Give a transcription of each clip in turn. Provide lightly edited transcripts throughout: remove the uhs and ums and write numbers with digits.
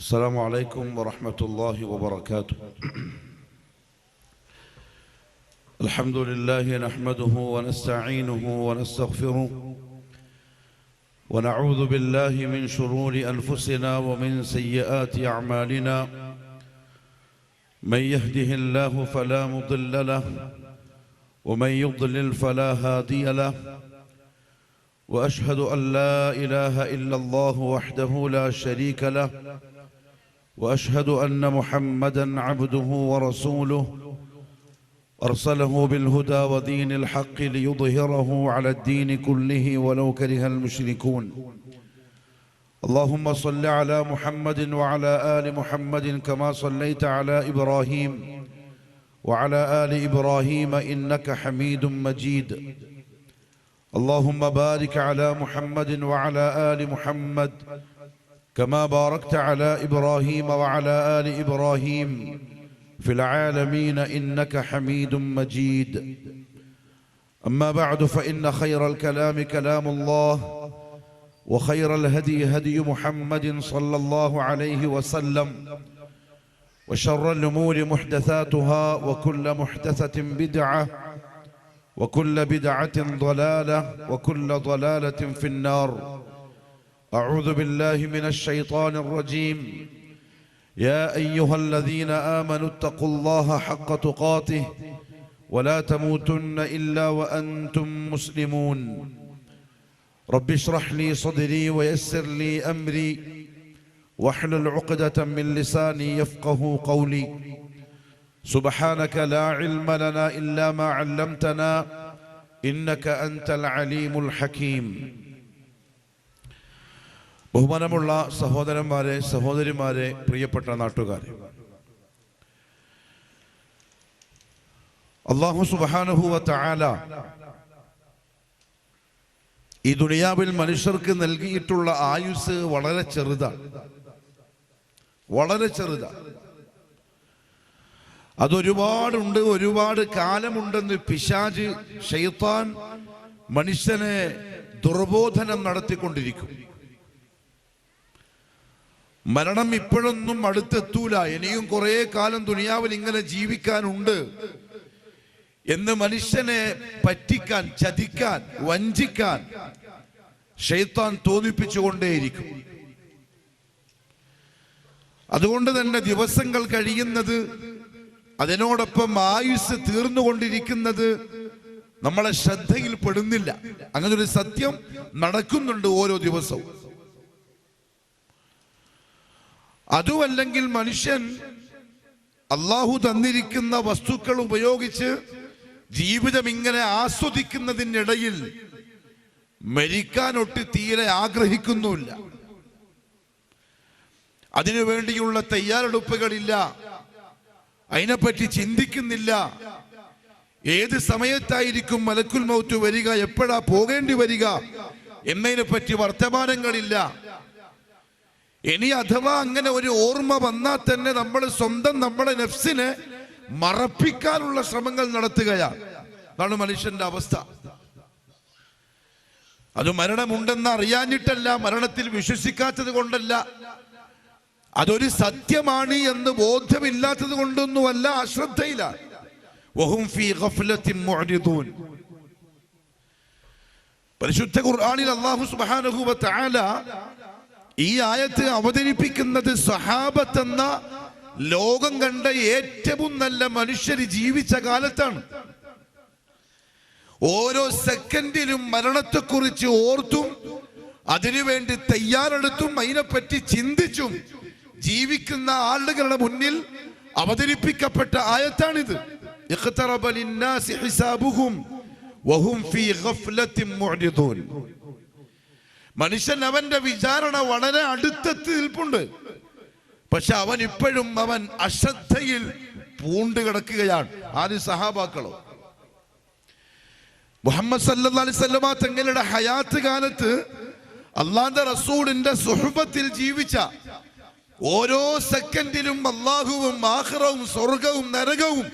السلام عليكم ورحمة الله وبركاته. الحمد لله نحمده ونستعينه ونستغفره ونعوذ بالله من شرور أنفسنا ومن سيئات أعمالنا. من يهده الله فلا مضل له ومن يضلل فلا هادي له. وأشهد أن لا إله إلا الله وحده لا شريك له وأشهد أن محمدًا عبده ورسوله أرسله بالهدى ودين الحق ليظهره على الدين كله ولو كره المشركون. اللهم صل على محمد وعلى آل محمد كما صليت على إبراهيم وعلى آل إبراهيم إنك حميد مجيد. اللهم بارك على محمد وعلى آل محمد كما باركت على إبراهيم وعلى آل إبراهيم في العالمين إنك حميد مجيد. أما بعد فإن خير الكلام كلام الله وخير الهدي هدي محمد صلى الله عليه وسلم وشر الأمور محدثاتها وكل محدثة بدعة وكل بدعة ضلالة وكل ضلالة في النار. أعوذ بالله من الشيطان الرجيم. يا أيها الذين آمنوا اتقوا الله حق تقاته ولا تموتن إلا وأنتم مسلمون. رب اشرح لي صدري ويسر لي أمري واحلل عقدة من لساني يفقه قولي. سبحانك لا علم لنا إلا ما علمتنا إنك أنت العليم الحكيم. ബഹുമാനമുള്ള സഹോദരന്മാരെ, സഹോദരിമാരെ, പ്രിയപ്പെട്ട നാട്ടുകാരെ, അല്ലാഹു സുബ്ഹാനഹു വ തആല ഈ ദുനിയാവിൽ മനുഷ്യർക്ക് നൽകിയിട്ടുള്ള ആയുസ് വളരെ ചെറുതാണ്, വളരെ ചെറുതാണ്. അതൊരുപാടുണ്ട്, ഒരുപാട് കാലമുണ്ടെന്ന് പിശാച്, ശൈത്താൻ മനുഷ്യനെ ദുർബോധനം നടത്തിക്കൊണ്ടിരിക്കും. മരണം ഇപ്പോഴൊന്നും അടുത്തെത്തൂല, ഇനിയും കുറെ കാലം ദുനിയാവിൽ ഇങ്ങനെ ജീവിക്കാനുണ്ട് എന്ന് മനുഷ്യനെ പറ്റിക്കാൻ, ചതിക്കാൻ, വഞ്ചിക്കാൻ ശൈത്താൻ തോന്നിപ്പിച്ചുകൊണ്ടേയിരിക്കും. അതുകൊണ്ട് തന്നെ ദിവസങ്ങൾ കഴിയുന്നത്, അതിനോടൊപ്പം ആയുസ് തീർന്നുകൊണ്ടിരിക്കുന്നത് നമ്മളെ ശ്രദ്ധയിൽ പെടുന്നില്ല. അങ്ങനൊരു സത്യം നടക്കുന്നുണ്ട് ഓരോ ദിവസവും. അതുമല്ലെങ്കിൽ മനുഷ്യൻ അള്ളാഹു തന്നിരിക്കുന്ന വസ്തുക്കൾ ഉപയോഗിച്ച് ജീവിതം ഇങ്ങനെ ആസ്വദിക്കുന്നതിനിടയിൽ മരിക്കാനൊട്ട് തീരെ ആഗ്രഹിക്കുന്നുമില്ല. അതിനു വേണ്ടിയുള്ള തയ്യാറെടുപ്പുകളില്ല, അതിനെപ്പറ്റി ചിന്തിക്കുന്നില്ല. ഏത് സമയത്തായിരിക്കും മലക്കുൽ മൗത്ത് വരിക, എപ്പോഴാ പോകേണ്ടി വരിക എന്നതിനെ പറ്റി വർത്തമാനങ്ങളില്ല. ഇനി അഥവാ അങ്ങനെ ഒരു ഓർമ്മ വന്നാൽ തന്നെ നമ്മൾ സ്വന്തം നമ്മുടെ നഫ്സിനെ മറപ്പിക്കാനുള്ള ശ്രമങ്ങൾ നടത്തുകയാണ്. അതാണ് മനുഷ്യന്റെ അവസ്ഥ. അത് മരണമുണ്ടെന്ന് അറിയാഞ്ഞിട്ടല്ല, മരണത്തിൽ വിശ്വസിക്കാത്തത് കൊണ്ടല്ല, അതൊരു സത്യമാണ് എന്ന് ബോധ്യമില്ലാത്തത് കൊണ്ടൊന്നുമല്ല, അശ്രദ്ധയിലാണ്. വഹും ഫീ ഗഫ്ലത്തിൻ മുഅ്രിദൂൻ. പരിശുദ്ധ ഖുർആനിൽ അല്ലാഹു സുബ്ഹാനഹു വ തആല ഈ ആയത്ത് അവതരിപ്പിക്കുന്നത് സഹാബത്ത് എന്ന ലോകം കണ്ട ഏറ്റവും നല്ല മനുഷ്യർ ജീവിച്ച കാലത്താണ്. ഓരോ സെക്കൻഡിലും മരണത്തെക്കുറിച്ച് ഓർത്തും അതിനുവേണ്ടി തയ്യാറെടുത്തും അതിനെപ്പറ്റി ചിന്തിച്ചും ജീവിക്കുന്ന ആളുകളുടെ മുന്നിൽ അവതരിപ്പിക്കപ്പെട്ട ആയത്താണിത്. ഇഖ്തറബ ലിന്നാസി ഹിസാബുഹും വഹും ഫീ ഗഫ്ലത്തിൻ മുഅ്രിദൂൻ. മനുഷ്യൻ അവന്റെ വിചാരണ വളരെ അടുത്തെത്തി നിൽപ്പുണ്ട്. പക്ഷെ അവൻ ഇപ്പോഴും അവൻ അശ്രദ്ധയിൽ പൂണ്ട് കിടക്കുകയാണ്. ആര്? സഹാബാക്കളോ? മുഹമ്മദ് സല്ലല്ലാഹു അലൈഹി വസല്ലമ തങ്ങളുടെ ഹയാത്ത് കാലത്ത് അല്ലാഹുവിന്റെ റസൂലിന്റെ സുഹബത്തിൽ ജീവിച്ച, ഓരോ സെക്കൻഡിലും അല്ലാഹുവും ആഖിറവും സ്വർഗവും നരകവും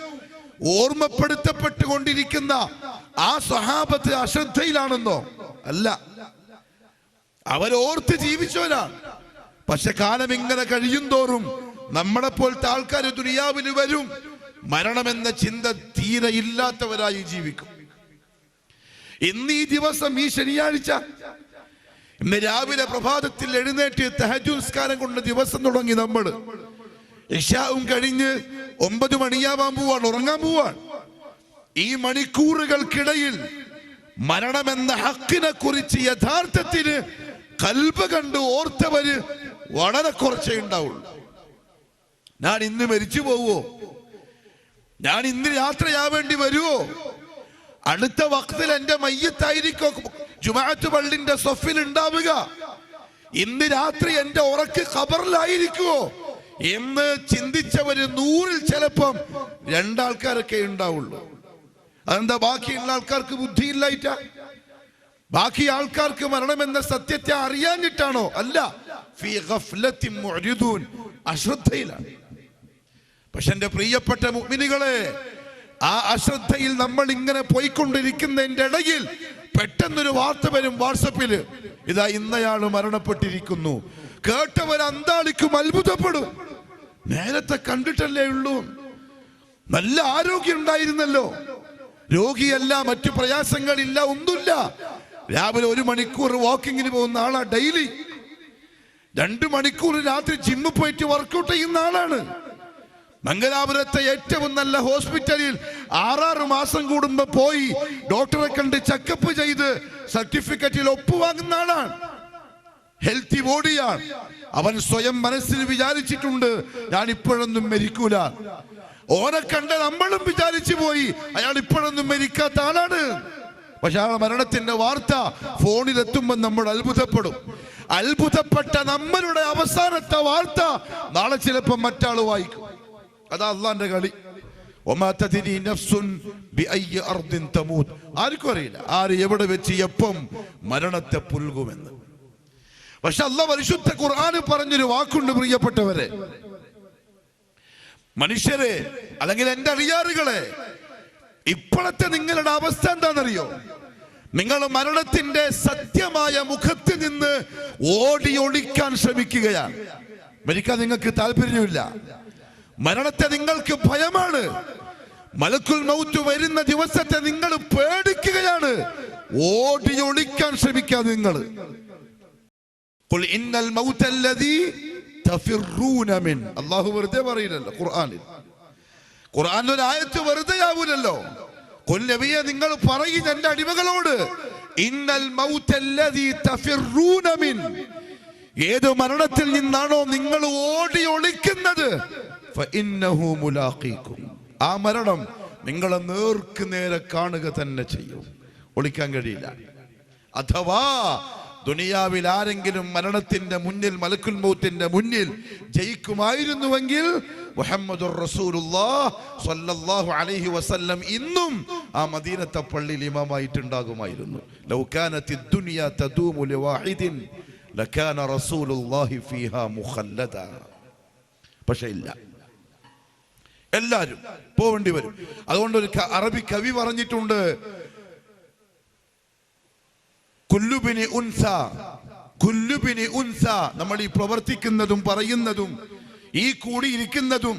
ഓർമ്മപ്പെടുത്തപ്പെട്ടുകൊണ്ടിരിക്കുന്ന ആ സഹാബത്ത് അശ്രദ്ധയിലാണെന്നോ? അല്ല, അവരോർത്ത് ജീവിച്ചവരാണ്. പക്ഷെ കാലം ഇങ്ങനെ കഴിയും തോറും നമ്മളെപ്പോലത്തെ ആൾക്കാർ ദുനിയാവിൽ വരും, മരണമെന്ന ചിന്ത തീരെ ഇല്ലാത്തവരായി ജീവിക്കും. ഇന്ന് ഈ ദിവസം, ഈ ശനിയാഴ്ച, ഇന്ന് രാവിലെ പ്രഭാതത്തിൽ എഴുന്നേറ്റ് തഹജ്ജുദ് നിസ്കാരം കൊണ്ട് ദിവസം തുടങ്ങി. നമ്മൾ ഇശാഉം കഴിഞ്ഞ് 9 മണിയാവാൻ പോവാണ്, ഉറങ്ങാൻ പോവാണ്. ഈ മണിക്കൂറുകൾക്കിടയിൽ മരണമെന്ന ഹക്കിനെ കുറിച്ച് യഥാർത്ഥത്തിന് കൽബ് കണ്ട് ഓർത്തവര് വളരെ കുറച്ചേ ഉണ്ടാവുള്ളൂ. ഞാൻ ഇന്ന് മരിച്ചു പോവോ, ഞാൻ ഇന്ന് യാത്രയാവേണ്ടി വരുവോ, അടുത്ത വക്തിൽ എന്റെ മയ്യത്തായിരിക്കോ ജുമാഅത്ത് പള്ളിന്റെ സഫിൽ ഉണ്ടാവുക, ഇന്ന് രാത്രി എന്റെ ഉറക്ക് ഖബറിലായിരിക്കുവോ എന്ന് ചിന്തിച്ചവര് 100-ൽ ചിലപ്പം 2 ആൾക്കാരൊക്കെ ഉണ്ടാവുള്ളൂ. അതെന്താ? ബാക്കിയുള്ള ആൾക്കാർക്ക് ബുദ്ധിയില്ലായിട്ടാ? ബാക്കി ആൾക്കാർക്ക് മരണമെന്ന സത്യത്തെ അറിയാഞ്ഞിട്ടാണോ? അല്ല, ഫീ ഗഫ്ലത്തിൻ മുഅ്രിദൂൻ, അശ്രദ്ധയിലാണ്. പക്ഷെ എന്റെ പ്രിയപ്പെട്ട മുഅ്മിനുകളെ, ആ അശ്രദ്ധയിൽ നമ്മൾ ഇങ്ങനെ പോയിക്കൊണ്ടിരിക്കുന്നതിന്റെ ഇടയിൽ പെട്ടെന്നൊരു വാർത്ത വരും വാട്സപ്പില്, ഇതാ ഇന്നയാള് മരണപ്പെട്ടിരിക്കുന്നു. കേട്ടവർ അന്താളിക്കും, അത്ഭുതപ്പെടും. നേരത്തെ കണ്ടിട്ടല്ലേ ഉള്ളൂ, നല്ല ആരോഗ്യം ഉണ്ടായിരുന്നല്ലോ, രോഗിയല്ല, മറ്റു പ്രയാസങ്ങളില്ല, ഒന്നുമില്ല. രാവിലെ 1 മണിക്കൂർ വാക്കിങ്ങിന് പോകുന്ന ആളാ, ഡെയിലി 2 മണിക്കൂർ രാത്രി ജിമ്മിൽ പോയിട്ട് വർക്കൗട്ട് ചെയ്യുന്ന ആളാണ്. മംഗലാപുരത്തെ ഏറ്റവും നല്ല ഹോസ്പിറ്റലിൽ 6 മാസം കൂടുമ്പോ പോയി ഡോക്ടറെ കണ്ട് ചെക്കപ്പ് ചെയ്ത് സർട്ടിഫിക്കറ്റിൽ ഒപ്പുവാങ്ങുന്ന ആളാണ്. ഹെൽത്തി ബോഡിയാണ്. അവൻ സ്വയം മനസ്സിൽ വിചാരിച്ചിട്ടുണ്ട്, ഞാൻ ഇപ്പോഴൊന്നും മരിക്കൂല. ഓനെ കണ്ട നമ്മളും വിചാരിച്ചു പോയി, അയാൾ ഇപ്പോഴൊന്നും മരിക്കാത്ത ആളാണ്. പക്ഷെ ആ മരണത്തിന്റെ വാർത്ത ഫോണിലെത്തുമ്പോൾ നമ്മൾ അത്ഭുതപ്പെടും. അത്ഭുതപ്പെട്ട നമ്മളുടെ അവസാനത്തെ വാർത്ത നാളെ ചിലപ്പോൾ മറ്റാൾ വായിക്കും. അതാ അള്ളാന്റെ കളി. ആർക്കും അറിയില്ല ആര് എവിടെ വെച്ച് എപ്പം മരണത്തെ പുൽകുമെന്ന്. പക്ഷെ അല്ലാഹ് പരിശുദ്ധ ഖുർആനിൽ പറഞ്ഞൊരു വാക്കുണ്ട്, പ്രിയപ്പെട്ടവരെ, മനുഷ്യരെ, അല്ലെങ്കിൽ എന്റെ അടിയാറുകളെ, ഇപ്പോഴത്തെ നിങ്ങളുടെ അവസ്ഥ എന്താണെന്നറിയോ? നിങ്ങൾ മരണത്തിന്റെ സത്യമായ മുഖത്ത് നിന്ന് ഓടി ഒളിക്കാൻ ശ്രമിക്കുകയാണ്. മരിക്കാൻ നിങ്ങൾക്ക് താല്പര്യമില്ല, മരണത്തെ നിങ്ങൾക്ക് ഭയമാണ്, മലക്കുൽ മൗത്ത് വരുന്ന ദിവസത്തെ നിങ്ങൾ പേടിക്കുകയാണ്. ഓടി ഒളിക്കാൻ ശ്രമിക്കാതെ നിങ്ങൾ ഖുൽ ഇന്നൽ മൗതല്ലദീ തഫിറൂന മിൻ, അല്ലാഹു വെറുതെ പറയില്ലല്ലോ ഖുർആനിൽ. ഖുർആനിൽ ഒരു ആയത്ത് വെറുതെ ആവൂലല്ലോ. ഖുൽ നബിയെ, നിങ്ങൾ പറയും എന്റെ അടിമകളോട്, ഇന്നൽ മൗതല്ലദീ തഫിറൂന മിൻ, ഏത് മരണത്തിൽ നിന്നാണോ നിങ്ങൾ ഓടി ഒളിക്കുന്നത്, ഫഇന്നഹു മുലാഖീകും, ആ മരണം നിങ്ങളെ നേർക്ക് നേരെ കാണുക തന്നെ ചെയ്യും, ഒളിക്കാൻ കഴിയില്ല. അഥവാ ദുനിയാവിൽ ആരെങ്കിലും മരണത്തിന്റെ മുന്നിൽ, മലക്കുൽ മൗത്തിന്റെ മുന്നിൽ ജയിക്കുമായിരുന്നുവെങ്കിൽ മുഹമ്മദുർ റസൂലുള്ളാഹ് സ്വല്ലല്ലാഹു അലൈഹി വസല്ലം ഇന്നും ആ മദീനത്തെ പള്ളിയിൽ ഇമാമായിട്ടുണ്ടാകുമായിരുന്നു. ലൗ കാനത്തിദ് ദുനിയ തദൂമു ലിവാഹിദിൻ ലകാന റസൂലുള്ളാഹി ഫീഹാ മുഖല്ലദ. പക്ഷേ ഇല്ല, എല്ലാവരും പോവേണ്ടി വരും. അതുകൊണ്ട് ഒരു അറബി കവി പറഞ്ഞിട്ടുണ്ട്, കുല്ലുബിനി ഉൻസ, കുല്ലുബിനി ഉൻസ. നമ്മൾ ഈ പ്രവർത്തിക്കുന്നതും പറയുന്നതും ഈ കൂടിയിരിക്കുന്നതും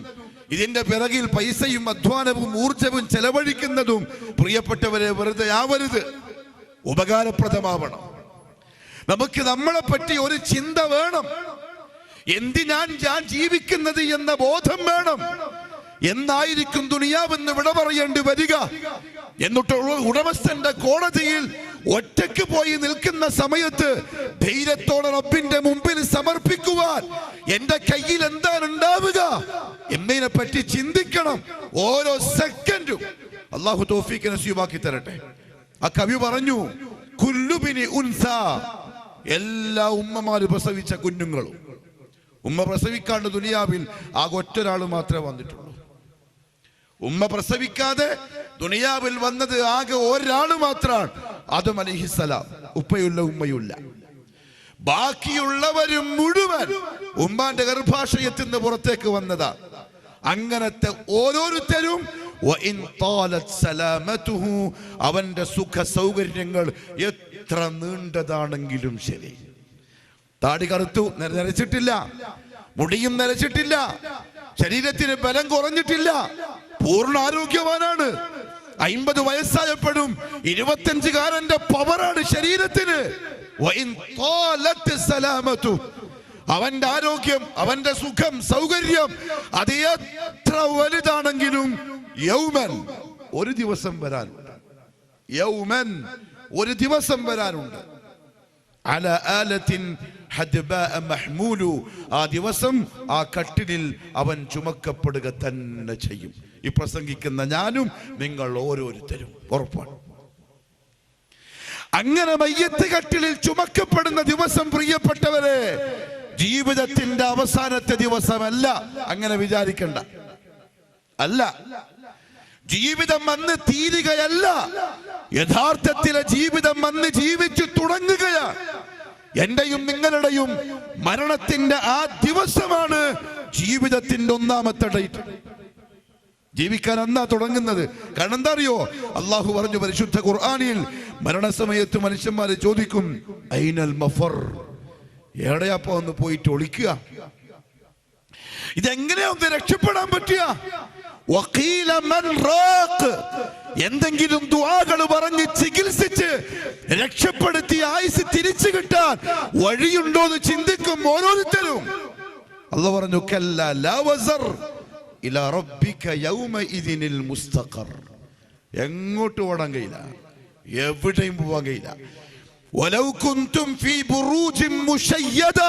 ഇതിന്റെ പിറകിൽ പൈസയും അധ്വാനവും ഊർജവും ചെലവഴിക്കുന്നതും പ്രിയപ്പെട്ടവരെ വെറുതെ ആവരുത്, ഉപകാരപ്രദമാവണം. നമുക്ക് നമ്മളെ പറ്റി ഒരു ചിന്ത വേണം, എന്തിനാണ് ഞാൻ ജീവിക്കുന്നത് എന്ന ബോധം വേണം. എന്നായിരിക്കും ദുനിയാവെന്ന് വിട പറയേണ്ടി വരിക, എന്നിട്ട് ഉടമസ്ഥന്റെ കോടതിയിൽ ഒറ്റയ്ക്ക് പോയി നിൽക്കുന്ന സമയത്ത് ധൈര്യത്തോടെ റബ്ബിന്റെ മുമ്പിൽ സമർപ്പിക്കുവാൻ എന്റെ കയ്യിൽ എന്താണ് ഉണ്ടാവുക എന്നതിനെ പറ്റി ചിന്തിക്കണം ഓരോ സെക്കൻഡും. അല്ലാഹു തൗഫീഖ് നസീബാക്കി തരട്ടെ. ആ കവി പറഞ്ഞു, കുല്ലുബിനി ഉൻസ, എല്ലാ ഉമ്മമാര് പ്രസവിച്ച കുഞ്ഞുങ്ങളും. ഉമ്മ പ്രസവിക്കാണ്ട് ദുനിയാവിൽ ആകെ ഒറ്റൊരാൾ മാത്രമേ വന്നിട്ടുള്ളൂ. ഉമ്മ പ്രസവിക്കാതെ ദുനിയാവിൽ വന്നത് ആകെ ഒരാൾ മാത്രമാണ്, ആദം അലൈഹിസ്സലാം. ഉപ്പയുള്ള ഉമ്മയുള്ള, ബാക്കിയുള്ളവരും മുഴുവൻ ഉമ്മാന്റെ ഗർഭാശയത്തിൽ നിന്ന് പുറത്തേക്ക് വന്നതാ. അങ്ങനത്തെ ഓരോരുത്തരും അവന്റെ സുഖ സൗകര്യങ്ങൾ എത്ര നീണ്ടതാണെങ്കിലും ശരി, താടി കറുത്തു, നരച്ചിട്ടില്ല, മുടിയും നരച്ചിട്ടില്ല, ശരീരത്തിന് ബലം കുറഞ്ഞിട്ടില്ല, പൂർണ്ണ ആരോഗ്യവാനാണ്. 50 വയസ്സായപ്പോഴും 25കാരന്റെ പവറാണ് ശരീരത്തിന്. അവന്റെ ആരോഗ്യം, അവന്റെ സുഖം, സൗകര്യം അത് എത്ര വലുതാണെങ്കിലും യൗമൻ ഒരു ദിവസം വരാനുണ്ട്. യൗമൻ ഒരു ദിവസം വരാനുണ്ട്. അല ആലത്തിൻ ഹദ്ബാഅ മഹ്മൂലു, ആ ദിവസം ആ കട്ടിലിൽ അവൻ ചുമക്കപ്പെടുക തന്നെ ചെയ്യും. ഈ പ്രസംഗിക്കുന്ന ഞാനും നിങ്ങൾ ഓരോരുത്തരും ഉറപ്പാണ്. അങ്ങനെ മയ്യത്ത് കട്ടിലിൽ ചുമക്കപ്പെടുന്ന ദിവസം പ്രിയപ്പെട്ടവരെ ജീവിതത്തിന്റെ അവസാനത്തെ ദിവസമല്ല, അങ്ങനെ വിചാരിക്കണ്ട. അല്ല, ജീവിതം അന്ന് തീരുകയല്ല, യഥാർത്ഥത്തിലെ ജീവിതം അന്ന് ജീവിച്ചു തുടങ്ങുകയാണ്. എന്റെയും നിങ്ങളുടെയും മരണത്തിന്റെ ആ ദിവസമാണ് ജീവിതത്തിന്റെ ഒന്നാമത്തെ ഡേറ്റ്. ജീവിക്കാൻ അന്നാ തുടങ്ങുന്നത്. കാരണം എന്താ അറിയോ? അള്ളാഹു പറഞ്ഞു പരിശുദ്ധ ഖുർആനിൽ, മരണസമയത്ത് മനുഷ്യന്മാരെ ചോദിക്കും, ഐനൽ മഫർ, എവിടെയാപ്പോ ഒന്ന് പോയിട്ട് ഒളിക്കുക? ഇതെങ്ങനെയാ ഒന്ന് രക്ഷപ്പെടാൻ പറ്റുക? വഖീല മൻ റാഖ്, എന്തെങ്കിലും ദുആകൾ പറഞ്ഞ് ചികിത്സിച്ച് രക്ഷപ്പെടുത്തി ആയുസ് തിരിച്ചു കിട്ടാൻ വഴിയുണ്ടോ എന്ന് ചിന്തിക്കും ഓരോരുത്തരും. അല്ലാഹു പറഞ്ഞു, കല്ല ലാ വസർ ഇലാ റബ്ബിക യൗമഇദിനിൽ മുസ്തഖർ. എങ്ങോട്ട് ഓടാൻ കഴിയില്ല, എവിടെയും പോവാൻ കഴിയില്ല. വലൗ കുൻതും ഫീ ബുറൂജിൻ മുശയ്യദ,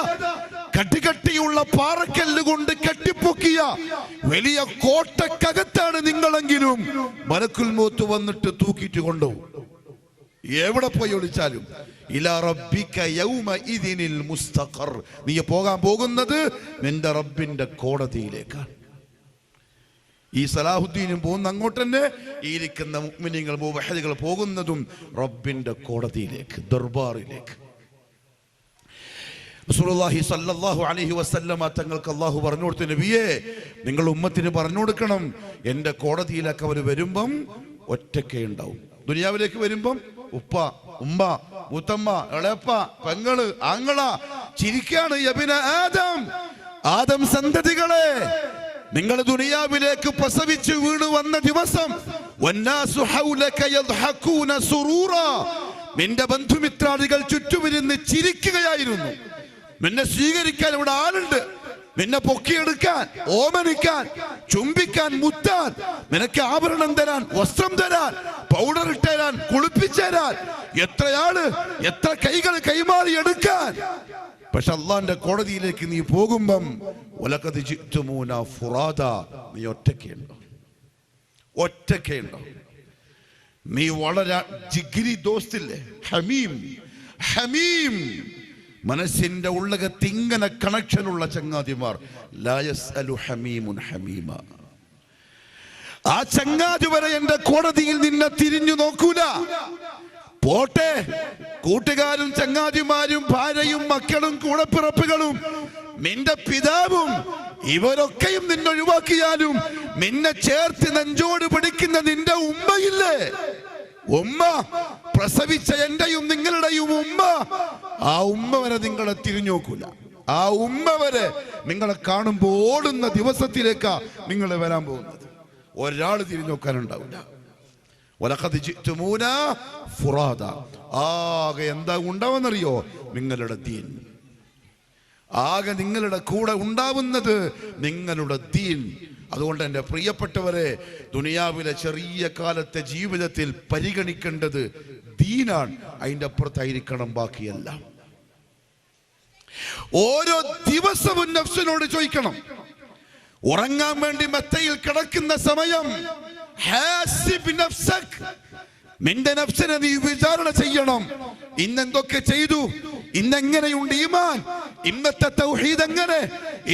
കട്ടികട്ടിയുള്ള പാറക്കല്ല് കൊണ്ട് കെട്ടിപ്പൊക്കിയ വലിയ കോട്ടക്കകത്താണ് നിങ്ങളെങ്കിലും മലക്കുൽ മൗത്ത് വന്നിട്ട് തൂക്കിയിട്ട് കൊണ്ടുപോകും. എവിടെ പോയി ഒളിച്ചാലും ഇലാ റബ്ബിക യൗമഇദിനിൽ മുസ്തഖർ, നീ പോകാൻ പോകുന്നത് നിന്റെ റബ്ബിന്റെ കോടതിയിലേക്കാണ്. ഈ സലാഹുദ്ദീനും പോകുന്ന അങ്ങോട്ട് തന്നെ, ഈ ഇരിക്കുന്ന മുഅ്മിനീങ്ങൾ മുവഹ്ഹിദുകൾ പോകുന്നതും റബ്ബിന്റെ കോടതിയിലേക്ക്, ദർബാറിലേക്ക്. റസൂലുള്ളാഹി സ്വല്ലല്ലാഹു അലൈഹി വസല്ലമ തങ്ങൾക്ക് അല്ലാഹു പറഞ്ഞു കൊടുത്തു, നബിയേ നിങ്ങൾ ഉമ്മത്തിന് പറഞ്ഞു കൊടുക്കണം, എൻ്റെ കോടതിയിലേക്ക് അവർ വരുമ്പം ഒറ്റയ്ക്കേ ഉണ്ടാവും. ദുനിയാവിലേക്ക് വരുമ്പം ഉപ്പ, ഉമ്മ, മുത്തമ്മ, ഇളയപ്പ, പെങ്ങള്, ആങ്ങള ചിരിക്കാണ്. യബ്ന ആദം, ആദം സന്തതികളെ, നിങ്ങൾ ദുനിയാവിലേക്ക് പ്രസവിച്ചു വീണ് വന്ന ദിവസം വന്നാസു ഹൗലക യദ്ഹഖൂന സുറൂറാ, നിന്റെ ബന്ധുമിത്രാദികൾ ചുറ്റുമിരുന്ന് ചിരിക്കുകയായിരുന്നു. നിന്നെ സ്വീകരിക്കാൻ ഇവിടെ ആളുണ്ട്, നിന്നെ പൊക്കിയെടുക്കാൻ, ഓമനിക്കാൻ, ചുംബിക്കാൻ, മുത്താൻ, നിനക്ക് ആഭരണം തരാൻ, വസ്ത്രം തരാൻ, പൗഡർ ഇട്ടുതരാൻ, കുളിപ്പിച്ചുതരാൻ, എത്രയാള്, എത്ര കൈകൾ കൈമാറി എടുക്കാൻ. പക്ഷെ അള്ളാന്റെ കോടതിയിലേക്ക് നീ പോകുമ്പം വലഖദ് ജിഅ്തുമൂനാ ഫുറാദാ, നീ ഒറ്റയ്ക്കുണ്ടോ? ഒറ്റയ്ക്കുണ്ടോ? നീ വളരെ ജിഗ്രി ദോസ്തില്ലേ, ഹമീം, ഹമീം, മനസ്സിന്റെ ഉള്ളകത്ത് ഇങ്ങനെ കണക്ഷനുള്ള ചങ്ങാതിമാർ. ലാ യസ്അലു ഹമീമുൻ ഹമീമ, ആ ചങ്ങാതി വരെ എന്റെ കോടതിയിൽ നിന്നെ തിരിഞ്ഞു നോക്കൂല. പോട്ടെ, കൂട്ടുകാരും ചങ്ങാതിമാരും ഭാര്യയും മക്കളും കൂടപ്പിറപ്പുകളും നിന്റെ പിതാവും ഇവരൊക്കെയും നിന്നെ ഒഴിവാക്കിയാലും നിന്നെ ചേർത്ത് നെഞ്ചോട് പിടിക്കുന്ന നിന്റെ ഉമ്മയില്ലേ, ഉമ്മ, പ്രസവിച്ച എന്റെയും നിങ്ങളുടെയും ഉമ്മ, ആ ഉമ്മ വരെ നിങ്ങളെ തിരിഞ്ഞു നോക്കൂല. ആ ഉമ്മ വരെ നിങ്ങളെ കാണുമ്പോൾ ഓടുന്ന ദിവസത്തിലേക്കാ നിങ്ങൾ വരാൻ പോകുന്നത്. ഒരാൾ തിരിഞ്ഞു നോക്കാനുണ്ടാവില്ല. വലഖദ് ജിഅ്തുമൂനാ ഫുറാദ, ആകെ എന്താ ഉണ്ടാവുന്നറിയോ? നിങ്ങളുടെ ദീൻ. ആകെ നിങ്ങളുടെ കൂടെ ഉണ്ടാവുന്നത് നിങ്ങളുടെ ദീൻ. അതുകൊണ്ട് എൻ്റെ പ്രിയപ്പെട്ടവരെ, ദുനിയാവിലെ ചെറിയ കാലത്തെ ജീവിതത്തിൽ പരിഗണിക്കേണ്ടത് ദീനാണ്. അതിൻ്റെ അപ്പുറത്തായിരിക്കണം ബാക്കിയെല്ലാം. ഓരോ ദിവസവും നഫ്സിനോട് ചോദിക്കണം. ഉറങ്ങാൻ വേണ്ടി മെത്തയിൽ കിടക്കുന്ന സമയം ഹാസിബ് നഫ്സക്, നിന്റെ നഫ്സിനെ നീ വിചാരണ ചെയ്യണം. ഇന്നെന്തൊക്കെ ചെയ്തു, ഇന്നെങ്ങനെയുണ്ട് ഈമാൻ, ഇന്നത്തെ തൗഹീദ് എങ്ങനെ,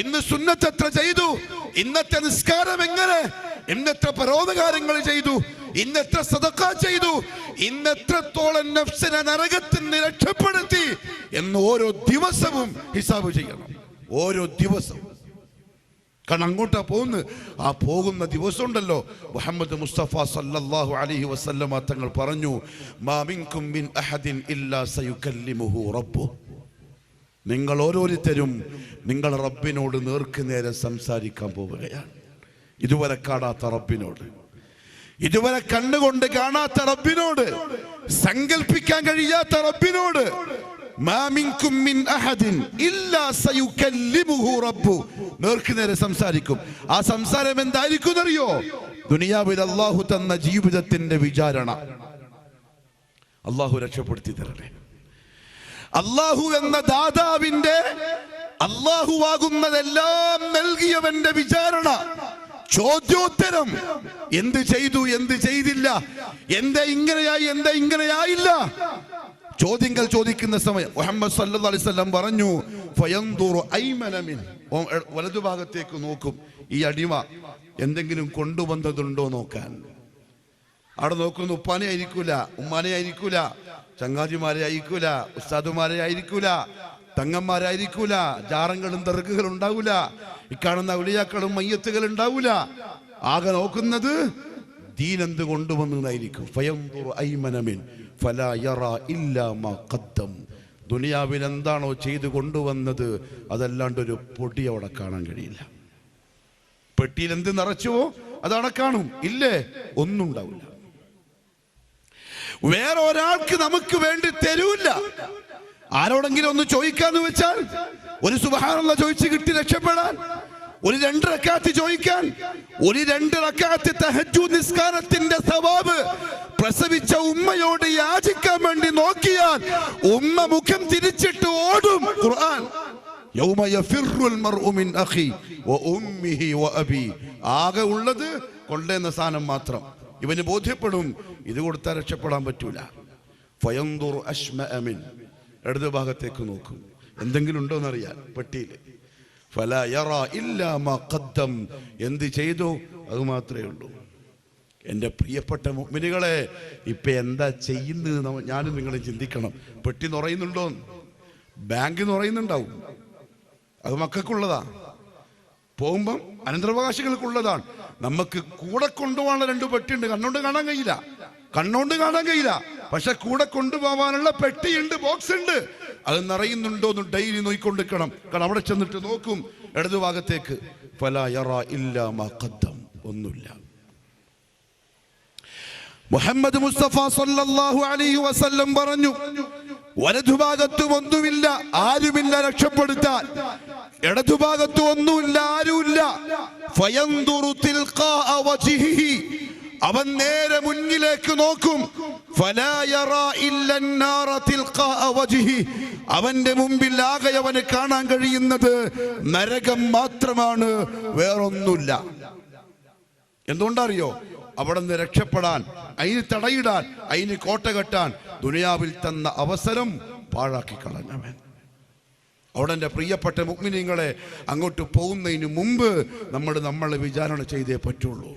ഇന്ന് സുന്നത്ത് എത്ര ചെയ്തു, ഇന്നത്തെ നിസ്കാരം എങ്ങനെ, ഇന്നെത്ര പരോപകാരങ്ങൾ ചെയ്തു, ഇന്നെത്ര സദഖ ചെയ്തു, ഇന്നെത്രത്തോളം നഫ്സിനെ നരകത്തിൽ നിന്ന് രക്ഷപ്പെടുത്തി എന്ന് ഓരോ ദിവസവും ഹിസാബ് ചെയ്യണം. ഓരോ ദിവസവും. കാരണം അങ്ങോട്ടാ പോകുന്നത്. ആ പോകുന്ന ദിവസം ഉണ്ടല്ലോ, മുഹമ്മദ് മുസ്തഫ സല്ലല്ലാഹു അലൈഹി വസല്ലമ തങ്ങൾ പറഞ്ഞു, മാ മിൻകും മിൻ അഹദിൻ ഇല്ലാ സയുകല്ലിമുഹു റബ്ബുഹു, നിങ്ങൾ ഓരോരുത്തരും നിങ്ങളുടെ റബ്ബിനോട് നേർക്കുനേരെ സംസാരിക്കാൻ പോവുകയാണ്. ഇതുവരെ കാണാത്ത റബ്ബിനോട്, ഇതുവരെ കണ്ണുകൊണ്ട് കാണാത്ത റബ്ബിനോട്, സങ്കല്പിക്കാൻ കഴിയാത്ത റബ്ബിനോട്. മാ മിൻകും മിൻ അഹദിൻ ഇല്ലാ സയുകല്ലിമുഹു റബ്ബു. നേർക്കുനേരെ സംസാരിക്കും. ആ സംസാരം എന്തായിരിക്കും അറിയോ? ദുനിയാവിൽ അല്ലാഹു തന്ന ജീവിതത്തിന്റെ വിചാരണ. അല്ലാഹു രക്ഷപ്പെടുത്തി തരട്ടെ. അല്ലാഹു എന്ന ദാതാവിന്റെ, അല്ലാഹുവാകുന്നതെല്ലാം നൽകിയവന്റെ വിചാരണ, ചോദ്യോത്തരം. എന്ത് ചെയ്തു, എന്ത് ചെയ്തില്ല, എന്താ ഇങ്ങനെയായി, എന്താ ഇങ്ങനെയായില്ല, ചോദ്യങ്ങൾ ചോദിക്കുന്ന സമയം മുഹമ്മദ് സല്ലല്ലാഹു അലൈഹി വസല്ലം പറഞ്ഞു, ഫയൻദുറു ഐമന മിൻ, വലതുഭാഗത്തേക്ക് നോക്കും. ഈ അടിമ എന്തെങ്കിലും കൊണ്ടുവന്നതുണ്ടോ നോക്കാൻ. അവിടെ നോക്കുന്ന ഉപ്പാനെ ആയിരിക്കൂല, ഉമ്മാനെ ആയിരിക്കൂല, ചങ്ങാതിമാരെ ആയിരിക്കൂല, ഉസ്താദുമാരെ ആയിരിക്കൂല, തങ്ങന്മാരായിരിക്കൂല, ജാറങ്ങളും ദർഗകളും ഉണ്ടാവൂല, ഇക്കാണുന്ന ഔലിയാക്കളും മയ്യത്തുകൾ ഉണ്ടാവൂല. ആകെ നോക്കുന്നത് ദീൻ എന്ത് കൊണ്ടുവന്നതായിരിക്കും. ഫയൻദുറു ഐമന മിൻ ഫലാ യറാ ഇല്ലാ മാ ഖദ്ദം. ദുനിയാവിൽ എന്താണോ ചെയ്തു കൊണ്ടുവന്നത് അതല്ലാണ്ട് ഒരു പൊടി അവിടെ കാണാൻ കഴിയില്ല. പെട്ടിയിൽ എന്ത് നിറച്ചുവോ അതവിടെ കാണും, ഇല്ലേ ഒന്നും ഉണ്ടാവില്ല. വേറെ ഒരാൾക്ക് നമുക്ക് വേണ്ടി തരൂല്ല. ആരോടെങ്കിലും ഒന്ന് ചോദിക്കാന്ന് വെച്ചാൽ, ഒരു സുബ്ഹാനല്ലാഹ് ചോദിച്ച് കിട്ടി രക്ഷപ്പെടാൻ, ഒരു 2 റക്അത്ത് ചോദിക്കാൻ, ഒരു 2 റക്അത്ത് തഹജ്ജുദ് നിസ്കാരത്തിന്റെ സവാബ് പ്രസവിച്ച ഉമ്മയോട് യാചിക്കാൻ വേണ്ടി നോക്കിയാൽ ഉമ്മ മുഖം തിരിച്ചിട്ട് ഓടും. ഖുർആൻ യൗമ യഫിറുൽ മർഉ മിൻ അഖി വ ഉമ്മിഹി വ അബി. ആകെ ഉള്ളത് കൊണ്ടുവന്ന സാധനം മാത്രം. ഇവന് ബോധ്യപ്പെടും ഇത് കൊടുത്താൽ രക്ഷപ്പെടാൻ പറ്റൂല. ഫയൻദുറു അശ്മഅ മിൻ, ഇടത് ഭാഗത്തേക്ക് നോക്കും, എന്തെങ്കിലും ഉണ്ടോ എന്നറിയാൻ പെട്ടിയിൽ. ഫലാ യറാ ഇല്ലാ മാ ഖദ്ദം, എന്ത് ചെയ്തു അത് മാത്രമേ ഉള്ളൂ. എൻ്റെ പ്രിയപ്പെട്ട മുഅ്മിനുകളെ, ഇപ്പൊ എന്താ ചെയ്യുന്നത് ഞാനും നിങ്ങളും ചിന്തിക്കണം. പെട്ടി നിറയുന്നുണ്ടോ? ബാങ്ക് നിറയുന്നുണ്ടാവും, അത് മക്കൾക്കുള്ളതാ. പോകുമ്പം അനന്തരാവകാശികൾക്കുള്ളതാണ്. നമുക്ക് കൂടെ കൊണ്ടുപോകാനുള്ള 2 പെട്ടിയുണ്ട്. കണ്ണോണ്ട് കാണാൻ കഴിയില്ല, കണ്ണോണ്ട് കാണാൻ കഴിയില്ല, പക്ഷെ കൂടെ കൊണ്ടുപോകാനുള്ള പെട്ടിയുണ്ട്, ബോക്സ് ഉണ്ട്. അത് നിറയുന്നുണ്ടോ എന്ന് ഡെയിലി നോക്കിക്കൊണ്ടിരിക്കണം. കാരണം അവിടെ ചെന്നിട്ട് നോക്കും ഇടതു ഭാഗത്തേക്ക്. ഫലാ യറാ ഇല്ലാ മാ ഖദ്ദം, ഒന്നുമില്ല. മുഹമ്മദ് മുസ്തഫ സല്ലല്ലാഹു അലൈഹി വസല്ലം പറഞ്ഞു, വലതുഭാഗത്തും ഒന്നുമില്ല, ആരുമില്ല രക്ഷപ്പെടുത്താൻ. ഇടതുഭാഗത്തും ഒന്നുമില്ല, ആരുമില്ല. ഫയൻദുറു തിൽഖാഅ വജ്ഹിഹി, അവൻ നേരെ മുന്നിലേക്ക് നോക്കും. ഫലാ യറാ ഇല്ലൻ നാറ തിൽഖാഅ വജ്ഹി, അവന്റെ മുമ്പിൽ ആകെ അവന് കാണാൻ കഴിയുന്നത് നരകം മാത്രമാണ്, വേറൊന്നുമില്ല. എന്തുകൊണ്ടറിയോ? അവിടെ നിന്ന് രക്ഷപ്പെടാൻ, അതിന് തടയിടാൻ, അതിന് കോട്ട കെട്ടാൻ ദുനിയാവിൽ തന്ന അവസരം പാഴാക്കി കളഞ്ഞവൻ. അവിടെ എൻ്റെ പ്രിയപ്പെട്ട മുഅ്മിനീങ്ങളെ, അങ്ങോട്ട് പോകുന്നതിന് മുമ്പ് നമ്മളെ വിചാരണ ചെയ്തേ പറ്റുള്ളൂ.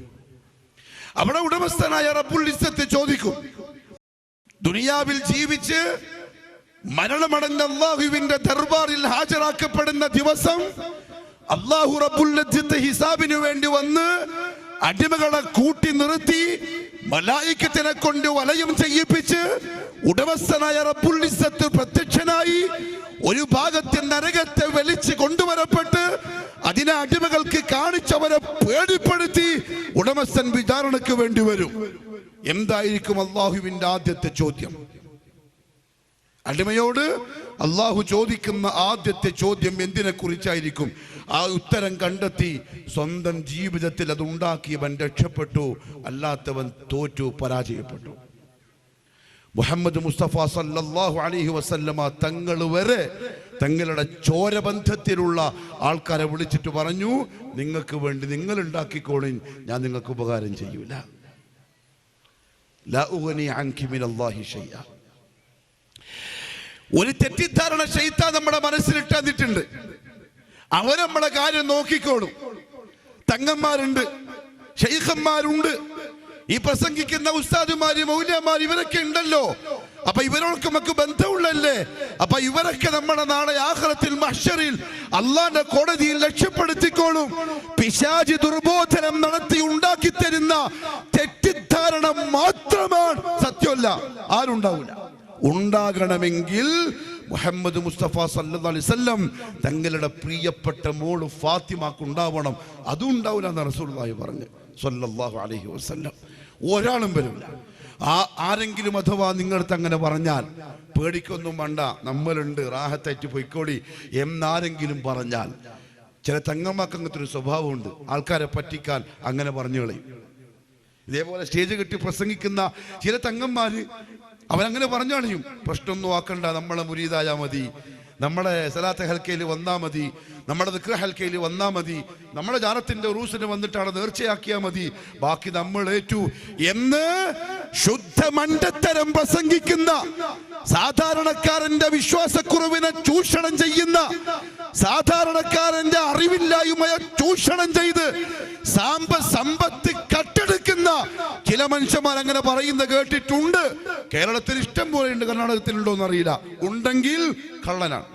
അവിടെ ഉടമസ്ഥനായ റബ്ബുൽ ഇസ്സത്ത് ചോദിക്കും. ദുനിയാവിൽ ജീവിച്ച് മരണമടഞ്ഞ അല്ലാഹുവിന്റെ ദർബാറിൽ ഹാജരാക്കപ്പെടുന്ന ദിവസം അല്ലാഹു റബ്ബുൽ ഇസ്സത്ത് ഹിസാബിന് വേണ്ടി വന്ന് അടിമകളെ കൂട്ടി നിർത്തി മലായികത്തിനെ കൊണ്ട് വലയം ചെയ്യിപ്പിച്ച് ഉടമസ്ഥനായ റബ്ബുൽ ഇസ്സത്ത് പ്രത്യക്ഷനായി ഒരു ഭാഗത്ത് നരകത്തെ വലിച്ചു കൊണ്ടുവരപ്പെട്ട് അതിനെ അടിമകൾക്ക് കാണിച്ചവരെ പേടിപ്പെടുത്തി ഉടമസ്ഥൻ വിചാരണയ്ക്ക് വേണ്ടി വരും. എന്തായിരിക്കും അല്ലാഹുവിന്റെ ആദ്യത്തെ ചോദ്യം? അടിമയോട് അല്ലാഹു ചോദിക്കുന്ന ആദ്യത്തെ ചോദ്യം എന്തിനെ കുറിച്ചായിരിക്കും? ആ ഉത്തരം കണ്ടെത്തി സ്വന്തം ജീവിതത്തിൽ അത് ഉണ്ടാക്കിയവൻ രക്ഷപ്പെട്ടു, അല്ലാത്തവൻ തോറ്റു, പരാജയപ്പെട്ടു. മുഹമ്മദ് മുസ്തഫ സല്ലല്ലാഹു അലൈഹി വസല്ലമ തങ്ങൾ വരെ തങ്ങളുടെ ചോരബന്ധത്തിലുള്ള ആൾക്കാരെ വിളിച്ചിട്ട് പറഞ്ഞു, നിങ്ങൾക്ക് വേണ്ടി നിങ്ങൾ ഉണ്ടാക്കിക്കോളിൻ, ഞാൻ നിങ്ങൾക്ക് ഉപകാരം ചെയ്യൂല. ലാ ഉഗ്നി അൻകി മിനല്ലാഹി ശൈഅ. ഒരു തെറ്റിദ്ധാരണ ശൈത്താൻ നമ്മുടെ മനസ്സിലിട്ട് തന്നിട്ടുണ്ട്. അവർ നമ്മളെ കാര്യം നോക്കിക്കോളും. തങ്ങന്മാരുണ്ട്, ശൈഖന്മാരുണ്ട്, ഈ പ്രസംഗിക്കുന്ന ഉസ്താദുമാര്, മൗലവിമാര്, ഇവരൊക്കെ ഉണ്ടല്ലോ. അപ്പൊ ഇവരൊക്കെ നമുക്ക് ബന്ധമുള്ളല്ലേ? അപ്പൊ ഇവരൊക്കെ നമ്മുടെ നാളെ ആഖിറത്തിൽ മഹ്ശറിൽ അള്ളാന്റെ കോടതിയിൽ രക്ഷപ്പെടുത്തിക്കോളും. പിശാചി ദുർബോധനം നടത്തി ഉണ്ടാക്കി തരുന്ന തെറ്റിദ്ധാരണ മാത്രമാണ് സത്യമല്ല. ആരുണ്ടാവില്ല. ഉണ്ടാകണമെങ്കിൽ മുഹമ്മദ് മുസ്തഫ സല്ലല്ലാഹു അലൈഹി വസല്ലം തങ്ങളുടെ പ്രിയപ്പെട്ട മോള് ഫാത്തിമക്ക് ഉണ്ടാവണം. അതും ഉണ്ടാവില്ല എന്ന് റസൂലുള്ളാഹി പറഞ്ഞു സല്ലല്ലാഹു അലൈഹി വസല്ലം. ഒരാളും വരില്ല. ആരെങ്കിലും അഥവാ നിങ്ങളടുത്ത് അങ്ങനെ പറഞ്ഞാൽ പേടിക്കൊന്നും വേണ്ട, നമ്മളുണ്ട്, റാഹത്തായിട്ട് പൊയ്ക്കോടി എന്നാരെങ്കിലും പറഞ്ഞാൽ, ചില തങ്ങന്മാർക്ക് അങ്ങനത്തെ ഒരു സ്വഭാവമുണ്ട്, ആൾക്കാരെ പറ്റിക്കാൻ അങ്ങനെ പറഞ്ഞു കളയും. ഇതേപോലെ സ്റ്റേജ് കെട്ടി പ്രസംഗിക്കുന്ന ചില തങ്ങന്മാര് അവരങ്ങനെ പറഞ്ഞു കളയും. പ്രശ്നമൊന്നും ആക്കണ്ട, നമ്മളെ മുരീദായാ മതി, നമ്മുടെ സലാത്ത് ഹൽക്കയിൽ വന്നാ മതി, നമ്മുടെ ദിക്ർ ഹൽക്കയിൽ വന്നാ മതി, നമ്മുടെ ജാറത്തിന്റെ ഉറൂസിന് വന്നിട്ടാണ് നേർച്ചയാക്കിയാൽ മതി, ബാക്കി നമ്മൾ ഏറ്റു എന്ന് ശുദ്ധ മണ്ടത്തരം പ്രസംഗിക്കുന്ന, സാധാരണക്കാരന്റെ വിശ്വാസക്കുറവിനെ ചൂഷണം ചെയ്യുന്ന, സാധാരണക്കാരന്റെ അറിവില്ലായ്മയെ ചൂഷണം ചെയ്ത് സമ്പത്ത് കട്ടെടുക്കുന്ന ചില മനുഷ്യന്മാർ അങ്ങനെ പറയുന്ന കേട്ടിട്ടുണ്ട്. കേരളത്തിൽ ഇഷ്ടം പോലെ ഉണ്ട്, കർണാടകത്തിലുണ്ടോ എന്നറിയില്ല. ഉണ്ടെങ്കിൽ കള്ളനാണ്.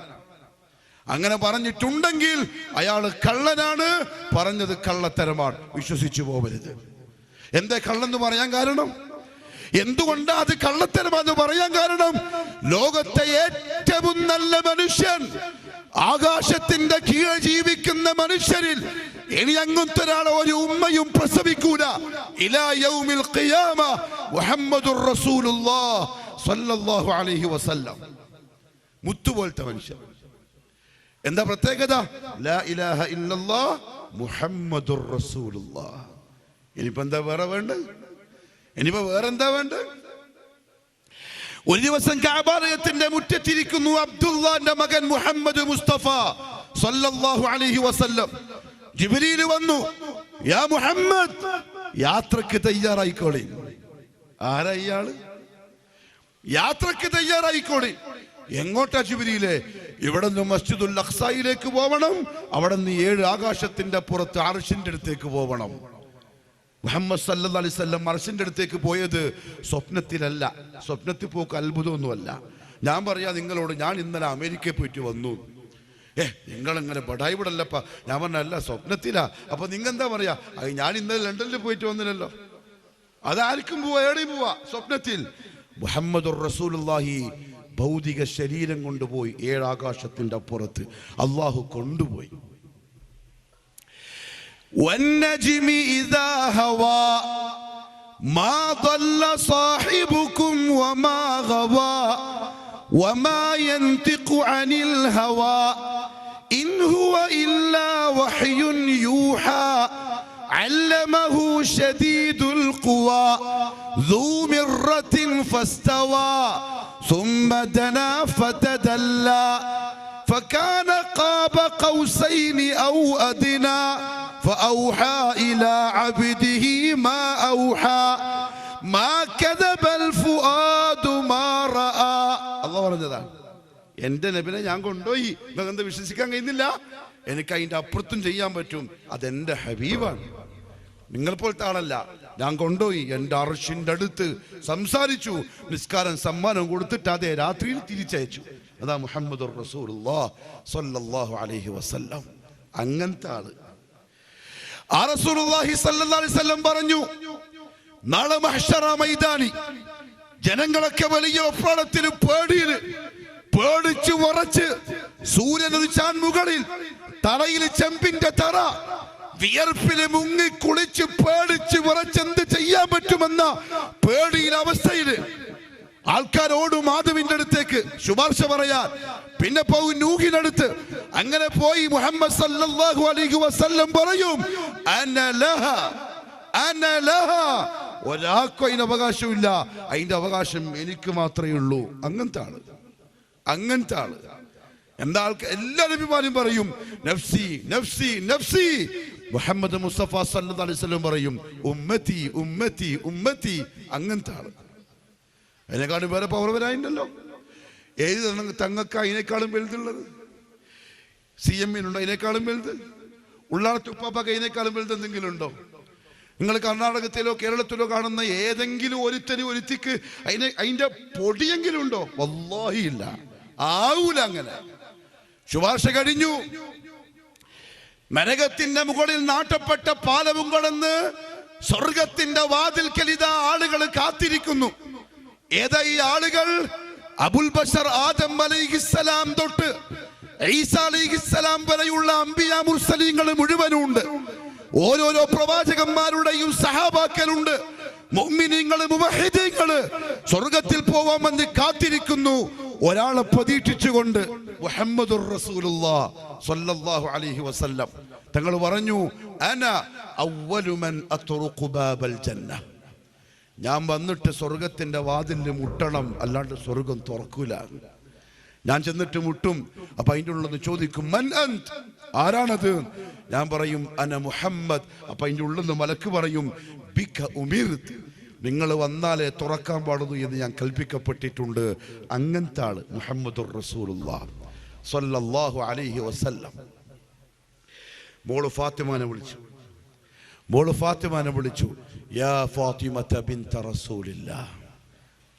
അങ്ങനെ പറഞ്ഞിട്ടുണ്ടെങ്കിൽ അയാൾ കള്ളനാണ്, പറഞ്ഞത് കള്ളത്തരമാണ്, വിശ്വസിച്ചു പോകരുത്. എന്താ കള്ളെന്ന് പറയാൻ കാരണം? എന്തുകൊണ്ടാ അത് കള്ളത്തരമാണെന്ന് പറയാൻ കാരണം? ലോകത്തെ ഏറ്റവും നല്ല മനുഷ്യൻ, ആകാശത്തിന്റെ കീഴെ ജീവിക്കുന്ന മനുഷ്യരിൽ ഇനി അങ്ങനത്തെ ഒരാളെ ഒരു ഉമ്മയും പ്രസവിക്കൂല. ഇലാ യൗമിൽ ഖിയാമ മുഹമ്മദുർ റസൂലുള്ളാഹ് സ്വല്ലല്ലാഹു അലൈഹി വസല്ലം. മുത്തുപോലത്തെ മനുഷ്യൻ. എന്താ പ്രത്യേകത? ലാ ഇലാഹ ഇല്ലല്ലാഹ് മുഹമ്മദുർ റസൂലുള്ളാഹ്. ഇനിയിപ്പോ എന്താ വേറെ വേണ്ടത്? ഇനിയിപ്പോ വേറെന്താ വേണ്ടത്? ഒരു ദിവസം കഅബാലയത്തിന്റെ മുറ്റത്തിരിക്കുന്നു അബ്ദുല്ലാന്റെ മകൻ മുഹമ്മദ് മുസ്തഫ സല്ലല്ലാഹു അലൈഹി വസല്ലം. ജിബ്രീൽ വന്നു, യാ മുഹമ്മദ്, യാത്രക്ക് തയ്യാറായിക്കോളി. ആരാ ഇയാള്? യാത്രക്ക് തയ്യാറായിക്കോളി. എങ്ങോട്ടാ ജിബ്രീലേ? ഇവിടെ നിന്ന് മസ്ജിദുൽ അഖ്സയിലേക്ക് പോവണം, അവിടെ നിന്ന് 7 ആകാശത്തിന്റെ പുറത്ത് അർശിന്റെ അടുത്തേക്ക് പോവണം. മുഹമ്മദ് സല്ലല്ലാഹു അലൈഹി വസല്ലം അർശിന്റെ അടുത്തേക്ക് പോയത് സ്വപ്നത്തിലല്ല. സ്വപ്നത്തിൽ പോക്ക് അത്ഭുതമൊന്നുമല്ല. ഞാൻ പറയാ നിങ്ങളോട്, ഞാൻ ഇന്നലെ അമേരിക്കയിൽ പോയിട്ട് വന്നു. നിങ്ങളിങ്ങനെ ബടായി വിടല്ലപ്പ. ഞാൻ പറഞ്ഞല്ല, സ്വപ്നത്തിലാ. അപ്പൊ നിങ്ങെന്താ പറയാ? ഞാൻ ഇന്നലെ ലണ്ടനിൽ പോയിട്ട് വന്നില്ലല്ലോ. അതാർക്കും പോവാ, എവിടെയും പോവാ. സ്വപ്നത്തിൽ മുഹമ്മദുർ റസൂലുള്ളാഹി ഭൗതിക ശരീരം കൊണ്ടുപോയി 7 ആകാശത്തിന്റെ അപ്പുറത്ത് അള്ളാഹു കൊണ്ടുപോയി. والنجم إذا هوى ما ضل صاحبكم وما غوى وما ينطق عن الهوى إن هو إلا وحي يوحى علمه شديد القوى ذو مرة فاستوى ثم دنا فتدلى فكان قاب قوسين أو أدنى فأوحى إلى عبده ما أوحى ما كذب الفؤاد ما رأى. الله പറഞ്ഞതാണ്, എൻ്റെ നബിനെ ഞാൻ കൊണ്ടുപോയി, നിങ്ങൾക്ക് വിശ്വസിക്കാൻ കഴിയുന്നില്ല, എനിക്ക് അതിൻ്റെ അപ്പുറത്തും ചെയ്യാൻ പറ്റും. അതെൻ്റെ ഹബീബാണ്, നിങ്ങൾ പോലത്തെ ആളല്ല. ഞാൻ കൊണ്ടുപോയി എൻ്റെ അർശിൻ്റെ അടുത്ത് സംസാരിച്ചു, നിസ്കാരം സമ്മാനം കൊടുത്തിട്ട് അതേ രാത്രിയിൽ തിരിച്ചയച്ചു. അതാ മുഹമ്മദുർ റസൂലുള്ളാഹി സ്വല്ലല്ലാഹു അലൈഹി വസല്ലം. അങ്ങനത്തെ ആള്. ആ റസൂലുള്ളാഹി സ്വല്ലല്ലാഹു അലൈഹി വസല്ലം പറഞ്ഞു, നാളെ മഹ്ശറ മൈതാനി ജനങ്ങളൊക്കെ വലിയ ഒപ്രാളത്തിന് പേടിച്ചു വിറച്ച്, സൂര്യൻ ഉദിച്ചാൻ മുകളിൽ തറയിൽ ചെമ്പിന്റെ തറ, വിയർപ്പില് മുങ്ങി കുളിച്ച് പേടിച്ച് വിറച്ച് എന്ത് ചെയ്യാൻ പറ്റുമെന്ന പേടിയിലെ അവസ്ഥയില് ആൾക്കാരോടും മാധവിന്റെ അടുത്തേക്ക് ശുപാർശ പറയാൻ. പിന്നെ പോകും നൂഹിനടുത്ത്. അങ്ങനെ പോയി മുഹമ്മദ് സല്ലല്ലാഹു അലൈഹി വസല്ലം പറയും, അന ലഹ, ഒരാൾക്കും അതിന് അവകാശമില്ല, അതിന്റെ അവകാശം എനിക്ക് മാത്രമേ ഉള്ളൂ. അങ്ങനത്തെ ആള്. എന്താ ആൾക്ക് എല്ലാ നബിമാരും പറയും നഫ്സി നഫ്സി നഫ്സി. മുഹമ്മദ് മുസ്തഫ സല്ലല്ലാഹു അലൈഹി വസല്ലം പറയും ഉമ്മത്തി ഉമ്മത്തി ഉമ്മത്തി. അങ്ങനത്തെ ആള്. അതിനെക്കാളും വേറെ പൗരവരായിണ്ടല്ലോ. ഏത് തങ്ങൾക്ക് അതിനേക്കാളും വലുതുള്ളത്? CM-നുണ്ടോ അതിനേക്കാളും വലുത്? ഉള്ളാളത്തുപ്പാപ്പക്ക് അതിനേക്കാളും വലുത് എന്തെങ്കിലും ഉണ്ടോ? നിങ്ങൾ കർണാടകത്തിലോ കേരളത്തിലോ കാണുന്ന ഏതെങ്കിലും ഒരുത്തിക്ക് അതിന്റെ പൊടിയെങ്കിലും ഉണ്ടോ? വല്ലാഹി ഇല്ല, ആവൂല. അങ്ങനെ ശുപാർശ കഴിഞ്ഞു. നരകത്തിന്റെ മുകളിൽ നാട്ടപ്പെട്ട പാലവും കടന്ന് സ്വർഗത്തിന്റെ വാതിൽക്കൽ ഇതാ ആളുകൾ കാത്തിരിക്കുന്നു. ഏതാ ഈ ആളുകൾ? അബുൽ ബശർ ആദം അലൈഹിസ്സലാം തൊട്ട് ഈസാ അലൈഹിസ്സലാം വരെയുള്ള അംബിയ മുർസലീങ്ങൾ മുഴുവനും ഉണ്ട്. ഓരോരോ പ്രവാചകന്മാരുടെയും സഹാബാക്കളുണ്ട്. മുഅ്മിനീങ്ങള് മുവഹിദീങ്ങള് സ്വർഗത്തിൽ പോവാമെന്ന് കാത്തിരിക്കുന്നു, ഒരാളെ പ്രതീക്ഷിച്ചുകൊണ്ട്. മുഹമ്മദുർ റസൂലുള്ളാഹ് സ്വല്ലല്ലാഹു അലൈഹി വസല്ലം തങ്ങൾ പറഞ്ഞു, അന അവ്വലു മൻ അത്റുഖു ബാബൽ ജന്ന. ഞാൻ വന്നിട്ട് സ്വർഗത്തിന്റെ വാതിലിൽ മുട്ടണം, അല്ലാണ്ട് സ്വർഗം തുറക്കൂല. ഞാൻ ചെന്നിട്ട് മുട്ടും. അപ്പൊ അതിൻ്റെ ഉള്ളത് ചോദിക്കും, മൻ അന്ത്, ആരാണത്? ഞാൻ പറയും, അന മുഹമ്മദ്. അപ്പൊ അതിൻ്റെ ഉള്ളിൽ മലക്ക് പറയും, ബിക ഉമിർത്, നിങ്ങൾ വന്നാലേ തുറക്കാൻ പാടുന്നു എന്ന് ഞാൻ കൽപ്പിക്കപ്പെട്ടിട്ടുണ്ട്. അങ്ങനത്തെ ആള് മുഹമ്മദുർ റസൂലുള്ളാഹി സ്വല്ലല്ലാഹു അലൈഹി വസല്ലം. മോള് ഫാത്തിമാനെ വിളിച്ചു, യാ ഫാത്തിമത ബിൻത റസൂലില്ലാഹ്.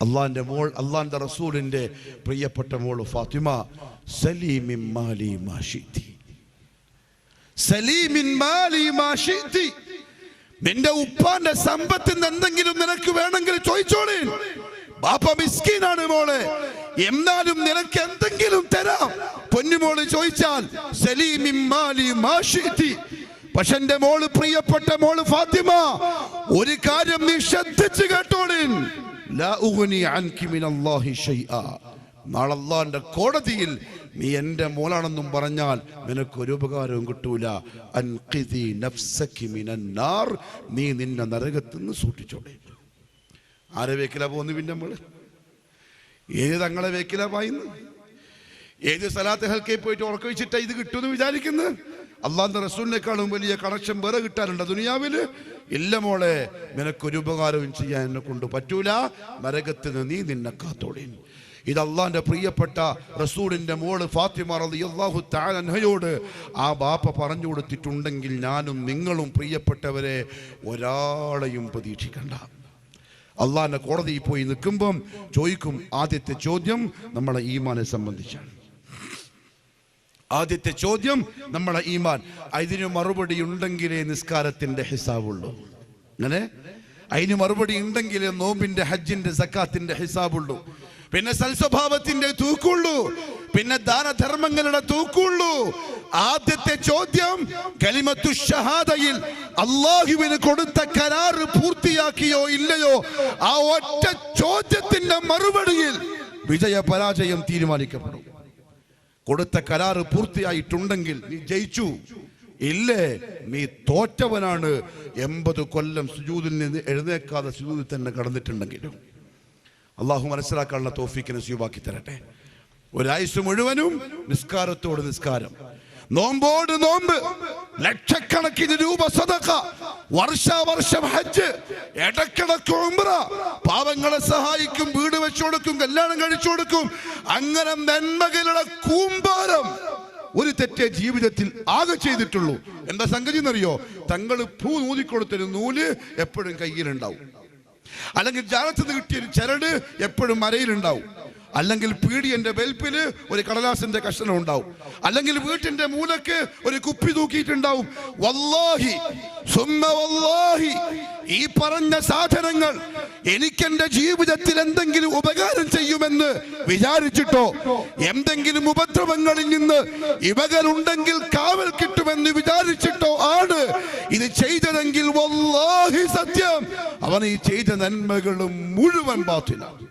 അള്ളാന്റെ മോൾ, അള്ളാന്റെ റസൂലിന്റെ പ്രിയപ്പെട്ട മോള് ഫാത്തിമ, സലീമിൻ മാലി മാ ശിഅതി, സലീമിൻ മാലി മാ ശിഅതി. നിന്റെ ഉപ്പാന്റെ സമ്പത്തിൽ നിന്ന് എന്തെങ്കിലും നിനക്ക് വേണമെങ്കിൽ ചോദിച്ചോളേ. ബാപ്പ മിസ്കീനാണ് മോളെ, എന്നാലും നിനക്ക് എന്തെങ്കിലും തരാം. പൊന്നുമോള് ചോദിച്ചാൽ സലീമിൻ മാലി മാ ശിഅതി. പക്ഷെ എന്റെ മോള്, പ്രിയപ്പെട്ട മോള് ഫാത്തിമ, ഒരു കാര്യം നീ ശ്രദ്ധിച്ചു കേട്ടോളേ. ലാ ഉഗ്നി അൻകി മിനല്ലാഹി ശൈആ. നാളെ അല്ലാഹുവിന്റെ കോടതിയിൽ നീ എന്റെ മോളാണെന്നും പറഞ്ഞാൽ നിനക്കൊരു ഉപകാരവും കിട്ടൂല. അൻഖിദി നഫ്സകി മിനന്നാർ, നീ നിന്നെ നരകത്തിൽ നിന്ന് സൂക്ഷിച്ചോളെ. ആരെ വേക്കിലാ പോകുന്നു? പിന്നെ നമ്മള് ഏത് തങ്ങളെ വേക്കിലാ പായുന്നു? ഏത് സലാത്ത് ഹൽക്കയിൽ പോയിട്ട് ഉറക്കൊഴിച്ചിട്ടാ ഇത് കിട്ടുമെന്ന് വിചാരിക്കുന്നത്? അള്ളാഹുവിന്റെ റസൂലിനേക്കാളും വലിയ കണക്ഷൻ വേറെ കിട്ടാനുണ്ട് ദുനിയാവില്? ഇല്ല മോളെ, നിനക്കൊരു ഉപകാരവും ചെയ്യാൻ എന്നെ കൊണ്ട് പറ്റൂല. നരകത്തിന് നീ നിന്നെ കാത്തോളീൻ. ഇത് അള്ളാഹിന്റെ പ്രിയപ്പെട്ട റസൂലിന്റെ മോള് ഫാത്തിമ റളിയല്ലാഹു തആല അൻഹയോട് ആ ബാപ്പ പറഞ്ഞു കൊടുത്തിട്ടുണ്ടെങ്കിൽ ഞാനും നിങ്ങളും പ്രിയപ്പെട്ടവരെ ഒരാളെയും പ്രതീക്ഷിക്കണ്ട. അള്ളാഹിന്റെ കോടതിയിൽ പോയി നിൽക്കുമ്പം ചോദിക്കും, ആദ്യത്തെ ചോദ്യം നമ്മളെ ഈമാനെ സംബന്ധിച്ചാണ്. ആദ്യത്തെ ചോദ്യം നമ്മളെ ഈമാൻ. അതിന് മറുപടി ഉണ്ടെങ്കിലേ നിസ്കാരത്തിന്റെ ഹിസാബുള്ളൂ. അങ്ങനെ അതിന് മറുപടി ഉണ്ടെങ്കിലേ നോമ്പിന്റെ, ഹജ്ജിന്റെ, സക്കാത്തിന്റെ ഹിസാബുള്ളൂ. പിന്നെ സൽസ്വഭാവത്തിന്റെ തൂക്കുള്ളൂ. പിന്നെ ദാനധർമ്മങ്ങളുടെ തൂക്കുള്ളൂ. ആദ്യത്തെ ചോദ്യം കലിമത്തു ഷഹാദയിൽ അല്ലാഹുവിന് കൊടുത്ത കരാറ് പൂർത്തിയാക്കിയോ ഇല്ലയോ? ആ ഒറ്റ ചോദ്യത്തിന്റെ മറുപടിയിൽ വിജയ പരാജയം തീരുമാനിക്കപ്പെടും. കൊടുത്ത കരാറ് പൂർത്തിയായിട്ടുണ്ടെങ്കിൽ നീ ജയിച്ചു, ഇല്ലേ നീ തോറ്റവനാണ്. 80 കൊല്ലം സുജൂദിൽ നിന്ന് എഴുന്നേക്കാതെ സുജൂദിൽ തന്നെ കടന്നിട്ടുണ്ടെങ്കിലും അള്ളാഹു മനസ്സിലാക്കാനുള്ള തൗഫീഖ് നസീബാക്കി തരട്ടെ. ഒരായുസ് മുഴുവനും നിസ്കാരത്തോട് നിസ്കാരം, നോമ്പോട് നോമ്പ്, ലക്ഷക്കണക്കിന് രൂപ സദഖ, വർഷാവർഷം ഹജ്ജ്, ഇടക്കിടക്ക് ഉംറ, പാവങ്ങളെ സഹായിക്കും, വീട് വെച്ചു കൊടുക്കും, കല്യാണം കഴിച്ചു കൊടുക്കും. അങ്ങനെ നന്മകളുടെ കൂമ്പാരം ഒരു തെറ്റേ ജീവിതത്തിൽ ആകെ ചെയ്തിട്ടുള്ളൂ. എന്താ സംഗതി എന്നറിയോ? തങ്ങൾ പൂ ഊതിക്കൊടുത്തൊരു നൂല് എപ്പോഴും കയ്യിലുണ്ടാവും, അല്ലെങ്കിൽ ജാലത്ത് നിന്ന് കിട്ടിയൊരു ചരട് എപ്പോഴും മരയിലുണ്ടാവും, അല്ലെങ്കിൽ പീഡിയന്റെ വെൽപ്പില് ഒരു കടലാസിന്റെ കഷ്ണം ഉണ്ടാവും, അല്ലെങ്കിൽ വീട്ടിന്റെ മൂലക്ക് ഒരു കുപ്പി തൂക്കിയിട്ടുണ്ടാവും. വല്ലാഹി സുമ്മ വല്ലാഹി, ഈ പറഞ്ഞ സാധനങ്ങൾ എനിക്കെന്റെ ജീവിതത്തിൽ എന്തെങ്കിലും ഉപകാരം ചെയ്യുമെന്ന് വിചാരിച്ചിട്ടോ, എന്തെങ്കിലും ഉപദ്രവങ്ങളിൽ നിന്ന് ഇവകളുണ്ടെങ്കിൽ കാവൽ കിട്ടുമെന്ന് വിചാരിച്ചിട്ടോ ആണ് ഇത് ചെയ്തതെങ്കിൽ വല്ലാഹി സത്യം, അവൻ ഈ ചെയ്ത നന്മകളും മുഴുവൻ ബാത്തിലാണ്.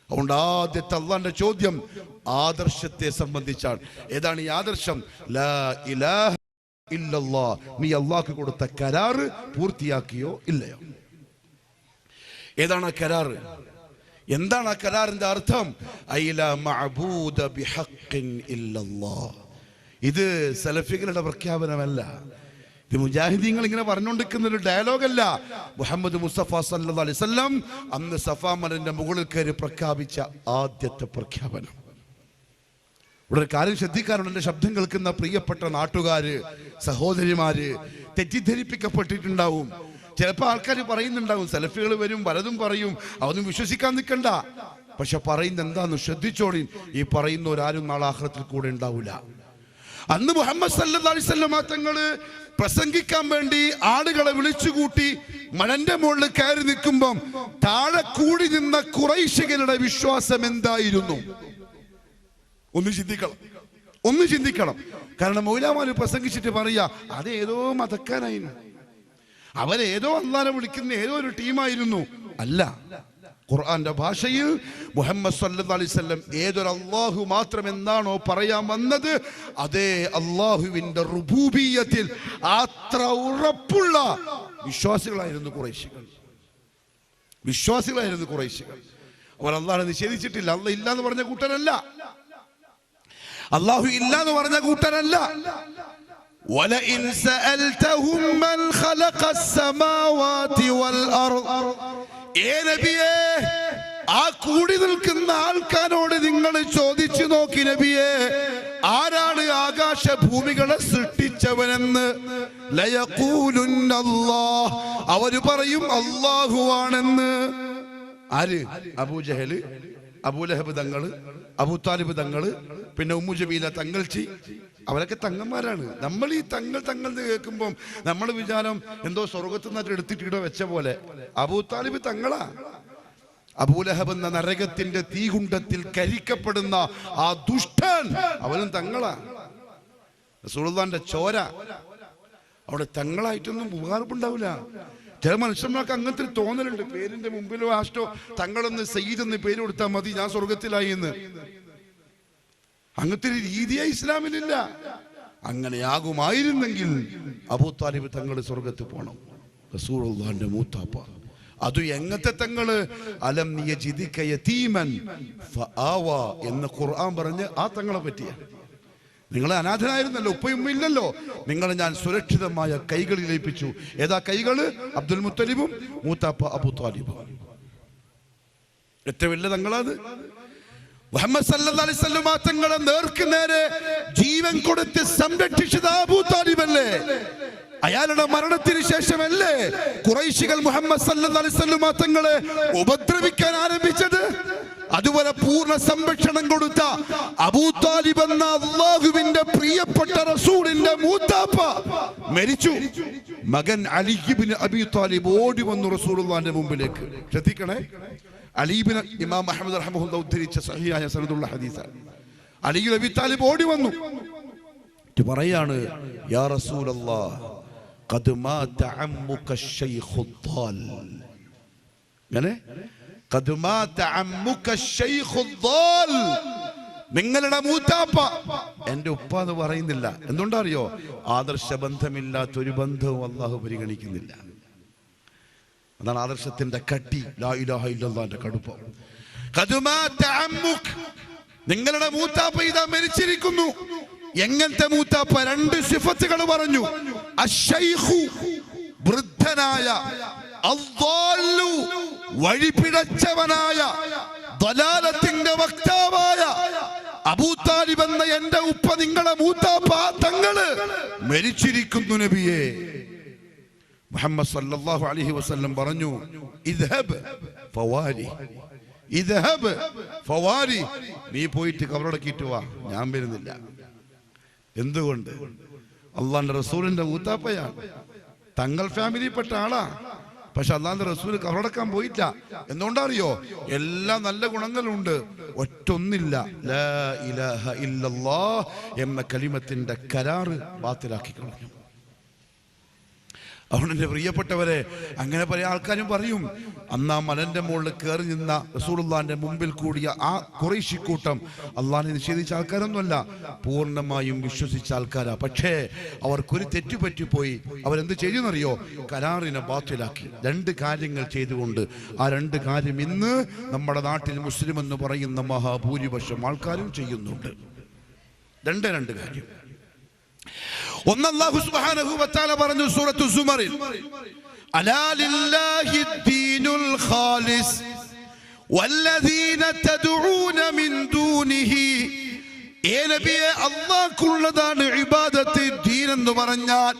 അതുകൊണ്ട് ആദ്യത്തെ അള്ളാന്റെ ചോദ്യം ആദർശത്തെ സംബന്ധിച്ചാണ്. ഏതാണ് ഈ ആദർശം? ലാ ഇലാഹ ഇല്ലല്ലാഹ്. നീ അള്ളാഹ്ക്ക് കൊടുത്ത കരാറ് പൂർത്തിയാക്കിയോ ഇല്ലയോ? ഏതാണ് ആ കരാറ്? എന്താണ് ആ കരാറിന്റെ അർത്ഥം? ഐലാ മഅബൂദ ബിഹഖിൻ ഇല്ലല്ലാഹ്. ഇത് സലഫികളുടെ പ്രഖ്യാപനമല്ല, ഇത് മുജാഹിദീങ്ങൾ ഇങ്ങനെ പറഞ്ഞുകൊണ്ടിരിക്കുന്ന ഒരു ഡയലോഗല്ല. മുഹമ്മദ് മുസ്തഫ സല്ലല്ലാഹു അലൈഹി വസല്ലം അന്ന് സഫാ മലന്റെ മുകളിൽ കയറി പ്രഖ്യാപിച്ച ആദ്യത്തെ പ്രഖ്യാപനം. ഇവിടെ ഒരു കാര്യം ശ്രദ്ധിക്കാറുണ്ട്. എൻ്റെ ശബ്ദം കേൾക്കുന്ന പ്രിയപ്പെട്ട നാട്ടുകാര്, സഹോദരിമാര് തെറ്റിദ്ധരിപ്പിക്കപ്പെട്ടിട്ടുണ്ടാവും. ചിലപ്പോൾ ആൾക്കാർ പറയുന്നുണ്ടാവും, സലഫികൾ വരും പലതും പറയും, അതൊന്നും വിശ്വസിക്കാൻ നിൽക്കണ്ട. പക്ഷെ പറയുന്നത് എന്താന്ന് ശ്രദ്ധിച്ചോളി. ഈ പറയുന്നവരാരും നാളെ ആഖിറത്തിൽ കൂടെ ഉണ്ടാവില്ല. അന്ന് മുഹമ്മദ് സല്ലല്ലാഹു അലൈഹി വസല്ലം തങ്ങള് പ്രസംഗിക്കാൻ വേണ്ടി ആളുകളെ വിളിച്ചുകൂട്ടി മലന്റെ മുകളിൽ കയറി നിൽക്കുമ്പം താഴെ കൂടി നിന്ന ഖുറൈശികളുടെ വിശ്വാസം എന്തായിരുന്നു? ഒന്ന് ചിന്തിക്കണം. കാരണം മൗലവിമാര് പ്രസംഗിച്ചിട്ട് പറയാ അതേതോ മതക്കാരായിരുന്നു, അവരേതോ അല്ലാഹനെ വിളിക്കുന്ന ഏതോ ഒരു ടീമായിരുന്നു. അല്ല, ഖുർആന്റെ ഭാഷയിൽ മുഹമ്മദ് സല്ലല്ലാഹു അലൈഹി വസല്ലം ഏതൊരു അല്ലാഹു മാത്രം എന്നാണോ പറയാൻ വന്നത്, അതേ അല്ലാഹുവിന്റെ റുബൂബിയ്യത്തിൽ അത്ര ഉറപ്പുള്ള വിശ്വാസികളായിരുന്നു ഖുറൈശികൾ. അവർ അല്ലാഹനെ നിഷേധിച്ചിട്ടില്ല. അല്ലാഹ് ഇല്ല എന്ന് പറഞ്ഞ കൂട്ടരല്ല, അല്ലാഹു ഇല്ല എന്ന് പറഞ്ഞ കൂട്ടരല്ല. وَلَئِنْ سَأَلْتَهُمْ مَنْ خَلَقَ السَّمَاوَاتِ وَالْأَرْضَ നബിയേ, ആ കൂടി നിൽക്കുന്ന ആൾക്കാരോട് നിങ്ങൾ ചോദിച്ചു നോക്കി നബിയേ, ആരാണ് ആകാശഭൂമികളെ സൃഷ്ടിച്ചവനെന്ന്. ലയഖൂലുന്ന അല്ലാഹ്, അവര് പറയും അല്ലാഹുവാണെന്ന്. ആര്? അബൂജഹല്, അബൂലഹബ് തങ്ങള്, അബൂ താലിബ് തങ്ങള്, പിന്നെ ഉമ്മു ജമീല തങ്ങൾച്ചി, അവരൊക്കെ തങ്ങന്മാരാണ്. നമ്മൾ ഈ തങ്ങൾ എന്ന് കേൾക്കുമ്പോൾ നമ്മൾ വിചാരം എന്തോ സ്വർഗത്തിൽ നിന്നിട്ട് എടുത്തിട്ട് ഇവിടെ വെച്ച പോലെ. അബൂ താലിബ് തങ്ങളാ. അബൂലഹബ് എന്ന നരകത്തിന്റെ തീകുണ്ടത്തിൽ കരിക്കപ്പെടുന്ന ആ ദുഷ്ടൻ, അവനും തങ്ങളാ. റസൂലുള്ളാഹിന്റെ ചോര. അവിടെ തങ്ങളായിട്ടൊന്നും ഉപകാരമുണ്ടാവില്ല. ചില മനുഷ്യന്മാർക്ക് അങ്ങനത്തെ തോന്നലുണ്ട്, പേരിന്റെ മുമ്പിലോ ആഷ്ടോ തങ്ങളെന്ന് സയ്യിദ് എന്ന് പേര് കൊടുത്താൽ മതി, ഞാൻ സ്വർഗത്തിലായി എന്ന്. അങ്ങനത്തെ ഒരു രീതിയെ ഇസ്ലാമിലില്ല. അങ്ങനെയാകുമായിരുന്നെങ്കിൽ അബൂ താലിബ് തങ്ങൾ സ്വർഗത്തിൽ പോകണം. റസൂലുള്ളാഹിന്റെ മൂത്താപ്പ. അത് എങ്ങനത്തെ തങ്ങള്? അലം യജിദിക യതീമൻ ഫആവ എന്ന് ഖുർആൻ പറഞ്ഞ് ആ തങ്ങളെ പറ്റിയ. നിങ്ങൾ അനാഥനായിരുന്നല്ലോ, ഉപ്പയും ഇല്ലല്ലോ, നിങ്ങളെ ഞാൻ സുരക്ഷിതമായ കൈകളിൽ ഏൽപ്പിച്ചു. ഏതാ കൈകള്? അബ്ദുൽ മുത്തലിബും മൂത്താപ്പ അബൂ താലിബും. ഏറ്റവും വലിയ തങ്ങളത്. മുഹമ്മദ് സല്ലല്ലാഹു അലൈഹി വസല്ലം തങ്ങളെ നേർക്ക് നേരെ ജീവൻ കൊടുത്ത് സംരക്ഷിച്ചത് അബൂ താലിബല്ലേ? അയാളുടെ മരണത്തിന് ശേഷമല്ലേ ഖുറൈശികൾ മുഹമ്മദ് സല്ലല്ലാഹു അലൈഹി വസല്ലം തങ്ങളെ ഉപദ്രവിക്കാൻ ആരംഭിച്ചത്? അതുപോലെ പൂർണ്ണ സംരക്ഷണം കൊടുത്ത അബൂ താലിബ് എന്ന അല്ലാഹുവിന്റെ പ്രിയപ്പെട്ട റസൂലിന്റെ മൂത്താപ്പ മരിച്ചു. മകൻ അലി ഇബ്നു അബീ താലിബ് ഓടി വന്നു റസൂലുള്ളാഹിന്റെ മുമ്പിലേക്ക്. ശ്രദ്ധിക്കണേ, അലി ഇബ്നു ഇമാം അഹ്മദ് റഹ്മഹുല്ലാഹ് ഉദ്ധരിച്ച സഹിഹായ സനദുള്ള ഹദീസാണ്. അലി ഇബ്നു അബീ താലിബ് ഓടി വന്നു പറയാണ്, യാ റസൂലല്ലാഹ് ഖദ് മാത അമ്മുക ശൈഖു ദ്ദാൽ. അങ്ങനെ ഖദ് മാത അമ്മുക ശൈഖു ദ്ദാൽ, നിങ്ങളുടെ മൂത്താപ്പ, എന്റെ ഉപ്പ എന്ന് പറയുന്നില്ല. എന്തുകൊണ്ടാ അറിയോ? ആദർശബന്ധമില്ലാത്തൊരു ബന്ധവും അല്ലാഹു പരിഗണിക്കുന്നില്ല. അതാണ് ആദർശത്തിന്റെ കട്ടി, ലാ ഇലാഹ ഇല്ലല്ലാഹുവിന്റെ കടുപ്പം. ഖദ് മാത അമ്മുക, നിങ്ങളുടെ മൂത്താപ്പ ഇതാ മരിച്ചിരിക്കുന്നു. എങ്ങനത്തെ മൂത്താപ്പ? രണ്ട് സിഫത്തുകൾ പറഞ്ഞു. അശ്ശൈഖു, വൃദ്ധനായ, അദ്ദാലു, വഴിപിഴച്ചവനായ, ദലാലത്തിന്റെ വക്താവായ അബൂ താലിബ് എന്ന എന്റെ ഉപ്പ, നിങ്ങളെ മൂത്താപ്പ തങ്ങള് മരിച്ചിരിക്കുന്നു നബിയെ. മുഹമ്മദ് സല്ലല്ലാഹു അലൈഹി വസല്ലം പറഞ്ഞു, ഇദ്ഹബ് ഫവാരി, ഇദ്ഹബ് ഫവാരി, നീ പോയിട്ട് കബറടക്കിയിട്ട് വാ, ഞാൻ വരുന്നില്ല. എന്തുകൊണ്ട്? അള്ളാന്റെ റസൂലിന്റെ മൂത്താപ്പയാണ്, തങ്ങൾ ഫാമിലിയിൽപ്പെട്ട ആളാ. പക്ഷെ അള്ളാന്റെ റസൂൽ കബറടക്കാൻ പോയില്ല. എന്തുകൊണ്ടറിയോ? എല്ലാ നല്ല ഗുണങ്ങളുണ്ട്, ഒറ്റൊന്നില്ല, ലാ ഇലാഹ ഇല്ലല്ലാഹ് എന്ന കലിമത്തിന്റെ കരാറ് ബാത്തിലാക്കി കളഞ്ഞു. അതുകൊണ്ട് എൻ്റെ പ്രിയപ്പെട്ടവരെ, അങ്ങനെ പല ആൾക്കാരും പറയും, അന്ന് ആ മലന്റെ മുകളിൽ കയറി നിന്ന റസൂലുള്ളാഹിന്റെ മുമ്പിൽ കൂടിയ ആ ഖുറൈശി കൂട്ടം അള്ളാഹിനെ നിഷേധിച്ച ആൾക്കാരൊന്നുമല്ല, പൂർണ്ണമായും വിശ്വസിച്ച ആൾക്കാരാ. പക്ഷേ അവർക്കൊരു തെറ്റുപറ്റിപ്പോയി. അവരെന്ത് ചെയ്തെന്നറിയോ? കരാറിനെ ബാത്തിലാക്കി. രണ്ട് കാര്യങ്ങൾ ചെയ്തുകൊണ്ട്. ആ രണ്ട് കാര്യം ഇന്ന് നമ്മുടെ നാട്ടിൽ മുസ്ലിം എന്ന് പറയുന്ന മഹാഭൂരിപക്ഷം ആൾക്കാരും ചെയ്യുന്നുണ്ട്. രണ്ട് കാര്യം. ഒന്ന്, അല്ലാഹു സുബ്ഹാനഹു വ തആല പറഞ്ഞു സൂറത്തു സുമറിൽ, അലാ ലില്ലാഹി ദീനുൽ ഖാലിസ് വല്ലദീന തദ്ഊന മിൻ ദൂനിഹി. നബിയെ, അല്ലാഹുക്കുള്ളതാണ് ഇബാദത്ത്, ദീൻ എന്ന് പറഞ്ഞാൽ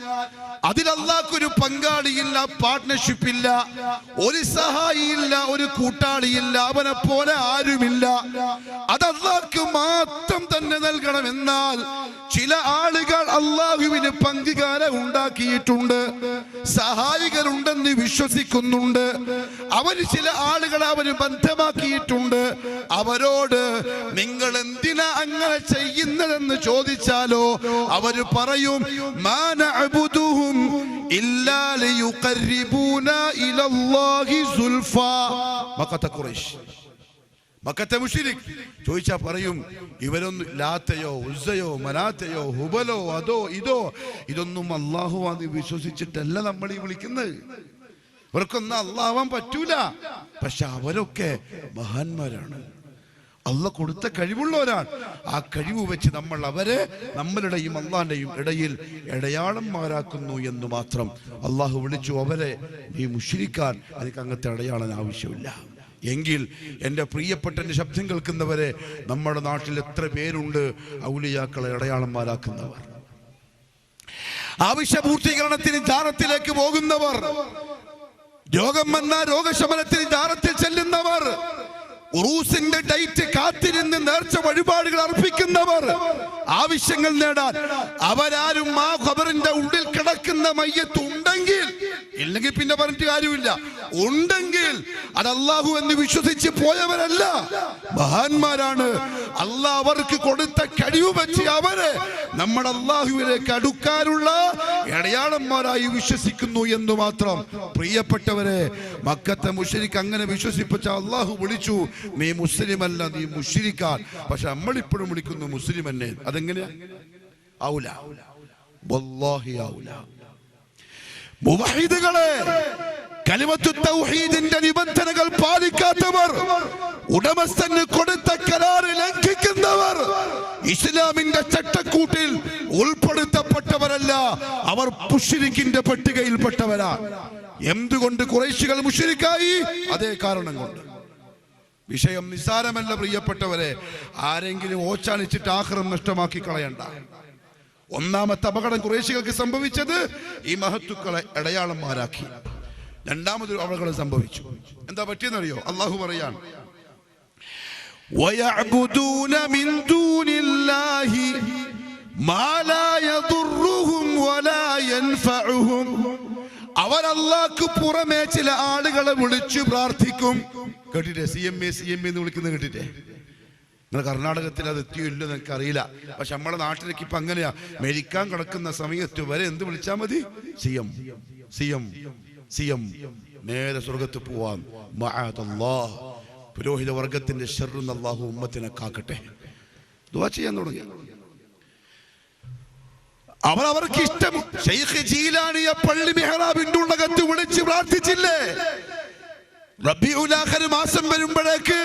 അതിൽ അല്ലാഹ്ക്കൊരു പങ്കാളിയില്ല, പാർട്ട്ണർഷിപ്പ് ഇല്ല, ഒരു സഹായിയില്ല, ഒരു കൂട്ടാളിയില്ല, അവനെ പോലെ ആരുമില്ല. അത് അല്ലാഹ്ക്ക് മാത്രം തന്നെ നൽകണം. എന്നാൽ ചില ആളുകൾ അല്ലാഹുവിന് പങ്കുകാരെ ഉണ്ടാക്കിയിട്ടുണ്ട്, സഹായികളുണ്ടെന്ന് വിശ്വസിക്കുന്നുണ്ട്. അവർ ചില ആളുകളെ അവര് ബന്ധമാക്കിയിട്ടുണ്ട്. അവരോട് നിങ്ങൾ എന്തിനാ അങ്ങനെ ചെയ്യുന്നതെന്ന് ചോദിച്ചാലോ അവര് പറയും മാ നഅബുദുഹും ഇല്ലാ ലിയുഖർരിബൂനാ ഇലല്ലാഹി സുൽഫാ. മക്കത്തെ ഖുറൈശ്, മക്കത്തെ മുശ്രിക് ചോദിച്ചാ പറയും ഇവരൊന്നും ലാത്തയോ ഉസ്സയോ മനാത്തയോ ഹുബലോ അതോ ഇതോ ഇതൊന്നും അല്ലാഹുവാന്ന് വിശ്വസിച്ചിട്ടല്ല നമ്മൾ ഈ വിളിക്കുന്നത്. ഇവർക്കൊന്നും അല്ലാഹുവാൻ പറ്റൂല. പക്ഷെ അവരൊക്കെ മഹാന്മാരാണ്, അല്ലാഹ് കൊടുത്ത കഴിവുള്ളവരാണ്. ആ കഴിവ് വെച്ച് നമ്മൾ അവരെ നമ്മളുടെയും അല്ലാഹുവിന്റെയും ഇടയിൽ ഇടയാളന്മാരാക്കുന്നു എന്ന് മാത്രം അല്ലാഹു വിളിച്ചു. അവരെ നീ മുശ്രിക്കാൻ എനിക്ക് അങ്ങനത്തെ അടയാളൻ ആവശ്യമില്ല. എങ്കിൽ എൻ്റെ പ്രിയപ്പെട്ട ശബ്ദം കേൾക്കുന്നവരെ, നമ്മുടെ നാട്ടിൽ എത്ര പേരുണ്ട് ഔലിയാക്കളെ അടയാളന്മാരാക്കുന്നവർ, ആവശ്യപൂർത്തീകരണത്തിന് ജാറത്തിലേക്ക് പോകുന്നവർ, രോഗം വന്ന രോഗശമനത്തിന് ജാറത്തിൽ ചെല്ലുന്നവർ, ഉറൂസിന്റെ ഡേറ്റ് കാത്തിരുന്ന് നേർച്ച വഴിപാടുകൾ അർപ്പിക്കുന്നവർ, ആവശ്യങ്ങൾ നേടാൻ അവരാരും ആ ഖബറിന്റെ ഉള്ളിൽ കിടക്കുന്ന മയ്യത്ത് ഉണ്ടെങ്കിൽ, ഇല്ലെങ്കിൽ പിന്നെ പറഞ്ഞിട്ട് കാര്യമില്ല, ഉണ്ടെങ്കിൽ അത് അല്ലാഹു എന്ന് വിശ്വസിച്ച് പോയവരല്ല, മഹാന്മാരാണ്. അല്ലാഹ് അവർക്ക് കൊടുത്ത കഴിവ് വെച്ച് അവരെ നമ്മുടെ അല്ലാഹുവിലേക്ക് അടുക്കാനുള്ള അടയാളന്മാരായി വിശ്വസിക്കുന്നു എന്ന് മാത്രം. പ്രിയപ്പെട്ടവരെ, മക്കത്തെ മുശ്രിക്ക് അങ്ങനെ വിശ്വസിപ്പിച്ച അല്ലാഹു വിളിച്ചു നീ മുസ്ലിം അല്ല, നീ മുശ്രിക്കാൻ. പക്ഷെ നമ്മളിപ്പോഴും വിളിക്കുന്നു മുസ്ലിം എന്നെ. അതെങ്ങനെയാ? ഔല, വല്ലാഹി ഔല. മുവഹിദുകളെ, കലിമത്തു തൗഹീദിന്റെ നിബന്ധനകൾ പാലിക്കാത്തവർ, ഉടമസ്ഥന് കൊടുത്ത കരാറ് ലംഘിക്കുന്നവർ ഇസ്ലാമിന്റെ ചട്ടക്കൂട്ടിൽ ഉൾപ്പെടുത്തപ്പെട്ടവരല്ല, അവർ മുശ്രിക്കിന്റെ പട്ടികയിൽപ്പെട്ടവരാണ്. എന്തുകൊണ്ട് ഖുറൈശികൾ മുശ്രിക്കായി? അതേ കാരണം കൊണ്ട്. വിഷയം നിസ്സാരമല്ല പ്രിയപ്പെട്ടവരെ. ആരെങ്കിലും ഓച്ചാനിച്ചിട്ട് ആഖിറം നഷ്ടമാക്കി കളയണ്ട. ഒന്നാമത്തെ അപകടം ഖുറൈശികൾക്ക് സംഭവിച്ചത് ഈ മഹത്തുക്കളെ അടയാളന്മാരാക്കി. രണ്ടാമതൊരു അപകടം സംഭവിച്ചു. എന്താ പറ്റിയെന്നറിയോ? അല്ലാഹു പറയാൻ വയഅ്ബുദൂന മിൻ ദൂനില്ലാഹി മാ ലാ യദുർറുഹും വലാ യൻഫഉഹും. അവർ അല്ലാഹ്ക്ക് പുറമേ ചില ആളുകളെ വിളിച്ചു പ്രാർത്ഥിക്കും. കേട്ടിട്ടേ? CMA എന്ന് വിളിക്കുന്നത് കേട്ടിട്ടേ? നിങ്ങൾ കർണാടകത്തിൽ അത് എത്തിയോ ഇല്ലോ എനിക്ക് അറിയില്ല. പക്ഷെ നമ്മുടെ നാട്ടിലേക്ക് ഇപ്പൊ അങ്ങനെയാ. മരിക്കാൻ കിടക്കുന്ന സമയത്ത് വരെ എന്ത് വിളിച്ചാൽ മതി? CM. നേരെ സ്വർഗത്ത് പോവാൻ. മഅദല്ലാഹ്. പുരോഹിത വർഗത്തിന്റെ ശർറുന്ന അല്ലാഹു ഉമ്മത്തിനെ കാക്കട്ടെ. ദുആ ചെയ്യാൻ തുടങ്ങി. അവർക്ക് ഇഷ്ടം ശൈഖ് ജീലാനിയെ പള്ളി മെഹ്റാബിന്റെ ഉള്ളകത്ത് വിളിച്ച് പ്രാർത്ഥിച്ചില്ലേ? റബീഉൽ ആഖിർ മാസം വരുമ്പോഴേക്ക്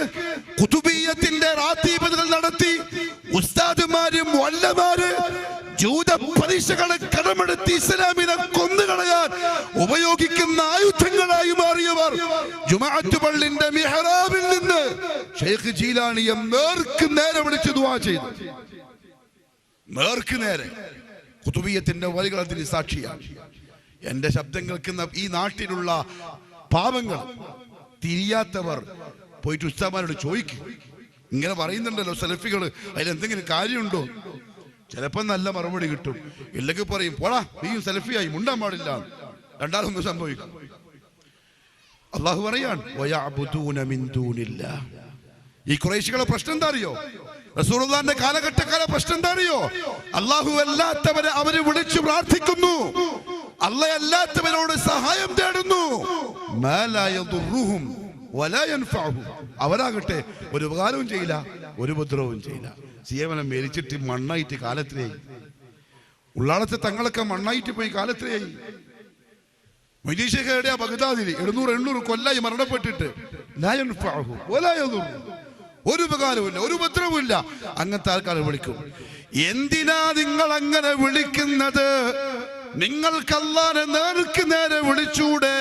ഖുതുബിയ്യത്തിന്റെ റാത്തീബുകൾ നടത്തി ഉസ്താദുമാരും മുഅല്ലമാര് ജൂത പരീക്ഷകളെ കടമെടുത്ത് ഇസ്ലാമിനെ കൊന്നുകളയാൻ ഉപയോഗിക്കുന്ന ആയുധങ്ങളായി മാറിയവർ ജുമുഅത്ത് പള്ളിന്റെ മിഹ്റാബിൽ നിന്ന് ശൈഖ് ജീലാനിയെ നേർക്ക് നേരെ വിളിച്ച് ദുആ ചെയ്തു. നേർക്ക് നേരെ. ഖുതുബിയ്യത്തിന്റെ വരികൾ അതിന് സാക്ഷിയാണ്. എന്റെ ശബ്ദം കേൾക്കുന്ന ഈ നാട്ടിലുള്ള പാവങ്ങൾ, തിരിയാത്തവർ പോയിട്ട് ഉസ്താദന്മാരോട് ചോദിക്കും. ഇങ്ങനെ പറയുന്നുണ്ടല്ലോ സലഫികൾ, അതിലെന്തെങ്കിലും കാര്യമുണ്ടോ? ചിലപ്പോൾ നല്ല മറുപടി കിട്ടും, ഇല്ലെങ്കിൽ പറയും പോടാ നീയും സലഫിയായി, മുണ്ടാൻ പാടില്ല. രണ്ടാമതൊന്നും സംഭവിക്കും. അല്ലാഹു പറയാൻ വയഅ്ബുദൂന മിൻ ദൂനില്ലാഹ്. ഈ ഖുറൈശികളുടെ പ്രശ്നം എന്താ അറിയോ? റസൂലുള്ളാഹിന്റെ കാലഘട്ടക്കാരെ പ്രശ്നം എന്താ അറിയോ? അല്ലാഹു അല്ലാത്തവരെ അവര് വിളിച്ചു പ്രാർത്ഥിക്കുന്നു, അല്ലാഹു അല്ലാത്തവരോട് സഹായം തേടുന്നു. മാ ലാ യദുർറുഹും വലാ യൻഫഉഹും. അവരാകട്ടെ ഒരു ഉപകാരവും ചെയ്യില്ല, ഒരു ഉപദ്രവവും ചെയ്യില്ല. സീവനം മരിച്ചിട്ട് മണ്ണായിട്ട് കാലത്തിലായി. ഉള്ളാളത്തെ തങ്ങളൊക്കെ മണ്ണായിട്ട് പോയി കാലത്തിലായി. മൊയ്തീശേഖരുടെയാ ബഗ്ദാദിൽ 700-800 കൊല്ലായി മരണപ്പെട്ടിട്ട് ലാ യൻഫഉഹും വലാ യദുർറുഹും. ഒരു ഉപകാരവുമില്ല, ഒരു ഉപദ്രവമില്ല. അങ്ങനത്തെ ആൾക്കാരെ വിളിക്കും. എന്തിനാ നിങ്ങൾ അങ്ങനെ വിളിക്കുന്നത്? നിങ്ങൾക്ക് അല്ലാഹുവിനെ നേർക്ക് നേരെ വിളിച്ചൂടെ?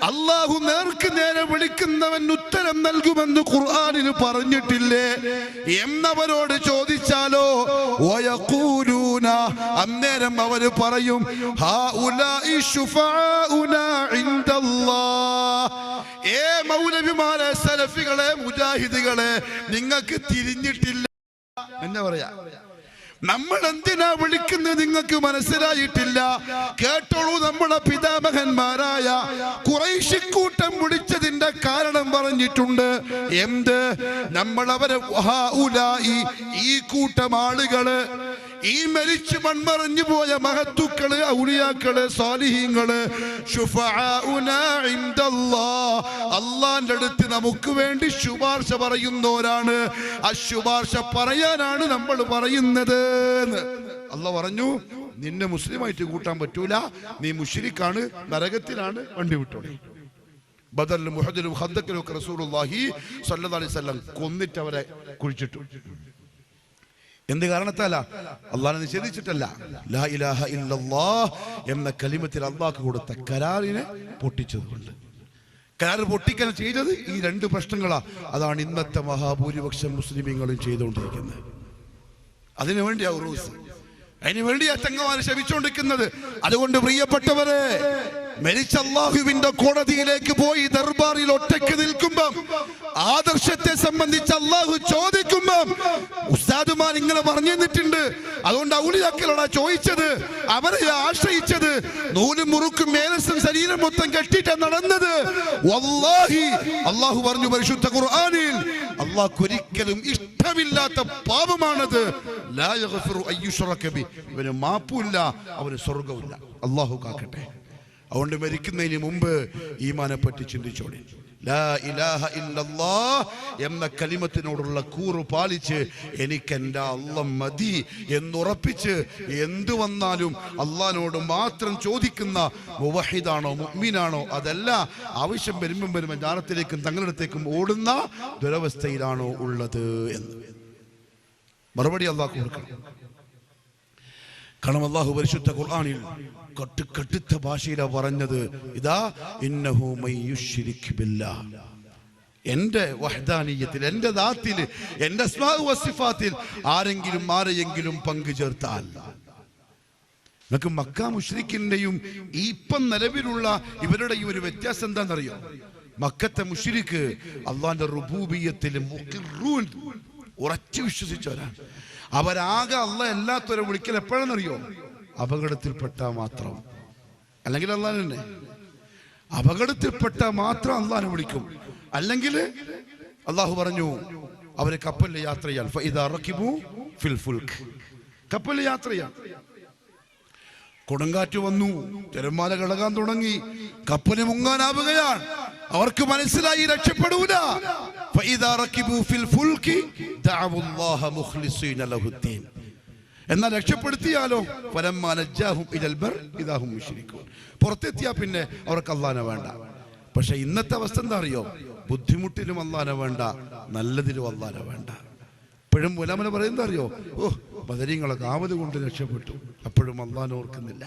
അല്ലാഹ് അല്ലാഹു നേർക്ക് നേരെ വിളിക്കുന്നവൻ ഉത്തരം നൽകുമെന്ന് ഖുർആനിൽ പറഞ്ഞിട്ടില്ലേ എന്നവരോട് ചോദിച്ചാലോ വയഖൂലൂന അന്നേരം അവർ പറയും ഹൗലാഇ ശുഫാഉനാ ഇൻദല്ലാഹ്. മൗലവിമാരെ, സലഫികളെ, മുജാഹിദുകളെ, നിങ്ങൾക്ക് തിരിഞ്ഞിട്ടില്ല എന്താ പറയാ? നമ്മൾ എന്തിനാ വിളിക്കുന്നത് നിങ്ങൾക്ക് മനസ്സിലായിട്ടില്ല. കേട്ടോളൂ, നമ്മുടെ പിതാമഹന്മാരായ ഖുറൈശിക്കൂട്ടം വിളിച്ചതിന്റെ കാരണം പറഞ്ഞിട്ടുണ്ട്. എന്ത്? നമ്മൾ അവരെ ഈ കൂട്ടം ആളുകള്, ഈ മരിച്ചു മൺമറഞ്ഞു പോയ മഹത്തുക്കള്, ഔലിയാക്കള്, സാലിഹീങ്ങള്, ശുഫാഉനാ ഇൻദല്ലാഹ്, അല്ലാഹുവിന്റെ അടുത്ത് നമുക്ക് വേണ്ടി ശുപാർശ പറയുന്നവരാണ്. ആ ശുപാർശ പറയാനാണ് നമ്മൾ പറയുന്നത്. അല്ലാഹ് പറഞ്ഞു, നിന്നെ മുസ്ലിമായിട്ട് കൂട്ടാൻ പറ്റൂല, നീ മുശ്രിക്കാണ്, നരകത്തിലാണ്, വണ്ടി വിട്ടോളെ. ബദറിലും ഉഹദിലും ഖന്ദക്കിലും ഒക്കെ റസൂലുള്ളാഹി സ്വല്ലല്ലാഹു അലൈഹി വസല്ലം കൊന്നിട്ട് അവരെ കുഴിച്ചിട്ടു. എന്ത് കാരണത്താലാ? അള്ളാഹനെ നിഷേധിച്ചിട്ടല്ല, ലാ ഇലാഹ ഇല്ലല്ലാഹ് എന്ന കലിമത്തിൽ അള്ളാഹ് കൊടുത്ത കരാറിനെ പൊട്ടിച്ചതുകൊണ്ട്. കരാർ പൊട്ടിക്കാൻ ചെയ്തത് ഈ രണ്ട് പ്രശ്നങ്ങളാ. അതാണ് ഇന്നത്തെ മഹാഭൂരിപക്ഷം മുസ്ലിമീങ്ങളും ചെയ്തുകൊണ്ടിരിക്കുന്നത്. അതിനുവേണ്ടിയാ ഉറൂസ്, അതിനുവേണ്ടിയാ ചങ്ങമാര് ശപിച്ചുകൊണ്ടിരിക്കുന്നത്. അതുകൊണ്ട് പ്രിയപ്പെട്ടവരെ, മരിച്ച അല്ലാഹുവിന്റെ കോടതിയിലേക്ക് പോയി ദർബാറിൽ ഒറ്റയ്ക്ക് നിൽക്കുമ്പം ആദർശത്തെ സംബന്ധിച്ച് അല്ലാഹു ചോദിക്കുമ്പം ഉസ്താദുമാർ ഇങ്ങനെ പറഞ്ഞു തന്നിട്ടുണ്ട്. അതുകൊണ്ട് ഔലിയാക്കളോടാ ചോദിച്ചത്, അവരെ ആശ്രയിച്ചത്, നൂലും മുറുക്കും മേലസും ശരീരം മൊത്തം കെട്ടിട്ട് നടന്നത്. വല്ലാഹി അല്ലാഹു പറഞ്ഞു പരിശുദ്ധ ഖുർആനിൽ, അല്ലാഹു ഒരിക്കലും ഇഷ്ടമില്ലാത്ത പാപമാണത്. ലാ യഗ്ഫിറു അയ്യുശ്റക ബി, ഇവന് മാപ്പുമില്ല, അവന് സ്വർഗ്ഗമില്ല. അല്ലാഹു കാക്കട്ടെ. അതുകൊണ്ട് മരിക്കുന്നതിന് മുമ്പ് ഈമാനെ പറ്റി ചിന്തിച്ചോളി. ലാ ഇലാഹ ഇല്ലല്ലാഹ് എന്ന കലിമത്തിനോടുള്ള കൂറ് പാലിച്ച് എനിക്ക് എൻ്റെ അല്ലാഹ് മതി എന്നുറപ്പിച്ച് എന്തു വന്നാലും അള്ളാഹിനോട് മാത്രം ചോദിക്കുന്ന മുവഹിദാണോ മുഅ്മിനാണോ അതല്ല, ആവശ്യം വരുമ്പം ജാനത്തിലേക്കും തങ്ങളിടത്തേക്കും ഓടുന്ന ദുരവസ്ഥയിലാണോ ഉള്ളത് എന്ന് മറുപടി അള്ളാഹ് കൊടുക്കണം. കാരണം അള്ളാഹു പരിശുദ്ധ ഖുർആനിൽ കടുത്ത ഭാഷയിലാ പറഞ്ഞത്, ഇതാ ഇന്നഹു മയ്യുശ്രിക് ബില്ലാഹ്, എന്റെ വഹ്ദാനിയത്തിൽ, എന്റെ ദാത്തിൽ, എന്റെ അസ്മാഉ വസിഫാത്തിൽ ആരെയെങ്കിലും പങ്കു ചേർത്താൽ. നമുക്ക് മക്ക മുശ്രിക്കിന്റെയും ഇപ്പം നിലവിലുള്ള ഇവരുടെയും ഒരു വ്യത്യാസം എന്താണെന്നറിയോ? മക്കത്തെ മുശ്രിക്ക് അള്ളാന്റെ റുബൂബിയ്യത്തിൽ മുഖിറൂൻ, ഉറച്ചു വിശ്വസിച്ചവരാണ്. അവരാകെ അള്ളാഹ് എല്ലാത്തവരെ വിളിക്കൽ എപ്പോഴാണെന്നറിയോ? അപകടത്തിൽപ്പെട്ട മാത്രം. അല്ലെങ്കിൽ അള്ളാഹ് തന്നെ അപകടത്തിൽപ്പെട്ട മാത്രം അള്ളാഹിനെ വിളിക്കും. അല്ലെങ്കിൽ അള്ളാഹു പറഞ്ഞു അവര് കപ്പലിൽ യാത്ര ചെയ്യാൻ, ഫഇദാ റകിബു ഫിൽ ഫുൽക്, കപ്പലിൽ യാത്ര ചെയ്യാൻ. കൊടുങ്കാറ്റ് വന്നു, തിരമാല കിളകാൻ തുടങ്ങി, കപ്പല് മുങ്ങാനാവുകയാണ്. അവർക്ക് മനസ്സിലായി രക്ഷപ്പെടൂല. ഫഇദാ റകിബു ഫിൽ ഫുൽകി ദഅവു അല്ലാഹ മുഖ്ലിസീന ലഹുദ്ദീൻ, എന്നാൽ രക്ഷപ്പെടുത്തിയാലോ ഫലമ്മാ നജ്ജാഹും ഇലൽ ബർ ഇദാ ഹും മുശ്രികൂൻ, പുറത്തെത്തിയാ പിന്നെ അവർക്ക് അല്ലാഹനെ വേണ്ട. പക്ഷെ ഇന്നത്തെ അവസ്ഥ എന്താ അറിയോ? ബുദ്ധിമുട്ടിലും അല്ലാഹനെ വേണ്ട, നല്ലതിലും അല്ലാഹനെ വേണ്ട. ഇപ്പോഴും ഉലമ പറയുന്നത് അറിയോ? ബദരീങ്ങളൊക്കെ ആവത് കൊണ്ട് രക്ഷപ്പെട്ടു, അപ്പോഴും അല്ലാഹനെ ഓർക്കുന്നില്ല.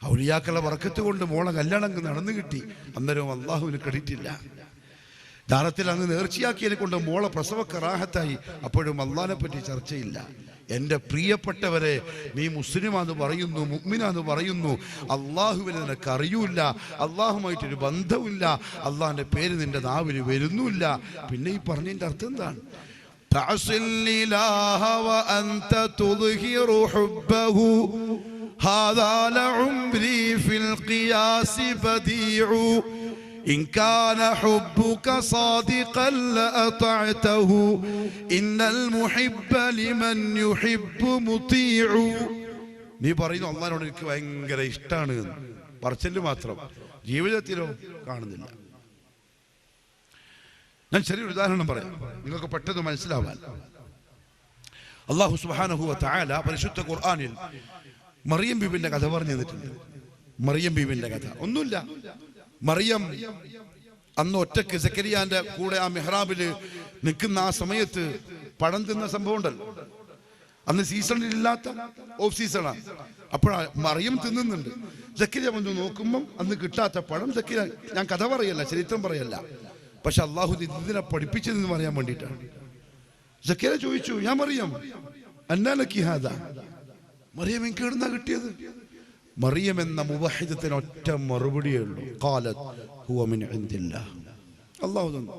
ഔലിയാക്കളെ ബർക്കത്ത് കൊണ്ട് മോളെ കല്യാണം നടന്നു കിട്ടി, അന്നേരവും അല്ലാഹുവിന് ക്രെഡിറ്റ് ഇല്ല. ദാനത്തിൽ അങ്ങ് നേർച്ചയാക്കിയതിനെ കൊണ്ട് മോളെ പ്രസവക്കെ റാഹത്തായി, അപ്പോഴും അല്ലാഹനെ പറ്റി ചർച്ചയില്ല. എൻ്റെ പ്രിയപ്പെട്ടവരെ, നീ മുസ്ലിമാന്ന് പറയുന്നു, മുഅ്മിനാന്ന് പറയുന്നു, അള്ളാഹുവിനെ നിനക്ക് അറിയൂല, അള്ളാഹുമായിട്ടൊരു ബന്ധമില്ല, അള്ളാഹിന്റെ പേര് നിന്റെ നാവിൽ വരുന്നില്ല. പിന്നെ ഈ പറഞ്ഞതിൻ്റെ അർത്ഥം എന്താണ്? إن كان حبك صادقا لأطعته إن المحب لمن يحب مطيع. നീ പറയുന്നു അള്ളാഹിനോട് എനിക്ക് ഭയങ്കര ഇഷ്ടമാണ്, പറച്ചില് മാത്രം, ജീവിതത്തിലോ കാണുന്നില്ല. ഞാൻ ചെറിയൊരു ഉദാഹരണം പറയാം, നിങ്ങൾക്ക് പെട്ടെന്ന് മനസ്സിലാവാൻ. അല്ലാഹു സുബ്ഹാനഹു വ തആല പരിശുദ്ധ ഖുർആനിൽ മറിയം ബീവിന്റെ കഥ പറഞ്ഞു തന്നിട്ടുണ്ട്. മറിയം ബീവിന്റെ കഥ ഒന്നുമില്ല. മറിയം അന്ന് ഒറ്റക്ക് സക്കരിയാന്റെ കൂടെ ആ മിഹ്റാബില് നിൽക്കുന്ന ആ സമയത്ത് പഴം തിന്ന സംഭവം ഉണ്ടല്ലോ. അന്ന് സീസണിലില്ലാത്ത ഓഫ് സീസണാണ്. അപ്പോഴാ മറിയം തിന്നുന്നുണ്ട്. സക്കരിയ വന്ന് നോക്കുമ്പം അന്ന് കിട്ടാത്ത പഴം. സക്കരിയ, ഞാൻ കഥ പറയല്ല, ചരിത്രം പറയല്ല, പക്ഷെ അള്ളാഹു ഇതിനെ പഠിപ്പിച്ചതെന്ന് പറയാൻ വേണ്ടിയിട്ടാണ്. സക്കരിയ ചോദിച്ചു, ഞാൻ മറിയം അന്നാലക്കി ഹാദ, മറിയം എനിക്ക് എവിടുന്നാ കിട്ടിയത്? മറിയം എന്ന മുവഹിദത്തിന് ഒറ്റ മറുപടിയേ ഉള്ളൂ, ഖാലത് ഹുവ മിൻ ഇൻദില്ലാഹ്, അള്ളാഹു തന്നു.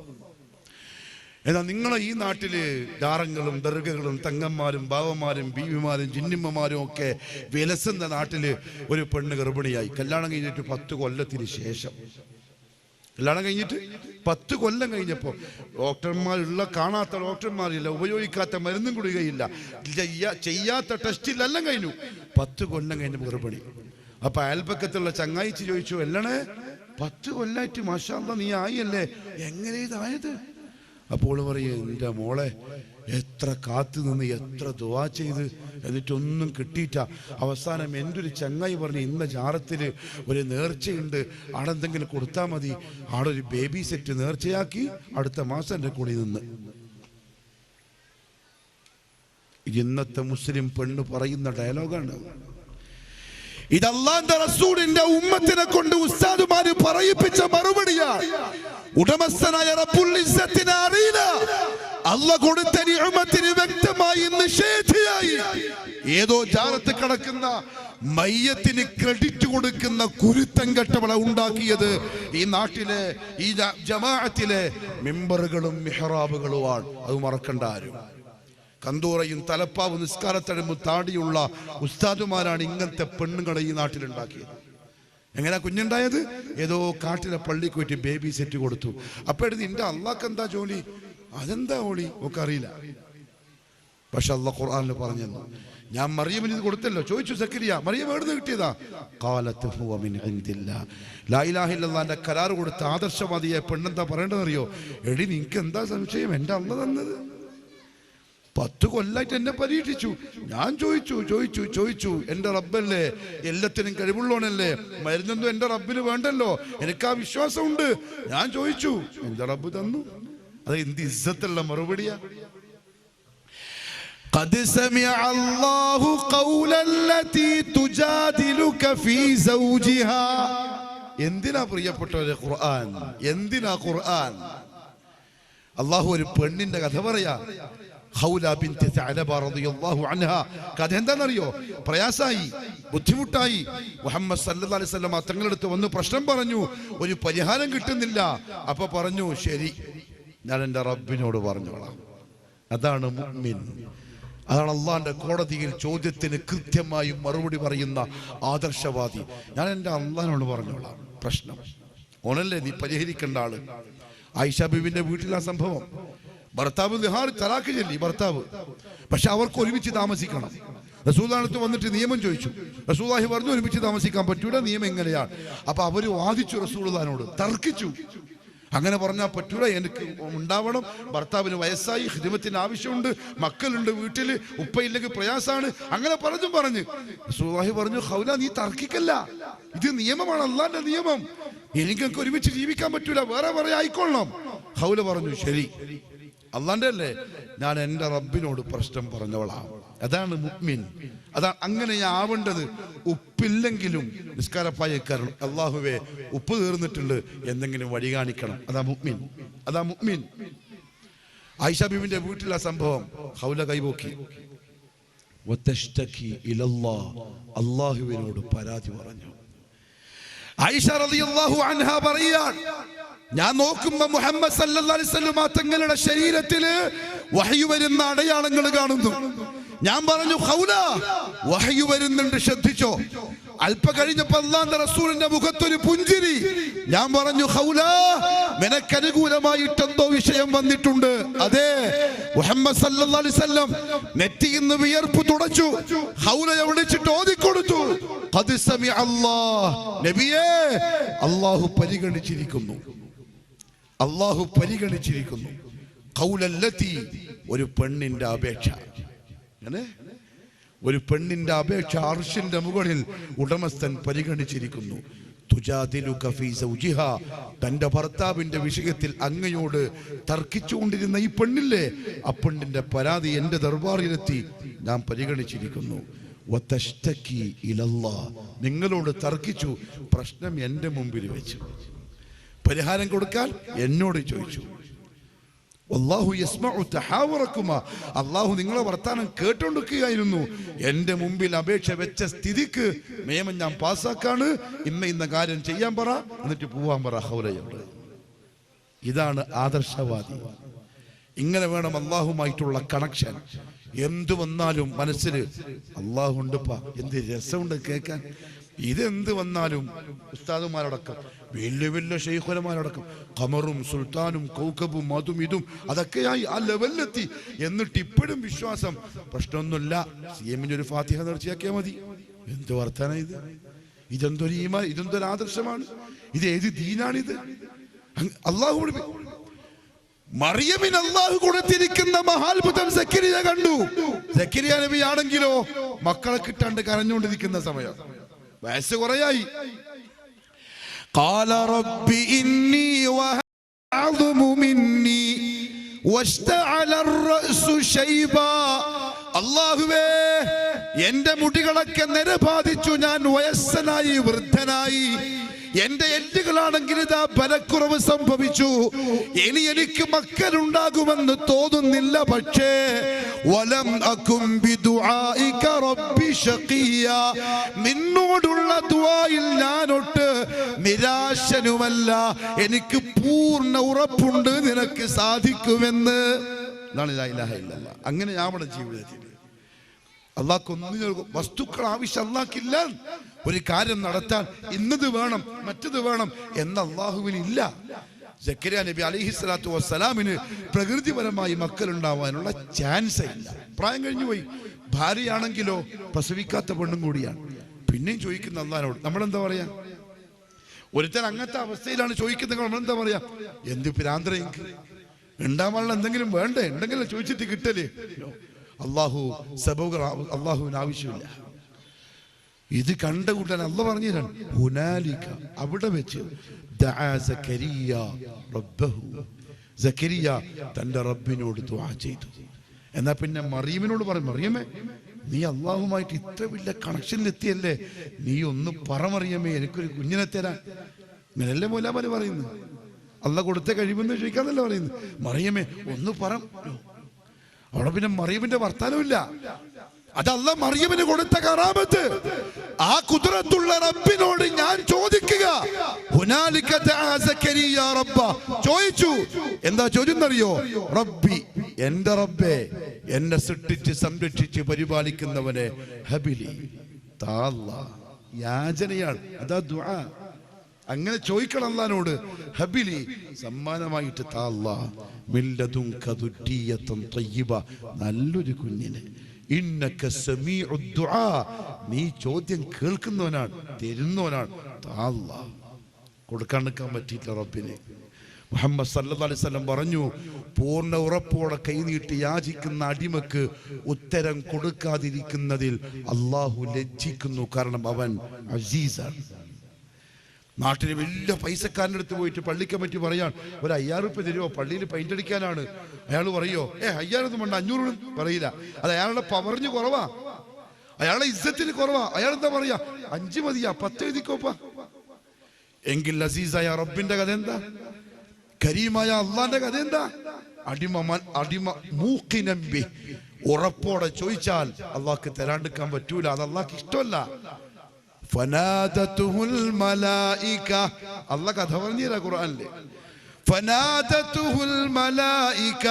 എന്നാൽ നിങ്ങളെ ഈ നാട്ടില് ദാറങ്ങളും ദർഗകളും തങ്ങന്മാരും ബാവന്മാരും ബീവിമാരും ജിന്നിമ്മമാരും ഒക്കെ വിലസുന്ന നാട്ടില് ഒരു പെണ്ണ് ഗർഭിണിയായി. കല്യാണം കഴിഞ്ഞിട്ട് 10 കൊല്ലത്തിന് ശേഷം, കല്യാണം കഴിഞ്ഞിട്ട് 10 കൊല്ലം കഴിഞ്ഞപ്പോൾ ഡോക്ടർമാരുള്ള, കാണാത്ത ഡോക്ടർമാരില്ല, ഉപയോഗിക്കാത്ത മരുന്നും കുടികയില്ല, ചെയ്യാത്ത ടെസ്റ്റിലെല്ലാം കഴിഞ്ഞു. 10 കൊല്ലം കഴിഞ്ഞപ്പോൾ ഗർഭിണി. അപ്പൊ അയൽപക്കത്തുള്ള ചങ്ങായിച്ച് ചോദിച്ചു, എല്ലണേ 10 കൊല്ലായിട്ട് മാഷാ അല്ലാഹ് നീ ആയല്ലേ, എങ്ങനെ ഇതായത്? അപ്പോൾ പറയും, എൻ്റെ മോളെ എത്ര കാത്തു നിന്ന് എത്ര ദുആ ചെയ്ത് എന്നിട്ടൊന്നും കിട്ടിയിട്ട അവസാനം എൻ്റെ ഒരു ചങ്ങായി പറഞ്ഞു, ഇന്ന ജാറത്തിൽ ഒരു നേർച്ചയുണ്ട്, അവിടെ എന്തെങ്കിലും കൊടുത്താൽ മതി, അവിടെ ഒരു ബേബി സെറ്റ് നേർച്ചയാക്കി അടുത്ത മാസം എൻ്റെ കൂടെ നിന്ന്. ഇന്നത്തെ മുസ്ലിം പെണ്ണ് പറയുന്ന ഡയലോഗാണ് ഇത്. അല്ലാഹുവിന്റെ റസൂലിന്റെ ഉമ്മത്തിനെ കൊണ്ട് ഉസ്താദുമാര് പറയിപ്പിച്ച മറുപടിയാണ്. ഉടമസ്ഥനായ റബ്ബുൽ ഇസ്സത്തിനെ അറിയില്ല, അല്ലാഹ് കൊടുത്ത നിഅമത്തിന് വ്യക്തമായി നിഷേധിയായി ഏതോ ജാറത്ത് കിടക്കുന്ന മയ്യത്തിന് ക്രെഡിറ്റ് കൊടുക്കുന്ന കുരുത്തം കെട്ടവളെ ഉണ്ടാക്കിയത് ഈ നാട്ടിലെ ഈ ജമാഅത്തിലെ മിമ്പറുകളും മിഹ്റാബുകളുമാണ്. അത് മറക്കണ്ട ആരും. കന്തൂറയും തലപ്പാവ് നിസ്കാരത്തഴമ്പും താടിയുള്ള ഉസ്താദുമാരാണ് ഇങ്ങനത്തെ പെണ്ണുങ്ങളെ ഈ നാട്ടിലുണ്ടാക്കിയത്. എങ്ങനെ കുഞ്ഞുണ്ടായത്? ഏതോ കാട്ടിലെ പള്ളിക്ക് പോയിട്ട് ബേബി സെറ്റ് കൊടുത്തു. അപ്പൊ എടുത്ത് ഇന്റെ അള്ളാഹ്ക്ക് എന്താ ജോലി, അതെന്താ ഓളി ഒക്കെ അറിയില്ല. പക്ഷെ അള്ളാഹ് ഖുർആനിൽ പറഞ്ഞു, ഞാൻ മറിയമിന് ഇത് കൊടുത്തല്ലോ. ചോദിച്ചു സക്കരിയ, മറിയം എവിടുന്ന് കിട്ടിയതാ? ഖാലത്ത് ഹുവ മിൻ ഇൻദില്ലാഹ്. ലാ ഇലാഹ ഇല്ലല്ലാഹ് കരാർ കൊടുത്ത ആദർശവാദിയെ പെണ്ണെന്താ പറയേണ്ടതെന്നറിയോ? എടി നിനക്ക് എന്താ സംശയം, എൻ്റെ അള്ളാഹ് തന്നത്. 10 കൊല്ലായിട്ട് എന്നെ പരീക്ഷിച്ചു. ഞാൻ ചോദിച്ചു എൻ്റെ റബ്ബല്ലേ, എല്ലാത്തിനും കഴിവുള്ളവനല്ലേ, മരുന്നൊന്നും എൻ്റെ റബ്ബിന് വേണ്ടല്ലോ, എനിക്ക് ആ വിശ്വാസമുണ്ട്. ഞാൻ ചോദിച്ചു, എൻ്റെ റബ്ബ് തന്നു. അത് എന്ത് ഇസ്സത്തുള്ള മറുപടിയാ. ഖദ് സമിഅ അല്ലാഹു ഖൗലല്ലതി തുജാദിലുക ഫീ സൗജിഹാ. എന്തിനാ പ്രിയപ്പെട്ടവരെ ഖുർആൻ? എന്തിനാ ഖുർആൻ? അല്ലാഹു ഒരു പെണ്ണിന്റെ കഥ പറയാ. ഖൗല ബിൻത് സഅലബ റളിയല്ലാഹു അൻഹാ. കഥ എന്താണെന്നറിയോ? പ്രയാസായി, ബുദ്ധിമുട്ടായി. മുഹമ്മദ് സല്ലല്ലാഹു അലൈഹി വസല്ലം തങ്ങളുടെ അടുത്ത് വന്ന് പ്രശ്നം പറഞ്ഞു, ഒരു പരിഹാരം കിട്ടുന്നില്ല. അപ്പൊ പറഞ്ഞു, ശരി, ഞാൻ എൻ്റെ റബ്ബിനോട് പറഞ്ഞോളാം. അതാണ് മുഅ്മിൻ. അതാണ് അള്ളാന്റെ കോടതിയിൽ ചോദ്യത്തിന് കൃത്യമായി മറുപടി പറയുന്ന ആദർശവാദി. ഞാൻ എൻ്റെ അള്ളാഹിനോട് പറഞ്ഞോളാം പ്രശ്നം. ഓനല്ലേ നീ പരിഹരിക്കേണ്ട ആള്. ആയിഷ ബീവിന്റെ വീട്ടിലെ സംഭവം, ഭർത്താവ് തലാഖ് ചൊല്ലി ഭർത്താവ്, പക്ഷെ അവർക്ക് ഒരുമിച്ച് താമസിക്കണം. റസൂലുള്ളാഹിന്റെ വന്നിട്ട് നിയമം ചോദിച്ചു. റസൂലുള്ളാഹി പറഞ്ഞു ഒരുമിച്ച് താമസിക്കാൻ പറ്റൂല, നിയമം എങ്ങനെയാണ്? അപ്പൊ അവര് വാദിച്ചു, റസൂലുള്ളാഹിനോട് തർക്കിച്ചു. അങ്ങനെ പറഞ്ഞാൽ പറ്റൂല, എനിക്ക് ഉണ്ടാവണം, ഭർത്താവിന് വയസ്സായി, ഖിദ്മത്തിന് ആവശ്യമുണ്ട്, മക്കളുണ്ട് വീട്ടില്, ഉപ്പയില്ലെങ്കിൽ പ്രയാസാണ്. അങ്ങനെ പറഞ്ഞു റസൂലുള്ളാഹി പറഞ്ഞു, ഖൗല നീ തർക്കിക്കല്ല, ഇത് നിയമമാണ്, അല്ലാഹുവിന്റെ നിയമം, എനിക്കൊക്കെ ഒരുമിച്ച് ജീവിക്കാൻ പറ്റൂല, വേറെ ആയിക്കൊള്ളണം. ഖൗല പറഞ്ഞു, ശരി, അള്ളാന്റെ അല്ലേ, ഞാൻ എൻ്റെ റബ്ബിനോട് പ്രശ്നം പറഞ്ഞോളാം. അതാണ് മുഅ്മിൻ. അതാണ് അങ്ങനെ ആവേണ്ടത്. ഉപ്പില്ലെങ്കിലും നിസ്കാരപ്പായക്കാരൻ, അല്ലാഹുവേ ഉപ്പ് തീർന്നിട്ടുണ്ട്, എന്തെങ്കിലും വഴി കാണിക്കണം. അതാ മുഅ്മിൻ. ആയിഷ ബീവിന്റെ വീട്ടിലെ സംഭവം. ഖൗല കൈപോക്കി, വതഷ്തകി ഇലല്ലാഹ്, അല്ലാഹുവിനോട് പരാതി പറഞ്ഞു. ആയിഷ റളിയല്ലാഹു അൻഹാ പറയാൻ, ഞാൻ നോക്കുമ്പോ മുഹമ്മദ് സല്ലല്ലാഹു അലൈഹി വസല്ലം തങ്ങളുടെ ശരീരത്തില് വഹ്യ് വരുന്ന അടയാളങ്ങൾ കാണുന്നു. ഞാൻ പറഞ്ഞു, ഖൗല വഹ്യ് വരുന്നുണ്ട്, ശ്രദ്ധിച്ചോ. അല്പ കഴിഞ്ഞപ്പോ അല്ലാഹുവിന്റെ റസൂലിന്റെ മുഖത്തൊരു പുഞ്ചിരി. ഞാൻ പറഞ്ഞു, ഖൗല നിനക്കനുകൂലമായിട്ട് എന്തോ വിഷയം വന്നിട്ടുണ്ട്. അതെ, മുഹമ്മദ് സല്ലല്ലാഹു അലൈഹി വസല്ലം നെറ്റിയിൽ നിന്ന് വിയർപ്പ് തുടച്ചു. ഖൗലയെ വിളിച്ചിട്ട് ഓതിക്കൊടുത്തു, ഖദ് സമിഅ അല്ലാഹ്, നബിയേ അല്ലാഹു പരിഗണിച്ചിരിക്കുന്നു, അല്ലാഹു പരിഗണിച്ചിരിക്കുന്നു. ഖൗലല്ലതി, ഒരു പെണ്ണിന്റെ അപേക്ഷ. ഒരു പെണ്ണിന്റെ അപേക്ഷ അർശിന്റെ മുകളിൽ ഉടമസ്ഥൻ പരിഗണിച്ചിരിക്കുന്നു. തുജാദിലുക ഫീ സൗജിഹാ, തന്റെ ഭർത്താവിന്റെ വിഷയത്തിൽ അങ്ങയോട് തർക്കിച്ചുകൊണ്ടിരുന്ന ഈ പെണ്ണില്ലേ, ആ പെണ്ണിന്റെ പരാതി എന്റെ ദർബാറിലെത്തി, ഞാൻ പരിഗണിച്ചിരിക്കുന്നു. വതഷ്തകി ഇലല്ലാഹ്, നിങ്ങളോട് തർക്കിച്ചു, പ്രശ്നം എന്റെ മുമ്പിൽ വെച്ചു, പരിഹാരം കൊടുക്കാൻ എന്നോട് ചോദിച്ചു. വല്ലാഹു യസ്മഉ തഹാവറകുമാ, അല്ലാഹു നിങ്ങളെ വർത്താനം കേട്ടോണ്ടിരിക്കുകയായിരുന്നു. എന്റെ മുമ്പിൽ അപേക്ഷ വെച്ച സ്ഥിതിക്ക് നിയമം ഞാൻ പാസ്സാക്കാണ്, ഇന്ന കാര്യം ചെയ്യാൻ പറ, എന്നിട്ട് പോവാൻ പറ. ഹൗലയുണ്ട്. ഇതാണ് ആദർശവാദി. ഇങ്ങനെ വേണം അല്ലാഹുമായിട്ടുള്ള കണക്ഷൻ. എന്തു വന്നാലും മനസ്സിൽ അല്ലാഹു ഉണ്ട്പ്പാ, എന്ത് രസമുണ്ട് കേൾക്കാൻ. ഇതെന്ത് വന്നാലും ഉസ്താദുമാരടക്കം, വലിയ വലിയ ഷെയ്ഖുലമാരടക്കം, ഖമറും സുൽത്താനും കൗക്കബും അതും ഇതും അതൊക്കെയായി ആ ലെവലിലെത്തി. എന്നിട്ട് ഇപ്പോഴും വിശ്വാസം പ്രശ്നമൊന്നുമില്ല, സിഎമ്മിന്റെ ഒരു ഫാത്തിഹ നേർച്ചയാക്കിയാൽ മതി. എന്ത് വർത്താനം ഇത്? ഇതെന്തൊരു ഈമാൻ, ഇതെന്തൊരു ആദർശമാണ്? ഇത് ഏത് ദീനാണിത്? അള്ളാഹു മറിയമിന് അള്ളാഹു കൊടുത്തിരിക്കുന്ന മഹാത്ഭുതം സക്കരിയ കണ്ടു. സക്കരിയ നബി ആണെങ്കിലോ മക്കളെ കിട്ടാണ്ട് കരഞ്ഞുകൊണ്ടിരിക്കുന്ന സമയം, വയസ്സ് കുറയായി. ഖാല റബ്ബി ഇന്നി വഅദമു മിന്നി വസ്തഅല അർ-റഅസു ശൈബാ, അല്ലാഹുവേ എന്റെ മുടികളൊക്കെ നിരപാദിച്ചു, ഞാൻ വയസ്സനായി, വൃദ്ധനായി, എന്റെ എല്ലുകളാണെങ്കിൽ ഇതാ ബലക്കുറവ് സംഭവിച്ചു, ഇനി എനിക്ക് മക്കളുണ്ടാകുമെന്ന് തോന്നുന്നില്ല. പക്ഷേ വലം അകും ബിദുആഇക റബ്ബി ശഖിയ, നിന്നോടുള്ള ദുആയിൽ ഞാനൊട്ട് നിരാശനുമല്ല, എനിക്ക് പൂർണ്ണ ഉറപ്പുണ്ട് നിനക്ക് സാധിക്കുമെന്ന്. ലാ ഇലാഹ ഇല്ലല്ലാഹ്. അങ്ങനെ നമ്മുടെ ജീവിതത്തിൽ അള്ളാഹ്ക്കൊന്നിനും വസ്തുക്കൾ ആവശ്യം അള്ളാഹ്ക്കില്ല. ഒരു കാര്യം നടത്താൻ ഇന്നത് വേണം മറ്റത് വേണം എന്ന് അള്ളാഹുവിന് ഇല്ല. സക്കരിയ നബി അലൈഹിസ്സലാത്തു വസ്സലാമിന് പ്രകൃതിപരമായി മക്കളുണ്ടാവാനുള്ള ചാൻസ് ഇല്ല. പ്രായം കഴിഞ്ഞു പോയി. ഭാര്യയാണെങ്കിലോ പ്രസവിക്കാത്ത പെണ്ണും കൂടിയാണ്. പിന്നെയും ചോദിക്കുന്ന അള്ളാഹിനോട് നമ്മളെന്താ പറയാ? ഒരുത്തൻ അങ്ങനത്തെ അവസ്ഥയിലാണ് ചോദിക്കുന്നത്, നമ്മളെന്താ പറയാ? എന്ത് ഭ്രാന്തര, ഉണ്ടാവാനുള്ള എന്തെങ്കിലും വേണ്ടേ? ഉണ്ടെങ്കിലും ചോദിച്ചിട്ട് കിട്ടലേ. അള്ളാഹുവിന് ആവശ്യമില്ല. ഇത് കണ്ട കൂട്ടാൻ അള്ളാഹ് പറഞ്ഞു തരാൻ, ഹുനാലിക, അവിടെ വെച്ച് ദഅ സക്കരിയ റബ്ബഹു, സക്കരിയ തന്റെ റബ്ബിനോട് ദുആ ചെയ്തു. എന്നാ പിന്നെ മറിയമിനോട് പറയും, മറിയമേ നീ അള്ളാഹുമായിട്ട് ഇത്ര വലിയ കണക്ഷനിലെത്തിയല്ലേ, നീ ഒന്ന് പറ മറിയമേ, എനിക്കൊരു കുഞ്ഞിനെ തരാൻ. ഇങ്ങനെയല്ലേ മൗലാമാര് പറയുന്നു. അള്ളാഹ് കൊടുത്ത കഴിവെന്ന് ചോദിക്കാന്നല്ല പറയുന്നത്. മറിയമേ ഒന്ന് പറ. അവിടെ പിന്നെ മറിയമിന്റെ വർത്താനമില്ല. അതല്ല മറിയമിന് കൊടുത്ത കറാമത്ത്. ആ ഖുദ്റത്തുള്ള റബ്ബിനോട് ഞാൻ ചോദിക്കുക. ഹുനാലിക ദഅ സക്കരിയ റബ്ബ, ചോദിച്ചു. എന്താ ചോദ്യം എന്നറിയോ? റബ്ബി, എന്റെ റബ്ബേ, എന്നെ സൃഷ്ടിച്ച് സംരക്ഷിച്ച് പരിപാലിക്കുന്നവനെ, ഹബിലി, താ അല്ലാഹ്. യാചനയാണ്, അതാ ദുആ. അങ്ങനെ ചോദിക്കണം അല്ലാഹുവോട്, ഹബിലി, സമ്മാനമായിട്ട് താ അല്ലാഹ്, മില്ലദുൻക ദുർരിയത്തൻ തയ്യിബ, നല്ലൊരു കുഞ്ഞിനെ. ഇന്നക സമീഉ ദുആ, നീ ചോദ്യം കേൾക്കുന്നവനാണ്, തരുന്നവനാണ്. താ അല്ലാഹ്. കൊടുക്കാൻ നിൽക്കാൻ പറ്റിയില്ല റബ്ബിനെ. മുഹമ്മദ് സല്ലല്ലാഹു അലൈഹി വസല്ലം പറഞ്ഞു, പൂർണ്ണ ഉറപ്പോടെ കൈനീട്ടി യാചിക്കുന്ന അടിമക്ക് ഉത്തരം കൊടുക്കാതിരിക്കുന്നതിൽ അള്ളാഹു ലജ്ജിക്കുന്നു. കാരണം അവൻ അസീസാണ്. നാട്ടിൽ വലിയ പൈസക്കാരൻ്റെ അടുത്ത് പോയിട്ട് പള്ളി കമ്മിറ്റി പറയാൻ, ഒരു 5000 രൂപ തരുമോ, പള്ളിയിൽ പെയിന്റ് അടിക്കാനാണ്. അയാൾ പറയോ, 5000 വേണ്ട, 500 പറയില്ല. അത് അയാളുടെ പവറിന് കുറവാ, അയാളുടെ ഇസ്സത്തിന് കുറവാ. അയാൾ എന്താ പറയാ, 5 മതിയാ, 10 എഴുതിക്കോപ്പാ. എങ്കിൽ അസീസായ റബ്ബിന്റെ കഥ എന്താ? കരീമായ അള്ളാന്റെ കഥ എന്താ? അടിമ മൂക്കിനമ്പി ഉറപ്പോടെ ചോദിച്ചാൽ അള്ളാഹ്ക്ക് തരാണ്ടിക്കാൻ പറ്റൂല. അത് അള്ളാഹ്ക്ക് ഇഷ്ടമല്ല. ഫനാദതുഹുൽ മലായിക, അല്ലാഹ് കഥ പറഞ്ഞില്ല ഖുർആനിൽ. ഫനാദതുഹുൽ മലായിക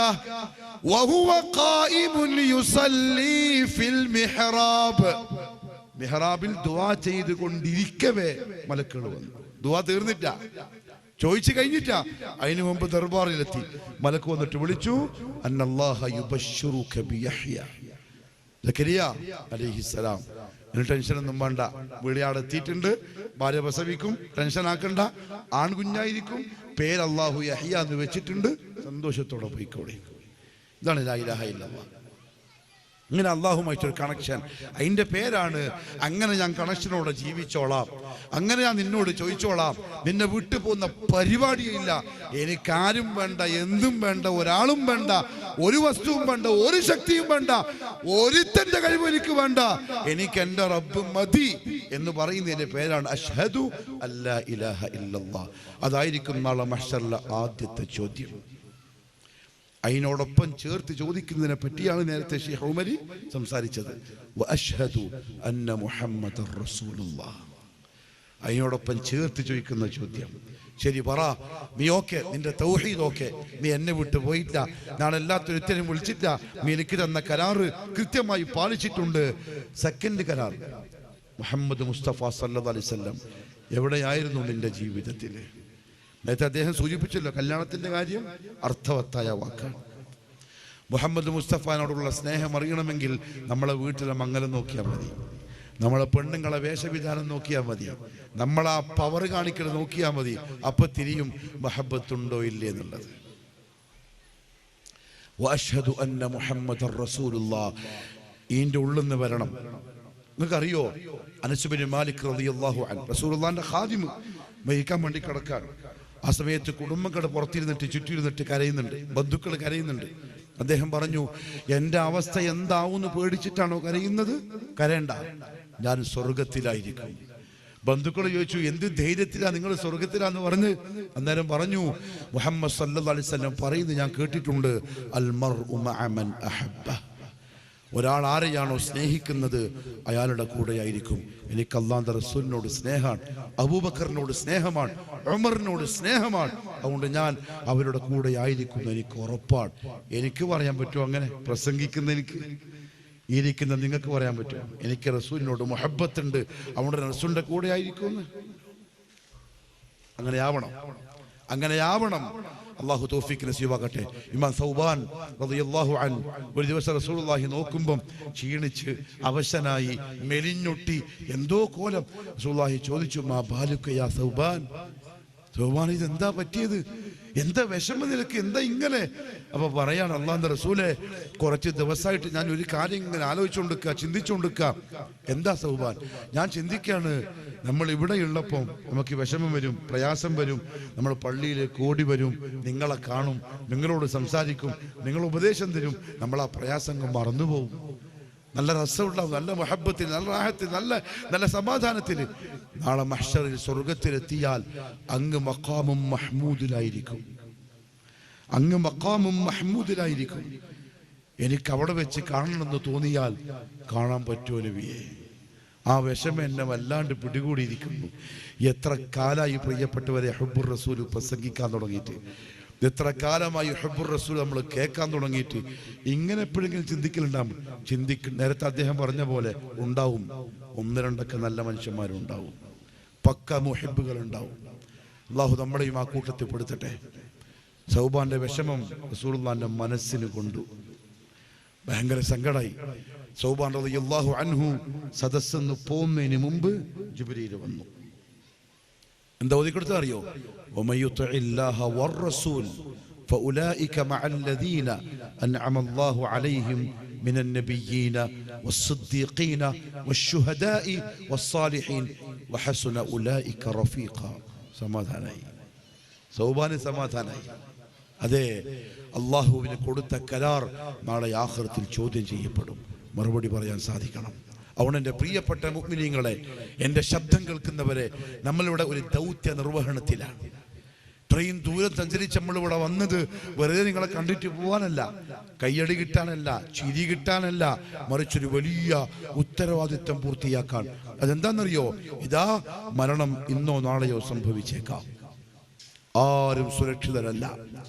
വഹുവ ഖായിമുൻ യുസല്ലി ഫിൽ മിഹ്റാബ്, മിഹ്റാബിൽ ദുആ ചെയ്തുകൊണ്ടിരിക്കവേ മലക്കുകൾ വന്നു. ദുആ തീർന്നില്ല, ചോദിച്ചു കഴിഞ്ഞിട്ട, അതിനു മുമ്പ് ദർബാറിലെത്തി. മലക്ക് വന്നിട്ട് വിളിച്ചു, അന്നല്ലാഹ യുബശ്ശിറുക ബിയഹ്യ. സക്കരിയ അലൈഹിസ്സലാം, ടെൻഷനൊന്നും വേണ്ട, വീടിയാടെത്തിയിട്ടുണ്ട്, ഭാര്യ പ്രസവിക്കും, ടെൻഷൻ ആക്കണ്ട, ആൺകുഞ്ഞായിരിക്കും, പേര് അല്ലാഹു യഹ്യ എന്ന് വെച്ചിട്ടുണ്ട്, സന്തോഷത്തോടെ പോയിക്കോളെ. ഇതാണ് ലാ ഇലാഹ ഇല്ലല്ലാഹ്. ഇങ്ങനെ അള്ളാഹുമായിട്ടൊരു കണക്ഷൻ, അതിൻ്റെ പേരാണ് അങ്ങനെ ഞാൻ കണക്ഷനോടെ ജീവിച്ചോളാം, അങ്ങനെ ഞാൻ നിന്നോട് ചോദിച്ചോളാം, നിന്നെ വിട്ടു പോകുന്ന പരിപാടിയില്ല, എനിക്കാരും വേണ്ട, എന്തും വേണ്ട, ഒരാളും വേണ്ട, ഒരു വസ്തുവും വേണ്ട, ഒരു ശക്തിയും വേണ്ട, ഒരുത്തൻ്റെ കഴിവ് എനിക്ക് വേണ്ട, എനിക്ക് എൻ്റെ റബ്ബ് മതി എന്ന് പറയുന്നതിൻ്റെ പേരാണ് അഷ്ഹദു അല്ലാ ഇലാഹ ഇല്ലല്ലാഹ്. അതായിരിക്കും നാളെ മഹ്ശറിലെ ആദ്യത്തെ ചോദ്യം. അതിനോടൊപ്പം ചേർത്ത് ചോദിക്കുന്നതിനെ പറ്റിയാണ് നേരത്തെ ശൈഖ് ഉമരി സംസാരിച്ചത്. വഅശ്ഹദു അന്ന മുഹമ്മദർ റസൂലുള്ളാഹ്. അതിനോടൊപ്പം ചേർത്ത് ചോദിക്കുന്ന ചോദ്യം, ശരി പറ, നീ ഓക്കെ, നിന്റെ തൗഹീദ് ഓക്കെ, നീ എന്നെ വിട്ടു പോയില്ല, ഞാൻ എല്ലാത്തൊരുത്തരും വിളിച്ചില്ല, നീ എനിക്ക് തന്ന കരാറ് കൃത്യമായി പാലിച്ചിട്ടുണ്ട്. സെക്കൻഡ് കരാർ, മുഹമ്മദ് മുസ്തഫ സല്ലല്ലാഹു അലൈഹി വസല്ലം എവിടെയായിരുന്നു നിന്റെ ജീവിതത്തിൽ? നേരത്തെ അദ്ദേഹം സൂചിപ്പിച്ചല്ലോ, കല്യാണത്തിൻ്റെ കാര്യം അർത്ഥവത്തായ വാക്കാണ്. മുഹമ്മദ് മുസ്തഫാനോടുള്ള സ്നേഹം അറിയണമെങ്കിൽ നമ്മളെ വീട്ടിലെ മംഗലം നോക്കിയാൽ മതി, നമ്മളെ പെണ്ണുങ്ങളെ വേഷവിധാനം നോക്കിയാൽ മതി, നമ്മളാ പവർ കാണിക്കൽ നോക്കിയാൽ മതി. അപ്പൊ തിരിയും മഹബത്തുണ്ടോ ഇല്ലേ എന്നുള്ളത്. വഅശ്ഹദു അന്ന മുഹമ്മദർ റസൂലുള്ളാഹ് ഇതിൻ്റെ ഉള്ളിൽ നിന്ന് വരണം. നിങ്ങൾക്കറിയോ, അനസ് ബിൻ മാലിക് റളിയല്ലാഹു അൻഹു റസൂലുള്ളാഹിന്റെ ഖാദിം മരിക്കാൻ വേണ്ടി കിടക്കാൻ. ആ സമയത്ത് കുടുംബങ്ങൾ പുറത്തിരുന്നിട്ട് ചുറ്റിരുന്നിട്ട് കരയുന്നുണ്ട്, ബന്ധുക്കൾ കരയുന്നുണ്ട്. അദ്ദേഹം പറഞ്ഞു, എൻ്റെ അവസ്ഥ എന്താവുമെന്ന് പേടിച്ചിട്ടാണോ കരയുന്നത്? കരയണ്ട, ഞാൻ സ്വർഗത്തിലായിരിക്കും. ബന്ധുക്കൾ ചോദിച്ചു, എന്ത് ധൈര്യത്തിലാ നിങ്ങൾ സ്വർഗത്തിലാന്ന് പറഞ്ഞ്? അന്നേരം പറഞ്ഞു, മുഹമ്മദ് സല്ലല്ലാഹു അലൈഹി വസല്ലം പറയുന്നത് ഞാൻ കേട്ടിട്ടുണ്ട്, അൽ മർഉ മഅ മൻ അഹബ്ബ. ഒരാൾ ആരെയാണോ സ്നേഹിക്കുന്നത് അയാളുടെ കൂടെയായിരിക്കും. എനിക്ക് അല്ലാഹുവിന്റെ റസൂലിനോട് സ്നേഹമാണ്, അബൂബക്കറിനോട് സ്നേഹമാണ്, ഉമറിനോട് സ്നേഹമാണ്, അതുകൊണ്ട് ഞാൻ അവരുടെ കൂടെ ആയിരിക്കും, എനിക്ക് ഉറപ്പാണ്. എനിക്ക് പറയാൻ പറ്റുമോ അങ്ങനെ? പ്രസംഗിക്കുന്ന എനിക്ക്, ഇരിക്കുന്ന നിങ്ങൾക്ക് പറയാൻ പറ്റുമോ എനിക്ക് റസൂലിനോട് മുഹബ്ബത്തുണ്ട്, അവരുടെ റസൂലിന്റെ കൂടെ ആയിരിക്കുമെന്ന്? അങ്ങനെയാവണം. അള്ളാഹു തൗഫീഖ് നസീബാകട്ടെ. ഇമാം സൗബാൻ റളിയല്ലാഹു അൻഹു ഒരു ദിവസം റസൂലുള്ളാഹി നോക്കുമ്പം ക്ഷീണിച്ച് അവശനായി മെലിഞ്ഞൊട്ടി എന്തോ കോലം. റസൂലുള്ളാഹി ചോദിച്ചു, മാ ബാലുക യാ സൗബാൻ, സൗബാൻ ഇതെന്താ പറ്റിയത്? എന്താ വിഷമം നിനക്ക്? എന്താ ഇങ്ങനെ? അപ്പൊ പറയാണ്, അള്ളാഹുവിന്റെ റസൂലെ, കുറച്ച് ദിവസമായിട്ട് ഞാൻ ഒരു കാര്യം ഇങ്ങനെ ആലോചിച്ചുകൊണ്ടിരിക്കുക, ചിന്തിച്ചുകൊണ്ടിരിക്കുക. എന്താ സൗബാൻ? ഞാൻ ചിന്തിക്കാണ്, നമ്മൾ ഇവിടെ ഉള്ളപ്പോൾ നമുക്ക് വിഷമം വരും, പ്രയാസം വരും, നമ്മൾ പള്ളിയിലേക്ക് ഓടി വരും, നിങ്ങളെ കാണും, നിങ്ങളോട് സംസാരിക്കും, നിങ്ങൾ ഉപദേശം തരും, നമ്മൾ ആ പ്രയാസങ്ങൾ മറന്നുപോകും. നല്ല രസമുണ്ടാവും, നല്ല മുഹബ്ബത്തിൽ, നല്ല റാഹത്തിൽ, നല്ല സമാധാനത്തിൽ. നാളെ മഹ്ശറിൽ സ്വർഗത്തിലെത്തിയാൽ അങ്ങ് മഖാമും മഹ്മൂദിലായിരിക്കും. എനിക്ക് അവിടെ വെച്ച് കാണണമെന്ന് തോന്നിയാൽ കാണാൻ പറ്റുമോ നബിയെ? ആ വിഷമം എന്നെ വല്ലാണ്ട് പിടികൂടിയിരിക്കുന്നു. എത്ര കാലമായി പ്രിയപ്പെട്ടവരെ ഹുബ്ബുർ റസൂൽ പ്രസംഗിക്കാൻ തുടങ്ങിയിട്ട്, എത്ര കാലമായി ഹുബ്ബുർ റസൂൽ നമ്മൾ കേൾക്കാൻ തുടങ്ങിയിട്ട്. ഇങ്ങനെ എപ്പോഴെങ്കിലും ചിന്തിക്കലുണ്ടാവും? നേരത്തെ അദ്ദേഹം പറഞ്ഞ പോലെ ഉണ്ടാവും, ഒന്ന് രണ്ടൊക്കെ നല്ല മനുഷ്യന്മാരുണ്ടാവും, പക്ക മുഹിബ്ബുകൾ ഉണ്ടാവും. അള്ളാഹു നമ്മളെയും ആ കൂട്ടത്തിൽ പെടുത്തട്ടെ. സൗബാന്റെ വിഷമം റസൂലുള്ളാഹിന്റെ മനസ്സിന് കൊണ്ടു, ഭയങ്കര സങ്കടമായി. സൗബാൻ റളിയല്ലാഹു അൻഹു സദസ്സെന്ന് പോകുന്നതിന് മുമ്പ് ജിബ്രീൽ വന്നു. എന്താ ഓതിക്കൊടുത്ത അറിയോ? വമയുതിഇല്ലാഹ വറസൂൽ ഫഉലൈക മഅല്ലദീന അൻഅമ അല്ലാഹു അലൈഹിം മിനൻ നബിയ്യീന വസ്സിദ്ദീഖീന വശുഹദാഇ വസ്സാലിഹീൻ വഹസുന ഉലൈക റഫീഖ. സമാധാനായി, സൗബാന് സമാധാനായി. അതെ, അള്ളാഹുവിന് കൊടുത്ത കരാർ നാളെ ആഖിറത്തിൽ ചോദ്യം ചെയ്യപ്പെടും, മറുപടി പറയാൻ സാധിക്കണം. അതുകൊണ്ട് എൻ്റെ പ്രിയപ്പെട്ട മുഅ്മിനീങ്ങളെ, എൻ്റെ ശബ്ദം കേൾക്കുന്നവരെ, നമ്മളിവിടെ ഒരു ദൗത്യ നിർവഹണത്തിലാണ്. ട്രെയിൻ ദൂരം സഞ്ചരിച്ച് നമ്മളിവിടെ വന്നത് വെറുതെ നിങ്ങളെ കണ്ടിട്ട് പോകാനല്ല, കയ്യടി കിട്ടാനല്ല, ചിരി കിട്ടാനല്ല, മറിച്ചൊരു വലിയ ഉത്തരവാദിത്വം പൂർത്തിയാക്കാൻ. അതെന്താണെന്നറിയോ? ഇതാ മരണം ഇന്നോ നാളെയോ സംഭവിച്ചേക്കാം. ആരും സുരക്ഷിതരല്ല.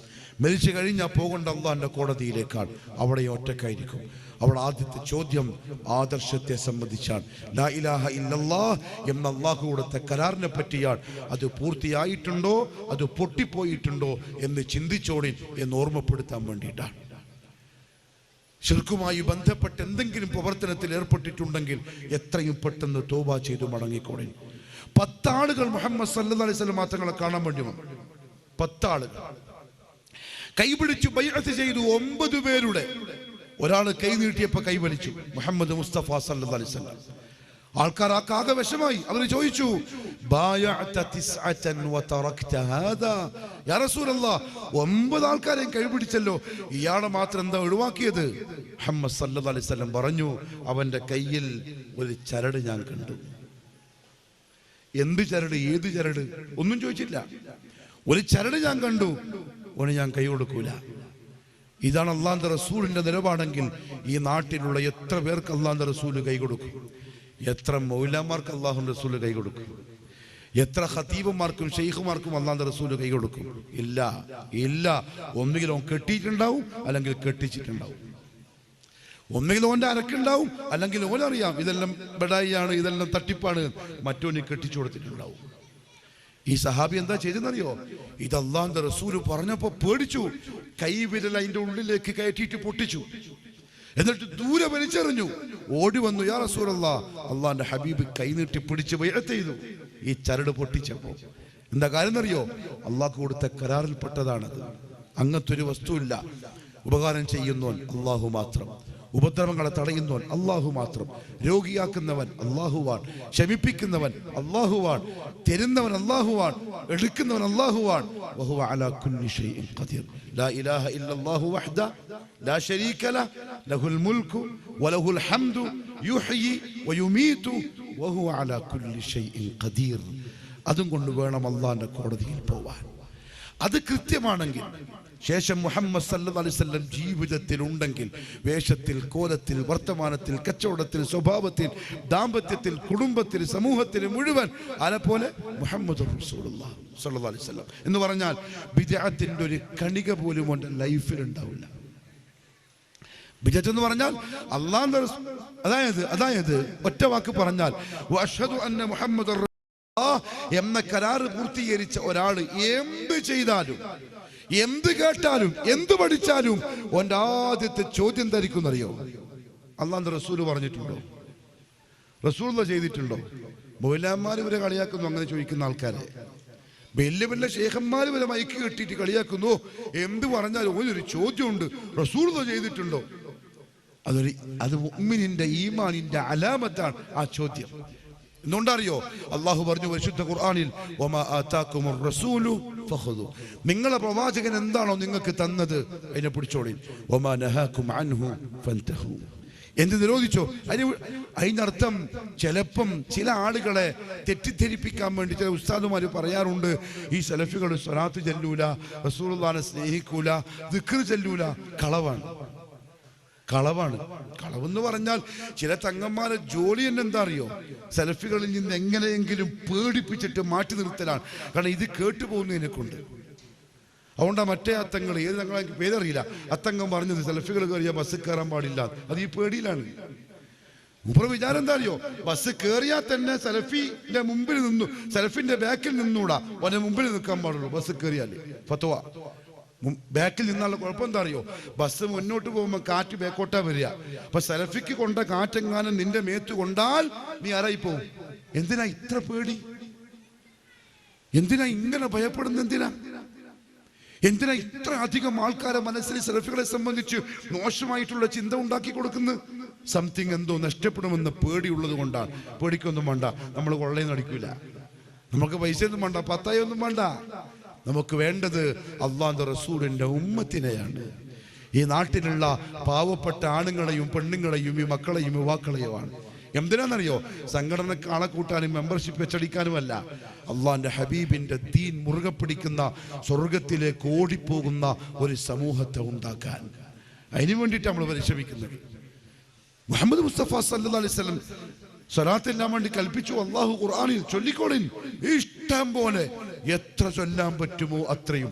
മരിച്ചു കഴിഞ്ഞാൽ പോകേണ്ട അള്ളാഹിന്റെ കോടതിയിലേക്കാണ്. അവിടെ ഒറ്റക്കായിരിക്കും. അവിടെ ആദ്യത്തെ ചോദ്യം ആദർശത്തെ സംബന്ധിച്ചാണ്. ലാ ഇലാഹ ഇല്ലല്ലാഹ് എന്ന അള്ളാഹു കൊടുത്ത കരാറിനെ പറ്റിയാണ്. അത് പൂർത്തിയായിട്ടുണ്ടോ, അത് പൊട്ടിപ്പോയിട്ടുണ്ടോ എന്ന് ചിന്തിച്ചോടിൻ എന്ന് ഓർമ്മപ്പെടുത്താൻ വേണ്ടിയിട്ടാണ്. ശിർക്കുമായി ബന്ധപ്പെട്ട് എന്തെങ്കിലും പ്രവർത്തനത്തിൽ ഏർപ്പെട്ടിട്ടുണ്ടെങ്കിൽ എത്രയും പെട്ടെന്ന് തൗബ ചെയ്തു മടങ്ങിക്കോടിൻ. 10 ആളുകൾ മുഹമ്മദ് സല്ലല്ലാഹു അലൈഹി വസല്ലം തങ്ങളെ കാണാൻ വേണ്ടി വന്നു. 10 ആളുകൾ കൈപിടിച്ചു ബൈഅത്ത് ചെയ്തു. 9 പേരുടെ ഒരാൾ കൈ നീട്ടിയപ്പോൾ കൈ വലിച്ചു. മുഹമ്മദ് മുസ്തഫ സല്ലല്ലാഹു അലൈഹി വസല്ലം. ആൾക്കാർ ആകെ വിഷമായി. അവർ ചോദിച്ചു, യാ റസൂലല്ലാഹ്, 9 ആൾക്കാരെയും കൈ പിടിച്ചല്ലോ, ഇയാളെ മാത്രം എന്താ ഒഴിവാക്കിയത്? മുഹമ്മദ് സല്ലല്ലാഹു അലൈഹി വസല്ലം പറഞ്ഞു, അവന്റെ കയ്യിൽ ഒരു ചരട് ഞാൻ കണ്ടു. എന്ത് ചരട്? ഏത് ചരട്? ഒന്നും ചോദിച്ചില്ല. ഒരു ചരട് ഞാൻ കണ്ടു, ഓന് ഞാൻ കൈ കൊടുക്കൂല. ഇതാണ് അള്ളാഹുവിന്റെ റസൂലിന്റെ നിലപാടെങ്കിൽ ഈ നാട്ടിലുള്ള എത്ര പേർക്ക് അള്ളാഹുവിന്റെ റസൂല് കൈ കൊടുക്കും? എത്ര മൗലമാർക്ക് അള്ളാഹുവിന്റെ റസൂല് കൈ കൊടുക്കും? എത്ര ഖതീബുമാർക്കും ഷെയ്ഖുമാർക്കും അള്ളാഹുവിന്റെ റസൂല് കൈ കൊടുക്കും? ഇല്ല, ഇല്ല. ഒന്നുകിൽ ഓൻ കെട്ടിയിട്ടുണ്ടാവും, അല്ലെങ്കിൽ കെട്ടിച്ചിട്ടുണ്ടാവും. ഒന്നുകിൽ ഓന്റെ അരക്കുണ്ടാവും, അല്ലെങ്കിൽ ഓനറിയാം ഇതെല്ലാം ബഡായിയാണ്, ഇതെല്ലാം തട്ടിപ്പാണ്, മറ്റോന് കെട്ടിച്ചു കൊടുത്തിട്ടുണ്ടാവും. ഈ സഹാബി എന്താ ചെയ്തെന്നറിയോ? ഇത് അള്ളാഹുവിന്റെ റസൂല് പറഞ്ഞപ്പോ പേടിച്ചു. കൈവിരൽ അതിന്റെ ഉള്ളിലേക്ക് കയറ്റിയിട്ട് പൊട്ടിച്ചു. എന്നിട്ട് ദൂരെ വലിച്ചെറിഞ്ഞു. ഓടി വന്നു, യാ റസൂലല്ലാഹ്, അള്ളാഹിന്റെ ഹബീബ് കൈ നീട്ടി പിടിച്ച് ബൈഅത്ത് ചെയ്തു. ഈ ചരട് പൊട്ടിച്ചപ്പോ എന്താ കാര്യം എന്നറിയോ? അള്ളാഹ് കൊടുത്ത കരാറിൽപ്പെട്ടതാണത്. അങ്ങനത്തെ ഒരു വസ്തുവില്ല. ഉപകാരം ചെയ്യുന്നവൻ അള്ളാഹു മാത്രം, ഉപദ്രവങ്ങളെ തടയുന്നവൻ അള്ളാഹു മാത്രം, രോഗിയാക്കുന്നവൻ അള്ളാഹുവാൻ, ശമിപ്പിക്കുന്നവൻ അള്ളാഹുവാൻ, തരുന്നവൻ അള്ളാഹുവാൻ, എടുക്കുന്നവൻ അള്ളാഹുവാൻ. വഹുവ അലാ കുല്ലി ഷൈഇൻ ഖദീർ. ലാ ഇലാഹ ഇല്ലല്ലാഹു വഹ്ദ ലാ ശരീക ലഹു ലഹുൽ മുൽക്കു വലഹുൽ ഹംദു യുഹ്യി വയുമീതു വഹുവ അലാ കുല്ലി ഷൈഇൻ ഖദീർ. അതും കൊണ്ട് വേണം അള്ളാഹിന്റെ കോടതിയിൽ പോവാൻ. അത് കൃത്യമാണെങ്കിൽ ശേഷം മുഹമ്മദ് സല്ലല്ലാഹു അലൈഹി വസല്ലം ജീവിതത്തിൽ ഉണ്ടെങ്കിൽ, വേഷത്തിൽ, കോലത്തിൽ, വർത്തമാനത്തിൽ, കച്ചവടത്തിൽ, സ്വഭാവത്തിൽ, ദാമ്പത്യത്തിൽ, കുടുംബത്തിൽ, സമൂഹത്തിൽ മുഴുവൻ അതുപോലെ മുഹമ്മദ് റസൂലുള്ളാഹി സല്ലല്ലാഹു അലൈഹി വസല്ലം എന്ന് പറഞ്ഞാൽ ബിദ്അത്തിന്റെ ഒരു കണിക പോലും അവന്റെ ലൈഫിൽ ഉണ്ടാവില്ല. ബിദ്അത്ത് എന്ന് പറഞ്ഞാൽ അല്ലാഹുവിന്റെ അതായത് ഒറ്റ വാക്ക് പറഞ്ഞാൽ വഅഷ്ഹദു അന്ന മുഹമ്മദർ റസൂലുള്ളാഹ് എന്ന കരാറ് പൂർത്തീകരിച്ച ഒരാൾ എന്ത് ചെയ്താലും, എന്ത് കേട്ടാലും, എന്ത് പഠിച്ചാലും ഓന്റെ ആദ്യത്തെ ചോദ്യം ധരിക്കുന്നറിയോ? അള്ളാഹുവിന്റെ റസൂല് പറഞ്ഞിട്ടുണ്ടോ? റസൂലുള്ള ചെയ്തിട്ടുണ്ടോ? മൗലവിമാർ ഇവരെ കളിയാക്കുന്നു. അങ്ങനെ ചോദിക്കുന്ന ആൾക്കാരെ വലിയ വലിയ ശേഖന്മാർ വരെ മൈക്ക് കെട്ടിയിട്ട് കളിയാക്കുന്നു. എന്ത് പറഞ്ഞാലും ഒരു ചോദ്യമുണ്ട്, റസൂലുള്ള ചെയ്തിട്ടുണ്ടോ? അത് മുഅ്മിനിന്റെ ഈമാനിന്റെ അലാമത്താണ് ആ ചോദ്യം. എന്തുകൊണ്ടറിയോ? അള്ളാഹു പറഞ്ഞു പരിശുദ്ധ ഖുർആനിൽ, വമാ ആതാകുമുർ റസൂലു ഫഖുദു. നിങ്ങളെ പ്രവാചകൻ എന്താണോ നിങ്ങൾക്ക് തന്നത് അതിനെ പിടിച്ചോളി. വമാ നഹാകും അൻഹു ഫൻതഹു. എന്ത് നിരോധിച്ചോ അതിനർത്ഥം ചിലപ്പം ചില ആളുകളെ തെറ്റിദ്ധരിപ്പിക്കാൻ വേണ്ടി ചില ഉസ്താദുമാർ പറയാറുണ്ട്, ഈ സലഫികൾ സ്വലാത്ത് ചൊല്ലൂല, റസൂലുള്ളാഹിനെ സ്നേഹിക്കൂല, ദിക്ർ ചൊല്ലൂല. കളവാണ്. കളവെന്ന് പറഞ്ഞാൽ ചില തങ്ങന്മാരെ ജോലി തന്നെ എന്താ അറിയോ? സെൽഫികളിൽ നിന്ന് എങ്ങനെയെങ്കിലും പേടിപ്പിച്ചിട്ട് മാറ്റി നിർത്തലാണ്. കാരണം ഇത് കേട്ടുപോകുന്നതിനെ കൊണ്ട്. അതുകൊണ്ടാ മറ്റേ അത്തങ്ങൾ, ഏത് തങ്ങളെ പേരറിയില്ല, അത്തങ്കം പറഞ്ഞത് സെൽഫികൾ കയറിയാൽ ബസ് കയറാൻ പാടില്ല. അത് ഈ പേടിയിലാണ്. മുമ്പ് വിചാരം എന്താ അറിയോ? ബസ് കയറിയാൽ തന്നെ സെൽഫിന്റെ മുമ്പിൽ നിന്നു, സെൽഫിന്റെ ബാക്കിൽ നിന്നൂടാ, അവന്റെ മുമ്പിൽ നിൽക്കാൻ പാടുള്ളൂ ബസ് കയറിയാൽ. ഫത്വ. ബാക്കിൽ നിന്നുള്ള കുഴപ്പം എന്താ അറിയോ? ബസ് മുന്നോട്ട് പോകുമ്പോൾ കാറ്റ് ബാക്കോട്ടാ വരിക. അപ്പൊ സെൽഫിക്ക് കൊണ്ട കാറ്റെങ്ങാനും നിന്റെ മേത്ത് കൊണ്ടാൽ നീ ആരായി പോവും. എന്തിനാ ഇത്ര പേടി? എന്തിനാ ഇങ്ങനെ ഭയപ്പെടുന്ന? എന്തിനാ ഇത്ര അധികം ആൾക്കാരെ മനസ്സിൽ സെൽഫികളെ സംബന്ധിച്ച് മോശമായിട്ടുള്ള ചിന്ത ഉണ്ടാക്കി കൊടുക്കുന്നത്? സംതിങ് എന്തോ നഷ്ടപ്പെടുമെന്ന് പേടിയുള്ളത് കൊണ്ടാണ്. പേടിക്കൊന്നും വേണ്ട, നമ്മൾ കൊള്ളയും നടിക്കൂല. നമുക്ക് പൈസയൊന്നും വേണ്ട, പത്തായൊന്നും വേണ്ട. നമുക്ക് വേണ്ടത് അള്ളാഹുവിന്റെ റസൂലിന്റെ ഉമ്മത്തിനെയാണ്. ഈ നാട്ടിലുള്ള പാവപ്പെട്ട ആണുങ്ങളെയും പെണ്ണുങ്ങളെയും ഈ മക്കളെയും യുവാക്കളെയുമാണ്. എന്തിനാണെന്നറിയോ? സംഘടനക്ക് ആളെ കൂട്ടാനും മെമ്പർഷിപ്പ് വെച്ചടിക്കാനുമല്ല, അള്ളാഹിന്റെ ഹബീബിന്റെ ദീൻ മുറുകെ പിടിക്കുന്ന സ്വർഗത്തിലേക്ക് ഓടിപ്പോകുന്ന ഒരു സമൂഹത്തെ ഉണ്ടാക്കാൻ. അതിനു വേണ്ടിയിട്ട് നമ്മൾ പരിശ്രമിക്കുന്നത്. മുഹമ്മദ് മുസ്തഫ സല്ലല്ലാഹു അലൈഹി വസല്ലം സ്വലാത്തെല്ലാം വേണ്ടി കൽപ്പിച്ചു. അള്ളാഹു ഖുർആനിൽ ചൊല്ലിക്കോളിൻ, ഇഷ്ടം പോലെ എത്ര ചൊല്ലാൻ പറ്റുമോ അത്രയും.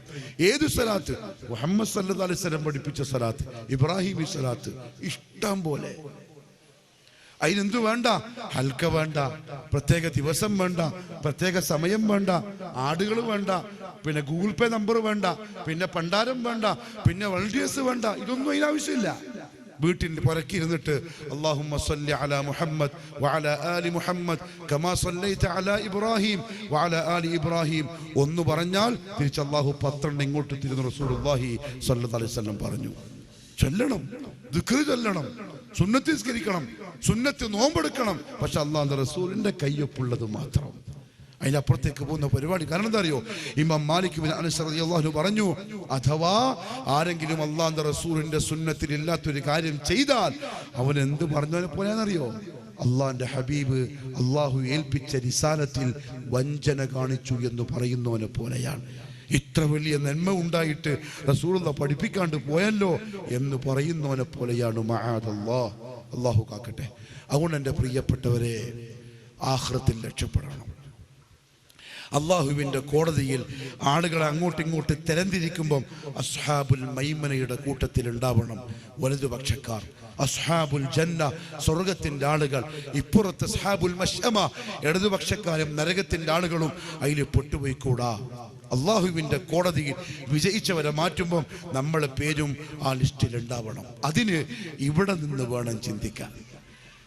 ഏത് സ്വലാത്ത്? മുഹമ്മദ് സല്ലല്ലാഹു അലൈഹി വസല്ലം പഠിപ്പിച്ച സ്വലാത്ത്, ഇബ്രാഹിമി സ്വലാത്ത്, ഇഷ്ടം പോലെ. അതിനെന്തു വേണ്ട? ഹൽക്ക വേണ്ട, പ്രത്യേക ദിവസം വേണ്ട, പ്രത്യേക സമയം വേണ്ട, ആടുകൾ വേണ്ട, പിന്നെ ഗൂഗിൾ പേ നമ്പർ വേണ്ട, പിന്നെ പണ്ടാരം വേണ്ട, പിന്നെ വളണ്ടിയേഴ്സ് വേണ്ട. ഇതൊന്നും അതിനാവശ്യമില്ല. വീട്ടിൽ പുറക്കിരുന്നിട്ട് അല്ലാഹുമ്മ സ്വല്ലി അലാ മുഹമ്മദ് വഅലാ ആലി മുഹമ്മദ് കമാ സ്വല്ലൈത അലാ ഇബ്രാഹിം വഅലാ ആലി ഇബ്രാഹിം ഒന്ന് പറഞ്ഞാൽ തിരിച്ച് അല്ലാഹു 12 ഇങ്ങോട്ട് തിരുന്ന റസൂലുള്ളാഹി സ്വല്ലല്ലാഹു അലൈഹി വസല്ലം പറഞ്ഞു. ചൊല്ലണം, ദിക്ർ ചൊല്ലണം, സുന്നത്ത് നിസ്കരിക്കണം, സുന്നത്ത് നോമ്പെടുക്കണം. പക്ഷെ അല്ലാഹുവിന്റെ റസൂലിന്റെ കയ്യൊപ്പുള്ളത് മാത്രം, അതിനപ്പുറത്തേക്ക് പോകുന്ന പരിപാടി. കാരണം എന്താ അറിയോ? ഇമാം മാലിക് ബിൻ അനസ് റളിയല്ലാഹു അൻഹു പറഞ്ഞു, അഥവാ ആരെങ്കിലും അല്ലാഹുവിന്റെ റസൂലിന്റെ സുന്നത്തിൽ ഇല്ലാത്തൊരു കാര്യം ചെയ്താൽ അവൻ എന്ത് പറഞ്ഞവനെ പോലെയാണെന്നറിയോ? അള്ളാഹിന്റെ ഹബീബ് അള്ളാഹു ഏൽപ്പിച്ച റിസാലത്തിൽ വഞ്ചന കാണിച്ചു എന്ന് പറയുന്നവനെ പോലെയാണ്. ഇത്ര വലിയ നന്മ ഉണ്ടായിട്ട് റസൂലുള്ളാഹി പഠിപ്പിക്കാണ്ട് പോയല്ലോ എന്ന് പറയുന്നവനെ പോലെയാണ്. മഅദല്ലാഹ്, അള്ളാഹു കാക്കട്ടെ. അതുകൊണ്ട് എൻ്റെ പ്രിയപ്പെട്ടവരെ, ആഖിറത്തിൽ രക്ഷപ്പെടണം. അള്ളാഹുവിൻ്റെ കോടതിയിൽ ആളുകളെ അങ്ങോട്ടിങ്ങോട്ട് തരംതിരിക്കുമ്പം അസ്ഹാബുൽ മൈമനയുടെ കൂട്ടത്തിൽ ഉണ്ടാവണം വലതുപക്ഷക്കാർ. അസ്ഹാബുൽ ജന്ന, സ്വർഗത്തിൻ്റെ ആളുകൾ. ഇപ്പുറത്ത് അസ്ഹാബുൽ മശ്അമ, ഇടതുപക്ഷക്കാരും നരകത്തിൻ്റെ ആളുകളും അതിൽ പെട്ടുപോയിക്കൂടാ. അള്ളാഹുവിൻ്റെ കോടതിയിൽ വിജയിച്ചവരെ മാറ്റുമ്പം നമ്മളെ പേരും ആ ലിസ്റ്റിൽ ഉണ്ടാവണം. അതിന് ഇവിടെ നിന്ന് വേണം ചിന്തിക്കാൻ.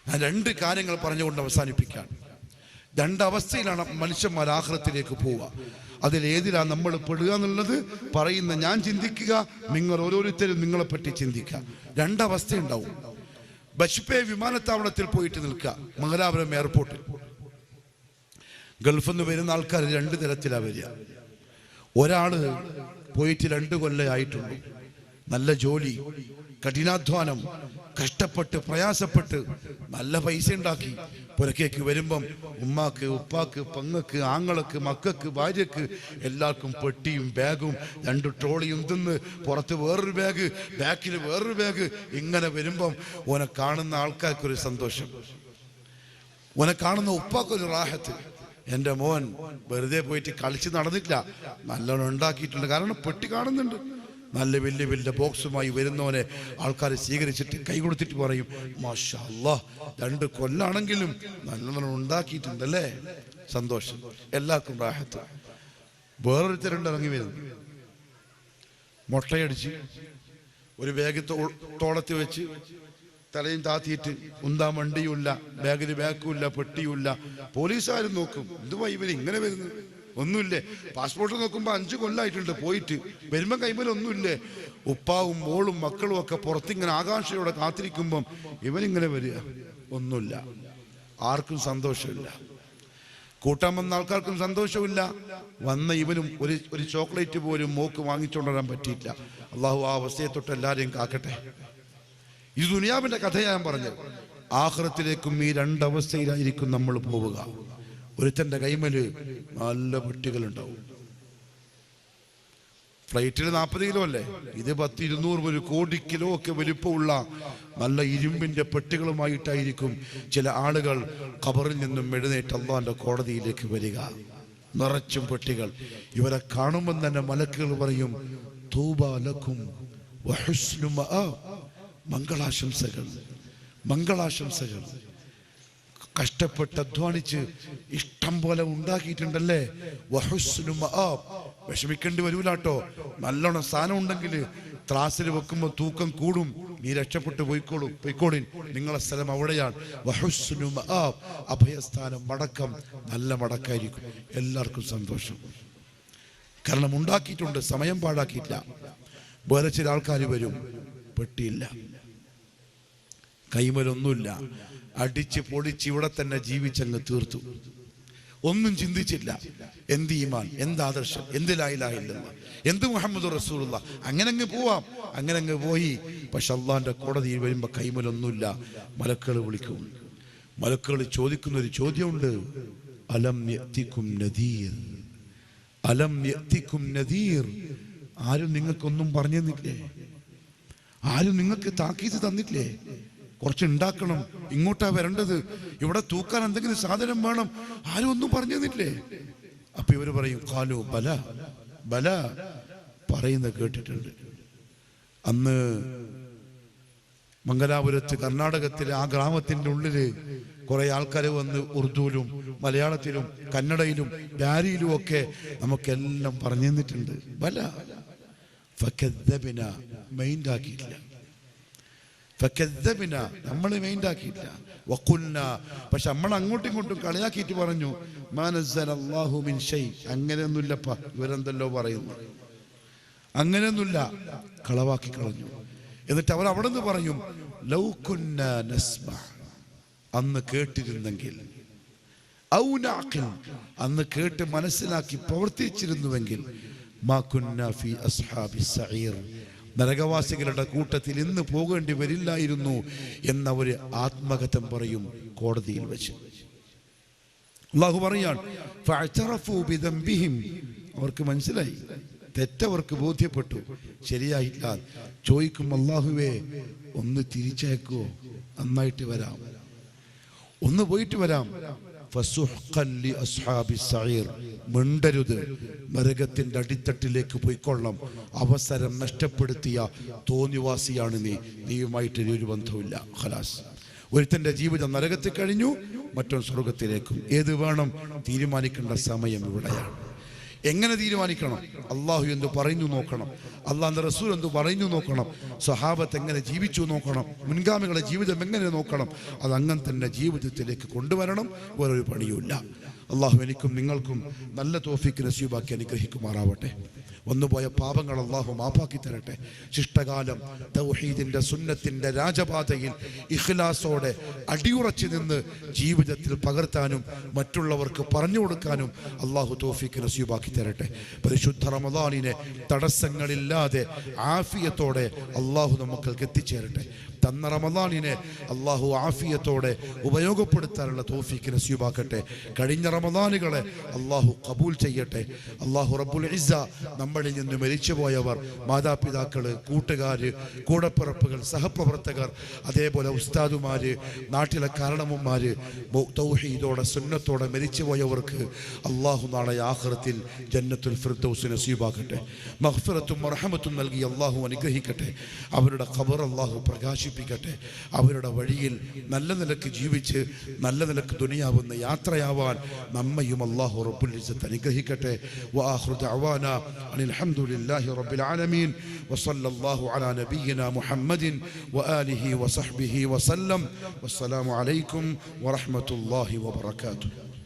ഞാൻ രണ്ട് കാര്യങ്ങൾ പറഞ്ഞുകൊണ്ട് അവസാനിപ്പിക്കാൻ. രണ്ടവസ്ഥയിലാണ് മനുഷ്യന്മാർ ആഖിറത്തിലേക്ക് പോവുക. അതിലേതിലാണ് നമ്മൾ പെടുക എന്നുള്ളത് പറയുന്ന ഞാൻ ചിന്തിക്കുക, നിങ്ങൾ ഓരോരുത്തരും നിങ്ങളെപ്പറ്റി ചിന്തിക്കുക. രണ്ടവസ്ഥയുണ്ടാവും. ബഷ്പേ വിമാനത്താവളത്തിൽ പോയിട്ട് നിൽക്കുക, മംഗലാപുരം എയർപോർട്ടിൽ. ഗൾഫിൽ നിന്ന് വരുന്ന ആൾക്കാർ രണ്ട് തരത്തിലാണ് വരിക. ഒരാള് പോയിട്ട് 2 കൊല്ലമായിട്ടുള്ളൂ, നല്ല ജോലി, കഠിനാധ്വാനം, കഷ്ടപ്പെട്ട് പ്രയാസപ്പെട്ട് നല്ല പൈസ ഉണ്ടാക്കി പുരക്കേക്ക് വരുമ്പം ഉമ്മാക്ക്, ഉപ്പാക്ക്, പെങ്ങക്ക്, ആങ്ങളക്ക്, മക്കൾക്ക്, ഭാര്യക്ക് എല്ലാവർക്കും പെട്ടിയും ബാഗും 2 ട്രോളിയും തിന്ന്, പുറത്ത് വേറൊരു ബാഗ്, ബാക്കിൽ വേറൊരു ബാഗ്. ഇങ്ങനെ വരുമ്പം ഓനെ കാണുന്ന ആൾക്കാർക്കൊരു സന്തോഷം, ഓനെ കാണുന്ന ഉപ്പാക്കൊരു റാഹത്ത്. എൻ്റെ മോൻ വെറുതെ പോയിട്ട് കളിച്ച് നടന്നിട്ടില്ല, നല്ലോണം ഉണ്ടാക്കിയിട്ടുണ്ട്. കാരണം പെട്ടി കാണുന്നുണ്ട്. നല്ല വലിയ വലിയ ബോക്സുമായി വരുന്നവനെ ആൾക്കാർ സ്വീകരിച്ചിട്ട് കൈ കൊടുത്തിട്ട് പറയും, മാഷാ അല്ലാഹ്, 2 കൊല്ലാണെങ്കിലും നല്ലോണം ഉണ്ടാക്കിയിട്ടുണ്ടല്ലേ. സന്തോഷം, എല്ലാവർക്കും റാഹത്ത്. വേറൊരുത്തരുണ്ട് ഇറങ്ങി വരുന്നു, മുട്ടയടിച്ച് ഒരു ബാഗ് തോളത്ത് വെച്ച് തലയും താത്തിയിട്ട് ഉന്താൻ വണ്ടിയുമില്ല, ബാഗിന് ബാക്കുമില്ല, പെട്ടിയുമില്ല. പോലീസുകാരും നോക്കും, എന്തുവാ ഇവർ ഇങ്ങനെ വരുന്നത്? ഒന്നുമില്ലേ? പാസ്പോർട്ട് നോക്കുമ്പോൾ 5 കൊല്ലമായിട്ടുണ്ട് പോയിട്ട്, വരുമ്പം കൈമേൽ ഒന്നുമില്ലേ? ഉപ്പാവും മോളും മക്കളും ഒക്കെ പുറത്തിങ്ങനെ ആകാംക്ഷയോടെ കാത്തിരിക്കുമ്പം ഇവനിങ്ങനെ വരിക, ഒന്നുമില്ല. ആർക്കും സന്തോഷമില്ല. കൂട്ടാൻ വന്ന ആൾക്കാർക്കും സന്തോഷമില്ല. വന്ന ഇവനും ഒരു ചോക്ലേറ്റ് പോലും മോക്ക് വാങ്ങിച്ചുകൊണ്ടുവരാൻ പറ്റിയില്ല. അള്ളാഹു ആ അവസ്ഥയെ തൊട്ട് എല്ലാവരെയും കാക്കട്ടെ. ഈ ദുനിയാവിന്റെ കഥ ഞാൻ പറഞ്ഞത്. ആഖിറത്തിലേക്കും ഈ രണ്ടവസ്ഥയിലായിരിക്കും നമ്മൾ പോവുക. ഒരുത്തൻ്റെ കൈമേല് നല്ല പെട്ടികളുണ്ടാവും. ഫ്ലൈറ്റിൽ 40 കിലോ അല്ലേ, ഇത് 10, 200, 1 കോടി കിലോ ഒക്കെ വലിപ്പമുള്ള നല്ല ഇരുമ്പിന്റെ പെട്ടികളുമായിട്ടായിരിക്കും ചില ആളുകൾ ഖബറിൽ നിന്നും എഴുന്നേറ്റ് അല്ലാഹുവിന്റെ കോടതിയിലേക്ക് വരിക. നിറച്ചും പെട്ടികൾ. ഇവരെ കാണുമ്പോൾ തന്നെ മലക്കുകൾ പറയും, തൂബാ ലക്കും വഹുസ്നു മആബ്, മംഗളാശംസകൾ, മംഗളാശംസകൾ. കഷ്ടപ്പെട്ട് അധ്വാനിച്ച് ഇഷ്ടം പോലെ ഉണ്ടാക്കിയിട്ടുണ്ടല്ലേ. വഹുസ്നു മആബ്, വിഷമിക്കേണ്ടി വരൂലാട്ടോ. നല്ലോണം സ്ഥാനം ഉണ്ടെങ്കിൽ ത്രാസിൽ വെക്കുമ്പോൾ തൂക്കം കൂടും. നീ രക്ഷപ്പെട്ടു പോയിക്കോളിൻ, നിങ്ങളെ സ്ഥലം അവിടെയാണ്. വഹുസ്നു മആബ്, അഭയസ്ഥാനം, മടക്കം, നല്ല മടക്കായിരിക്കും. എല്ലാവർക്കും സന്തോഷം. കാരണം ഉണ്ടാക്കിയിട്ടുണ്ട്, സമയം പാഴാക്കിയിട്ടില്ല. വേറെ ചില ആൾക്കാർ വരും, പെട്ടിയില്ല, കൈമലൊന്നുമില്ല, അടിച്ച് പൊടിച്ച് ഇവിടെ തന്നെ ജീവിച്ചങ്ങ് തീർത്തു. ഒന്നും ചിന്തിച്ചില്ല. എന്ത് ഈമാൻ, എന്ത് ആദർശം, എന്ത് ലാ ഇലാഹ ഇല്ലല്ലാഹ്, എന്ത് മുഹമ്മദ് റസൂലുള്ളാഹ്. അങ്ങനെ അങ്ങ് പോവാം. അങ്ങനെ അങ്ങ് പോയി. പക്ഷെ അള്ളാഹിന്റെ കോടതിയിൽ വരുമ്പോ കൈമലൊന്നുമില്ല. മലക്കുകൾ വിളിക്കും. മലക്കുകൾ ചോദിക്കുന്നൊരു ചോദ്യമുണ്ട്, അലം യഅതികും നദീർ, അലം യഅതികും നദീർ. ആരും നിങ്ങൾക്കൊന്നും പറഞ്ഞു തന്നില്ലേ? ആരും നിങ്ങൾക്ക് താക്കീത് തന്നിട്ടില്ലേ? കുറച്ച് ഉണ്ടാക്കണം, ഇങ്ങോട്ടാ വരേണ്ടത്, ഇവിടെ തൂക്കാൻ എന്തെങ്കിലും സാധനം വേണം, ആരും ഒന്നും പറഞ്ഞു തന്നിട്ടില്ലേ? അപ്പൊ ഇവര് പറയും, ഖാലു ബല, ബല, പറയുന്നത് കേട്ടിട്ടുണ്ട്. അന്ന് മംഗലാപുരത്ത്, കർണാടകത്തിലെ ആ ഗ്രാമത്തിന്റെ ഉള്ളില് കുറെ ആൾക്കാർ വന്ന് ഉറുദുവിലും മലയാളത്തിലും കന്നഡയിലും ഡാരിയിലും ഒക്കെ നമുക്കെല്ലാം പറഞ്ഞു തന്നിട്ടുണ്ട്. ബല, ഫകദ്ദബന, മൈൻഡാക്കിയിട്ടില്ല. ഫകദ്ദബന, നമ്മൾ മൈൻഡാക്കിയിട്ടില്ല. വഖുൽന, പക്ഷെ നമ്മൾ അങ്ങോട്ടും ഇങ്ങോട്ടും കളിയാക്കിയിട്ട് പറഞ്ഞു, മാ നസ്സലല്ലാഹു മിൻ ഷൈ, അങ്ങനെയൊന്നുമില്ലപ്പ, ഇവരെന്തല്ലോ പറയുന്നു, അങ്ങനെയൊന്നുമില്ല. കളവാക്കി കളഞ്ഞു. എന്നിട്ട് അവർ അവിടെ നിന്ന് പറയും, ലൗ കുന്നാ നസ്മഅ, അന്ന് കേട്ടിരുന്നെങ്കിൽ, ഔ നഅഖിൽ, അന്ന് കേട്ട് മനസ്സിലാക്കി പ്രവർത്തിച്ചിരുന്നുവെങ്കിൽ, മാ കുന്നാ ഫീ അസ്ഹാബിസ് സഈർ, നരകവാസികളുടെ കൂട്ടത്തിൽ ഇന്ന് പോകേണ്ടി വരില്ലായിരുന്നു എന്നവർ ആത്മകഥം പറയും കോടതിയിൽ വെച്ച്. അല്ലാഹു പറയാൻ, ഫഅതറഫൂ ബിദംബിഹിം, അവർക്ക് മനസ്സിലായി, തെറ്റവർക്ക് ബോധ്യപ്പെട്ടു, ശരിയായില്ല. ചോദിക്കും, അല്ലാഹുവേ ഒന്ന് തിരിച്ചയക്കുവോ, നന്നായിട്ട് വരാം, ഒന്ന് പോയിട്ട് വരാം. ഫസുഹ്ഖൻ ലി അസ്ഹാബിസ് സഈർ, മിണ്ടരുത്, നരകത്തിന്റെ അടിത്തട്ടിലേക്ക് പോയിക്കൊള്ളാം, അവസരം നഷ്ടപ്പെടുത്തിയ തോന്നിവാസിയാണ് നീയുമായിട്ട് ഒരു ബന്ധവുമില്ല. ഖലാസ്, ഒരുത്തന്റെ ജീവിതം നരകത്തിൽ കഴിഞ്ഞു, മറ്റൊരു സ്വർഗത്തിലേക്കും. ഏത് വേണം തീരുമാനിക്കേണ്ട സമയം ഇവിടെയാണ്. എങ്ങനെ തീരുമാനിക്കണം? അള്ളാഹു എന്ത് പറയുന്നു നോക്കണം, അള്ളാഹുവിന്റെ റസൂൽ എന്ത് പറയുന്നു നോക്കണം, സ്വഹാബത്ത് എങ്ങനെ ജീവിച്ചു നോക്കണം, മുൻഗാമികളുടെ ജീവിതം എങ്ങനെ നോക്കണം. അത് അങ്ങനെ തന്നെ ജീവിതത്തിലേക്ക് കൊണ്ടുവരണം, വേറൊരു പണിയുമില്ല. അള്ളാഹു എനിക്കും നിങ്ങൾക്കും നല്ല തൗഫീഖ് നസീബാക്കി അനുഗ്രഹിക്കുമാറാവട്ടെ. വന്നുപോയ പാപങ്ങൾ അള്ളാഹു മാപ്പാക്കി തരട്ടെ. ശിഷ്ടകാലം തൗഹീദിന്റെ സുന്നത്തിന്റെ രാജപാതയിൽ ഇഖ്ലാസോടെ അടിയുറച്ചു നിന്ന് ജീവിതത്തിൽ പകർത്താനും മറ്റുള്ളവർക്ക് പറഞ്ഞു കൊടുക്കാനും അള്ളാഹു തൗഫീഖ് നസീബാക്കി തരട്ടെ. പരിശുദ്ധ റമദാനിനെ തടസ്സങ്ങളില്ലാതെ ആഫിയത്തോടെ അള്ളാഹു നമുക്കൾക്ക് എത്തിച്ചേരട്ടെ. തന്ന റമദാനിനെ അള്ളാഹു ആഫിയത്തോടെ ഉപയോഗപ്പെടുത്താനുള്ള തൗഫീഖ് നസീബാക്കട്ടെ. കഴിഞ്ഞ റമദാനുകളെ അള്ളാഹു കബൂൽ ചെയ്യട്ടെ. അള്ളാഹു റബ്ബുൽ ഇസ്സ നമ്മളിൽ നിന്ന് മരിച്ചുപോയവർ, മാതാപിതാക്കള്, കൂട്ടുകാര്, കൂടപ്പിറപ്പുകൾ, സഹപ്രവർത്തകർ, അതേപോലെ ഉസ്താദുമാര്, നാട്ടിലെ കാരണവന്മാര്, തൗഹീദോടെ സുന്നത്തോടെ മരിച്ചുപോയവർക്ക് അള്ളാഹു നാളെ ആഖിറത്തിൽ ജന്നത്തുൽ ഫിർദൗസ് നസീബാക്കട്ടെ. മഗ്ഫിറത്തും റഹ്മത്തും നൽകി അള്ളാഹു അനുഗ്രഹിക്കട്ടെ. അവരുടെ ഖബർ അള്ളാഹു പ്രകാശിപ്പിക്കട്ടെ. അവരുടെ വഴിയിൽ നല്ല നിലക്ക് ജീവിച്ച് നല്ല നിലക്ക് ദുനിയാവുന്ന യാത്രയാവാൻ നമ്മയും അല്ലാഹു റബ്ബുൽ ഇസ്സത്ത് അനുഗ്രഹിക്കട്ടെ. വആഖിറു ദഅവാനാ അനിൽ ഹംദുലില്ലാഹി റബ്ബിൽ ആലമീൻ വസല്ലല്ലാഹു അലാ നബിയിനാ മുഹമ്മദിൻ വആലിഹി വസഹ്ബിഹി വസല്ലം. വസ്സലാമു അലൈക്കും വറഹ്മത്തുള്ളാഹി വബറകാതുഹു.